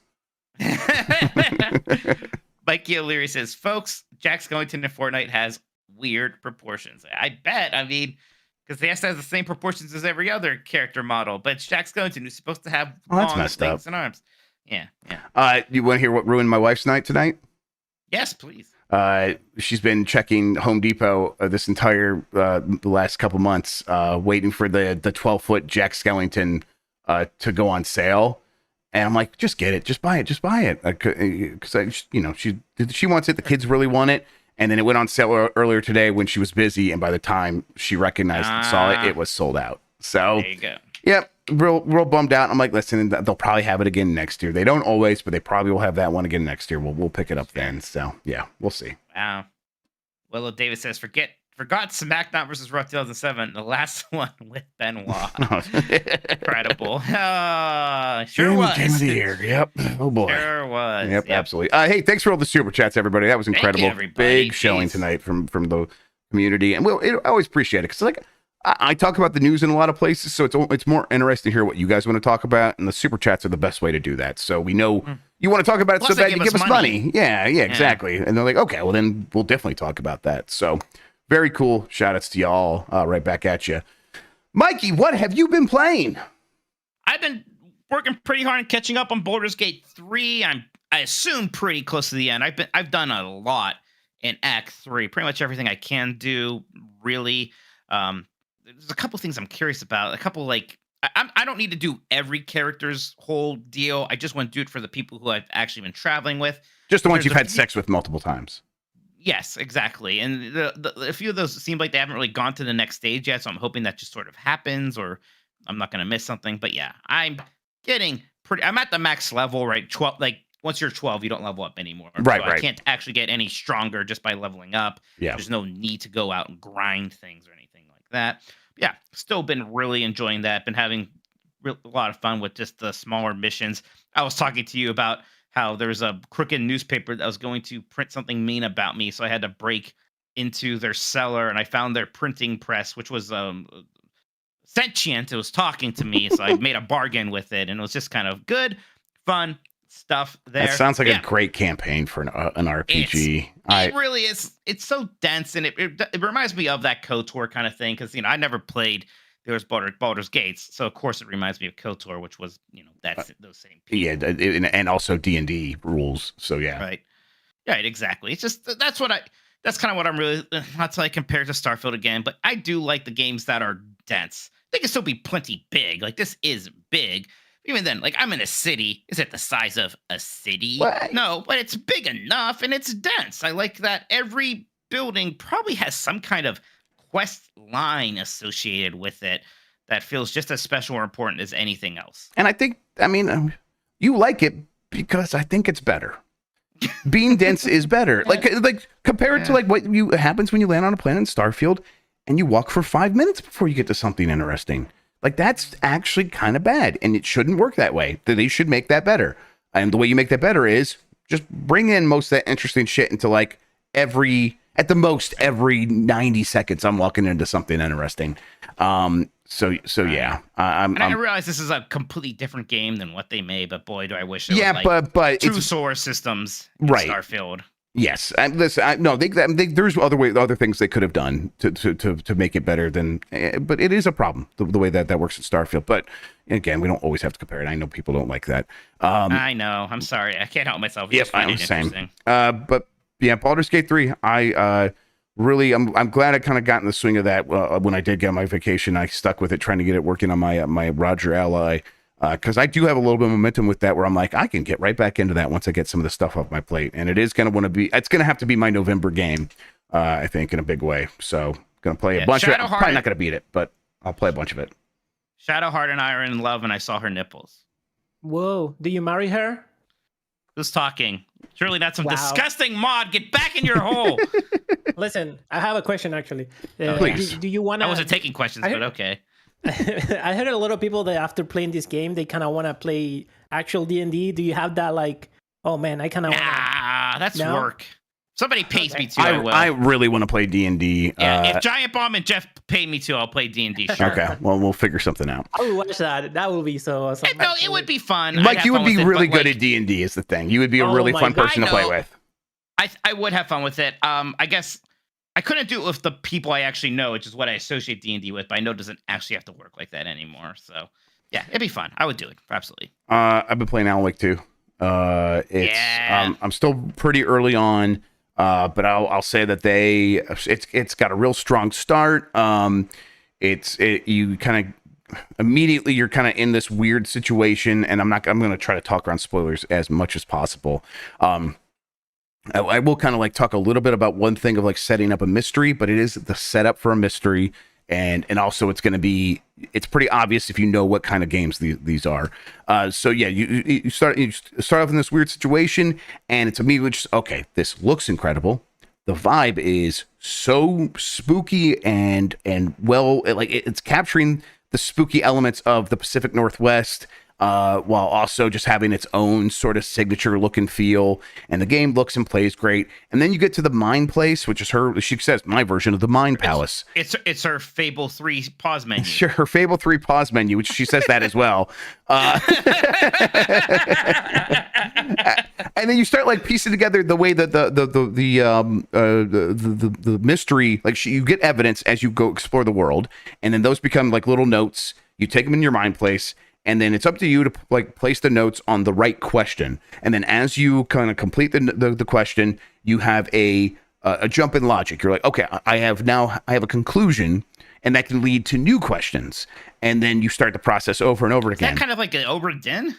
Mikey O'Leary says, folks, Jack Skellington in Fortnite has weird proportions. I bet. I mean, because he has to have the same proportions as every other character model, but it's Jack Skellington who's supposed to have long legs and arms. Yeah. You want to hear what ruined my wife's night tonight? Yes, please. She's been checking Home Depot this entire the last couple months, waiting for the 12-foot Jack Skellington to go on sale. And I'm like, just get it, just buy it, because she wants it. The kids really want it, and then it went on sale earlier today when she was busy, and by the time she recognized and saw it, it was sold out. So there you go. Yep, real bummed out. I'm like, listen, they'll probably have it again next year. They don't always, but they probably will have that one again next year. We'll pick it up then. So yeah, we'll see. Wow. Willow Davis says, forgot SmackDown versus Raw 2007, the last one with Benoit. Incredible. Sure was. Game of the year. Yep. Oh boy. Sure was. Yep. Absolutely. Hey, thanks for all the super chats, everybody. That was incredible. Thank you, everybody. Big showing tonight from the community, and I always appreciate it because like I talk about the news in a lot of places, so it's more interesting to hear what you guys want to talk about, and the super chats are the best way to do that. So we know you want to talk about it. Plus so bad you give us money. Yeah, exactly. And they're like, okay, well then we'll definitely talk about that. So. Very cool. Shout outs to y'all. Right back at you. Mikey, what have you been playing? I've been working pretty hard and catching up on Baldur's Gate 3. I assume pretty close to the end. I've done a lot in Act 3. Pretty much everything I can do, really. There's a couple things I'm curious about. A couple I don't need to do every character's whole deal. I just want to do it for the people who I've actually been traveling with. Just the ones you've had sex with multiple times. Yes, exactly. And a few of those seem like they haven't really gone to the next stage yet, so I'm hoping that just sort of happens, or I'm not going to miss something. But yeah, I'm at the max level, right? 12, like once you're 12, you don't level up anymore. Right, so I can't actually get any stronger just by leveling up. Yeah. There's no need to go out and grind things or anything like that. Yeah, still been really enjoying that. Been having a lot of fun with just the smaller missions. I was talking to you about how there's a crooked newspaper that was going to print something mean about me, so I had to break into their cellar, and I found their printing press, which was sentient. It was talking to me, so I made a bargain with it, and it was just kind of good, fun stuff there. That sounds like a great campaign for an RPG. It really is. It's so dense, and it reminds me of that KOTOR kind of thing, because I never played. There was Baldur's Gates, so of course it reminds me of KOTOR, which was that's those same people. Yeah, and also D&D rules. So yeah, right, exactly. It's just that's kind of what I'm really not to compare to Starfield again, but I do like the games that are dense. They can still be plenty big. Like this is big. Even then, I'm in a city. Is it the size of a city? What? No, but it's big enough and it's dense. I like that every building probably has some kind of quest line associated with it that feels just as special or important as anything else. And I think, you like it because I think it's better. Being dense is better. Like compare it to what happens when you land on a planet in Starfield and you walk for 5 minutes before you get to something interesting. That's actually kind of bad, and it shouldn't work that way. They should make that better. And the way you make that better is just bring in most of that interesting shit into at the most every 90 seconds I'm walking into something interesting. So yeah. I realize this is a completely different game than what they made, but boy, do I wish there was but true source systems in Starfield. Yes, listen. There's other things they could have done to make it better than. But it is a problem the way that works in Starfield. But again, we don't always have to compare it. I know people don't like that. I know. I'm sorry. I can't help myself. Yep, I'm the same. But yeah, Baldur's Gate 3. I'm glad I kind of got in the swing of that when I did get my vacation. I stuck with it, trying to get it working on my Roger Ally. Because I do have a little bit of momentum with that where I'm like, I can get right back into that once I get some of the stuff off my plate. And it is going to it's going to have to be my November game, I think, in a big way. So going to play a bunch of it. I'm probably not going to beat it, but I'll play a bunch of it. Shadowheart and I are in love, and I saw her nipples. Whoa! Do you marry her? Who's talking? Surely that's some disgusting mod. Get back in your hole. Listen, I have a question actually. Please. Do you want to? I wasn't taking questions, but okay. I heard a lot of people that after playing this game, they kind of want to play actual D&D. Do you have that like, oh man, I kind of that's work. Somebody pays me to. I really want to play D&D. Yeah, if Giant Bomb and Jeff pay me to, I'll play D&D. Sure. Okay, well, we'll figure something out. I would watch that. That would be so awesome. No, it would be fun. Like, you would be really good at D&D is the thing. You would be a really fun person to play with. I would have fun with it. I guess I couldn't do it with the people I actually know, which is what I associate D&D with, but I know it doesn't actually have to work like that anymore. So, yeah, it'd be fun. I would do it. Absolutely. I've been playing Alan Wake 2. I'm still pretty early on. But I'll say that it's got a real strong start. You kind of immediately you're kind of in this weird situation, and I'm going to try to talk around spoilers as much as possible. I will kind of like talk a little bit about one thing of like setting up a mystery, but it is the setup for a mystery. And also it's pretty obvious if you know what kind of games these are. So yeah, you start off in this weird situation, and it's immediately just, okay, this looks incredible. The vibe is so spooky and well, like it's capturing the spooky elements of the Pacific Northwest, while also just having its own sort of signature look and feel. And the game looks and plays great. And then you get to the Mind Place, which is she says, my version of the Mind Palace. It's her Fable 3 pause menu. Sure, her Fable 3 pause menu, which she says that as well. And then you start like piecing together the way that the mystery, like you get evidence as you go explore the world, and then those become like little notes. You take them in your Mind Place. And then it's up to you to like place the notes on the right question. And then as you kind of complete the question, you have a jump in logic. You're like, okay, I have a conclusion, and that can lead to new questions. And then you start the process over and over again. Is that kind of like an Obra Dinn?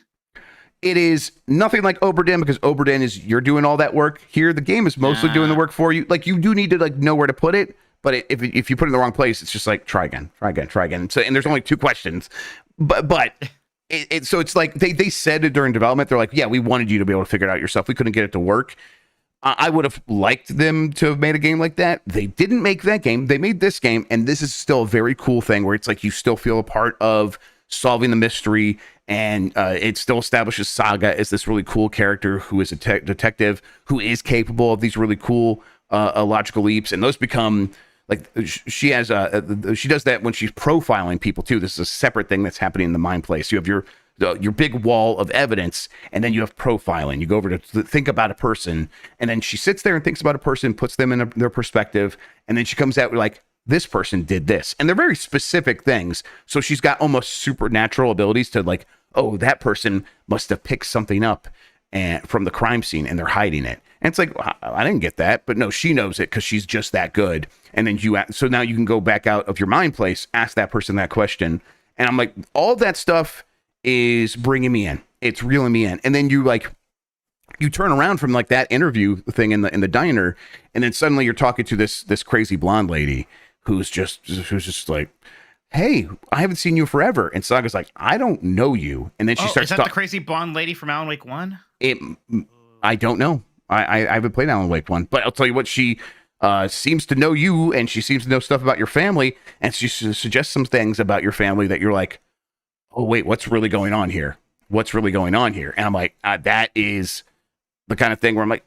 It is nothing like Obra Dinn, because Obra Dinn is you're doing all that work. Here, the game is mostly doing the work for you. Like, you do need to like know where to put it. But if you put it in the wrong place, it's just like try again. So, and there's only 2 questions, but so it's like they said it during development. They're like, yeah, we wanted you to be able to figure it out yourself. We couldn't get it to work. I would have liked them to have made a game like that. They didn't make that game. They made this game, and this is still a very cool thing where it's like you still feel a part of solving the mystery, and it still establishes Saga as this really cool character who is a detective who is capable of these really cool logical leaps, and those become. Like she does that when she's profiling people too. This is a separate thing that's happening in the Mind Place. You have your big wall of evidence, and then you have profiling. You go over to think about a person, and then she sits there and thinks about a person, puts them in their perspective, and then she comes out with like, this person did this, and they're very specific things. So she's got almost supernatural abilities to like, oh, that person must have picked something up from the crime scene, and they're hiding it. And it's like, I didn't get that, but no, she knows it because she's just that good. And then so now you can go back out of your Mind Place, ask that person that question, and I'm like, all that stuff is bringing me in. It's reeling me in. And then you turn around from like that interview thing in the diner, and then suddenly you're talking to this crazy blonde lady who's just like, hey, I haven't seen you forever. And Saga's like, I don't know you. And then she starts. Is that the crazy blonde lady from Alan Wake 1? I don't know. I haven't played Alan Wake 1, but I'll tell you what, she seems to know you, and she seems to know stuff about your family, and she suggests some things about your family that you're like, oh wait, what's really going on here? And I'm like, that is the kind of thing where I'm like,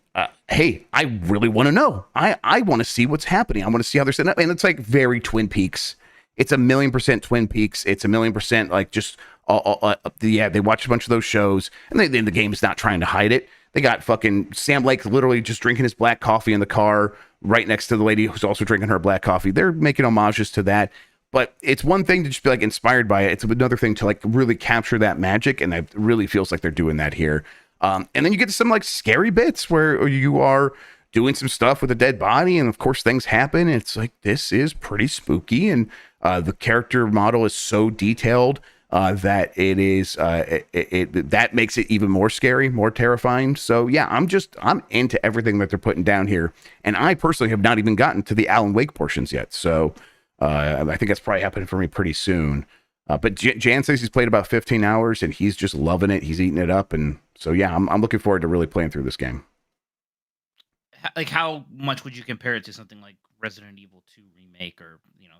hey, I really want to know. I want to see what's happening. I want to see how they're setting up. And it's like very Twin Peaks. It's 1,000,000% Twin Peaks. It's 1,000,000% like just, they watch a bunch of those shows, and the game is not trying to hide it. They got fucking Sam Lake literally just drinking his black coffee in the car right next to the lady who's also drinking her black coffee. They're making homages to that. But it's one thing to just be like inspired by it. It's another thing to like really capture that magic. And it really feels like they're doing that here. And then you get to some like scary bits where you are doing some stuff with a dead body. And of course things happen. And it's like, this is pretty spooky. And the character model is so detailed. That it is that makes it even more scary, more terrifying. So yeah, I'm into everything that they're putting down here, and I personally have not even gotten to the Alan Wake portions yet. So I think that's probably happening for me pretty soon. But Jan says he's played about 15 hours and he's just loving it. He's eating it up. And so, yeah, I'm looking forward to really playing through this game. Like, how much would you compare it to something like Resident Evil 2 Remake or,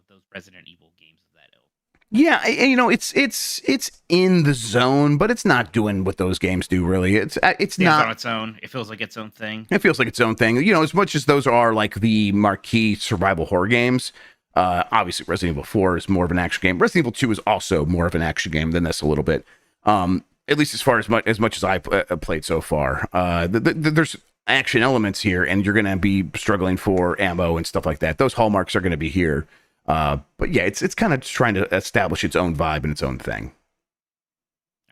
those Resident Evil games of that ilk? Yeah, it's in the zone, but it's not doing what those games do, really. It's not on its own. It feels like its own thing. It feels like its own thing. As much as those are like the marquee survival horror games, obviously Resident Evil 4 is more of an action game. Resident Evil 2 is also more of an action game than this a little bit. At least as far as much as I played so far. There's action elements here, and you're going to be struggling for ammo and stuff like that. Those hallmarks are going to be here. But yeah, it's kind of trying to establish its own vibe and its own thing.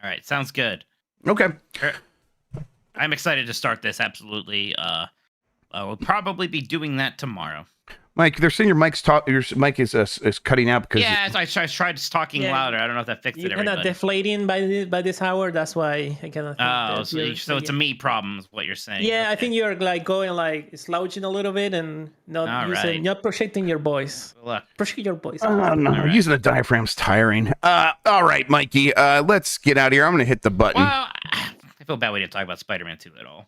All right, sounds good. Okay. I'm excited to start this, absolutely. We'll probably be doing that tomorrow. Mike, they're saying your mic is cutting out because I tried talking louder. I don't know if that fixed it. You're kind of deflating by this hour. That's why I kind of. Oh, so it's a me problem, is what you're saying. Yeah, okay. I think you're like going like slouching a little bit and not projecting your voice. Look, project your voice. Oh no, right. Using the diaphragm's tiring. All right, Mikey. Let's get out of here. I'm gonna hit the button. Well, I feel bad we didn't talk about Spider-Man 2 at all.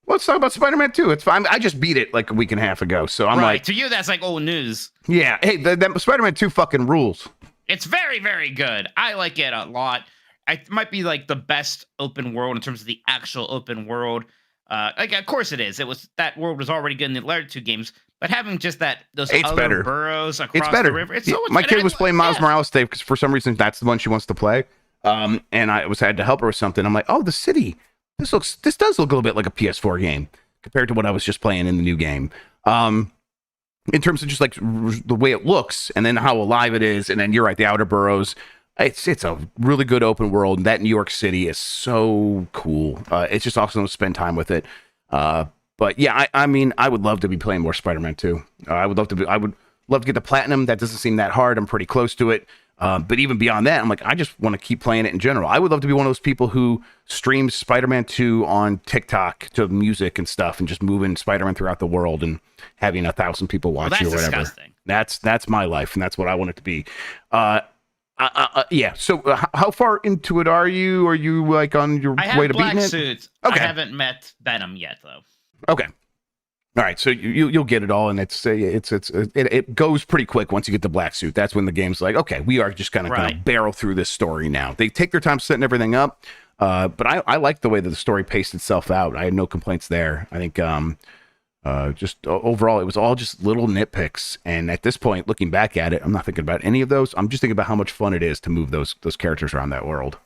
Let's talk about Spider-Man 2. It's fine. I just beat it like a week and a half ago, so I'm like, to you that's like old news. Yeah. Hey, that Spider-Man 2 fucking rules. It's very, very good. I like it a lot. It might be like the best open world in terms of the actual open world. Of course it is. That world was already good in the later 2 games, but having just those other boroughs across the river, it's so much. My kid was playing Miles Morales today because for some reason that's the one she wants to play. And I had to help her with something. I'm like, oh, the city. This does look a little bit like a PS4 game compared to what I was just playing in the new game. In terms of just like the way it looks and then how alive it is. And then you're right, the outer boroughs. It's a really good open world. And that New York City is so cool. It's just awesome to spend time with it. But yeah, I mean, I would love to be playing more Spider-Man 2. I would love to get the platinum. That doesn't seem that hard. I'm pretty close to it. But even beyond that, I'm like, I just want to keep playing it in general. I would love to be one of those people who streams Spider-Man 2 on TikTok to music and stuff and just moving Spider-Man throughout the world and having 1,000 people watch you or whatever. Disgusting. That's my life, and that's what I want it to be. Yeah. So how far into it are you? Are you like on your way to beating it? Suits. Okay. I haven't met Venom yet, though. Okay. All right, so you'll get it all, and it goes pretty quick once you get the black suit. That's when the game's like, okay, we are just kind of barrel through this story now. They take their time setting everything up, but I like the way that the story paced itself out. I had no complaints there. I think just overall, it was all just little nitpicks. And at this point, looking back at it, I'm not thinking about any of those. I'm just thinking about how much fun it is to move those characters around that world.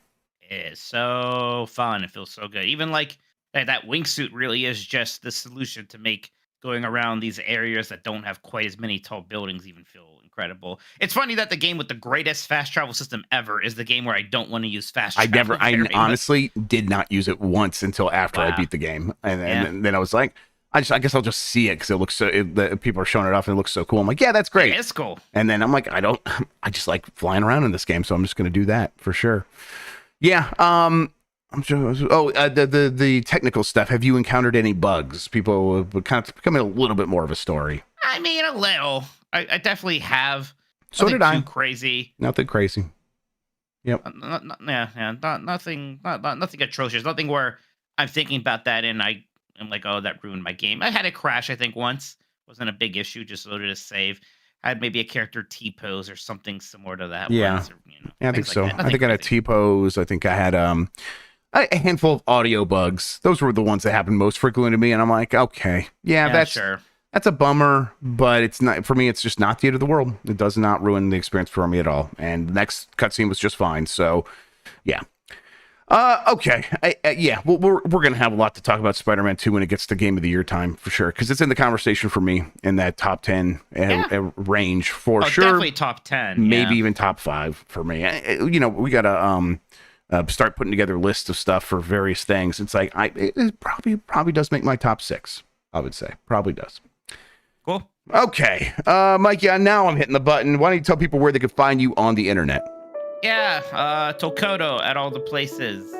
It's so fun. It feels so good. Even like that wingsuit really is just the solution to make going around these areas that don't have quite as many tall buildings even feel incredible. It's funny that the game with the greatest fast travel system ever is the game where I don't want to use fast travel. I honestly did not use it once until after I beat the game. And then I was like, I guess I'll just see it because it looks so, people are showing it off and it looks so cool. I'm like, yeah, that's great. Yeah, it's cool. And then I'm like, I just like flying around in this game. So I'm just going to do that for sure. Yeah. I'm sure. The technical stuff. Have you encountered any bugs? People kind of becoming a little bit more of a story. I mean, a little. I definitely have. So did I. Crazy. Nothing crazy. Yep. Nothing atrocious. Nothing where I'm thinking about that and I'm like, oh, that ruined my game. I had a crash, I think, once. Wasn't a big issue. Just loaded a save. I had maybe a character T-pose or something similar to that. Yeah. Once, or, I think so. I think I had a T-pose. I think I had a handful of audio bugs. Those were the ones that happened most frequently to me, and I'm like, okay, that's a bummer, but it's not for me. It's just not the end of the world. It does not ruin the experience for me at all. And the next cutscene was just fine. So, yeah. Okay. We're gonna have a lot to talk about Spider-Man 2 when it gets to Game of the Year time for sure, because it's in the conversation for me in that top 10 range for sure. Definitely top 10, maybe even top 5 for me. We gotta start putting together lists of stuff for various things. It's like it probably does make my top 6. I would say probably does. Cool. Okay, Mike. Yeah, now I'm hitting the button. Why don't you tell people where they can find you on the internet? Yeah, Tokoto at all the places.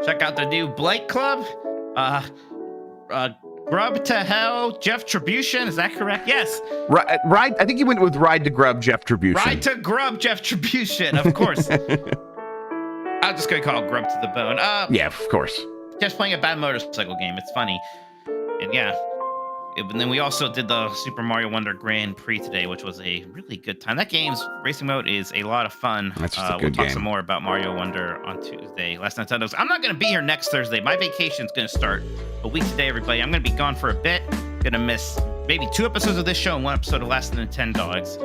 Check out the new Blake Club. Grubb to Hell, Jeff Tribution. Is that correct? Yes. Ride. I think you went with Ride to Grubb, Jeff Tribution. Ride to Grubb, Jeff Tribution. Of course. I'm just gonna call Grubb to the bone. Yeah, of course. Just playing a bad motorcycle game. It's funny, and yeah. And then we also did the Super Mario Wonder Grand Prix today, which was a really good time. That game's racing mode is a lot of fun. That's just a good we'll talk game. some more about Mario Wonder on Tuesday. Last Nintendo's. I'm not going to be here next Thursday. My vacation's going to start a week today, everybody. I'm going to be gone for a bit. Going to miss maybe 2 episodes of this show and 1 episode of Last Nintendogs.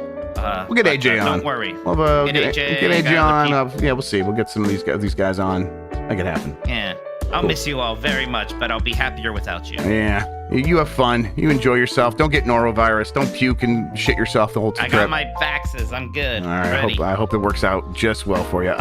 We'll get AJ on. Don't worry. We'll get AJ on. Yeah, we'll see. We'll get some of these guys on. Make it happen. Yeah. I'll miss you all very much, but I'll be happier without you. Yeah. You have fun. You enjoy yourself. Don't get norovirus. Don't puke and shit yourself the whole trip. I got my vaxes. I'm good. All right. I hope it works out just well for you.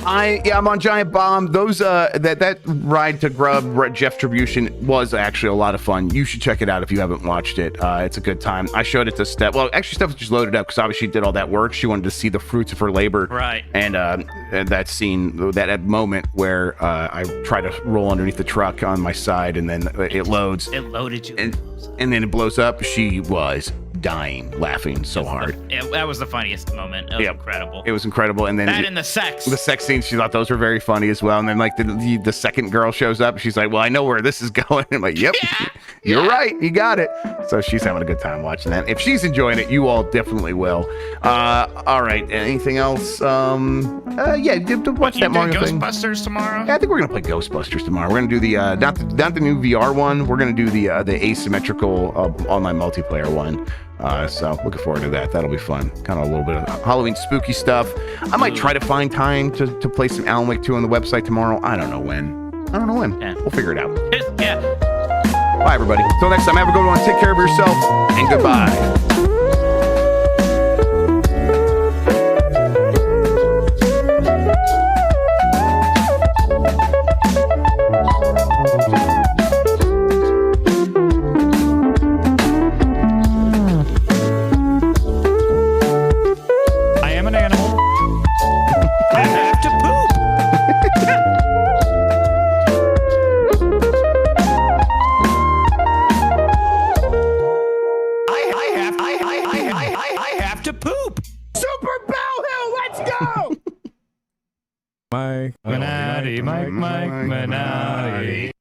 I'm on Giant Bomb. Those that Ride to Grubb, Jeff Tribution was actually a lot of fun. You should check it out if you haven't watched it. It's a good time. I showed it to Steph. Well, actually, Steph just loaded up because obviously she did all that work. She wanted to see the fruits of her labor. Right. And that scene, that moment where I try to roll underneath the truck on my side, and then it loads. It loaded you. And then it blows up. She was dying, laughing so hard. That was the funniest moment. It was incredible. It was incredible. And then that and the sex scenes, she thought those were very funny as well. And then like the second girl shows up, she's like, well, I know where this is going. I'm like, yep, you're right, you got it. So she's having a good time watching that. If she's enjoying it, you all definitely will. All right, anything else? Watch that Mario thing. Ghostbusters tomorrow. Yeah, I think we're gonna play Ghostbusters tomorrow. We're gonna do the not the new VR one. We're gonna do the asymmetrical online multiplayer one. So looking forward to that. That'll be fun. Kind of a little bit of Halloween spooky stuff. I might try to find time to play some Alan Wake 2 on the website tomorrow. I don't know when. Yeah. We'll figure it out. Yeah. Bye, everybody. Until next time, have a good one. Take care of yourself, and goodbye. Mike Minotti.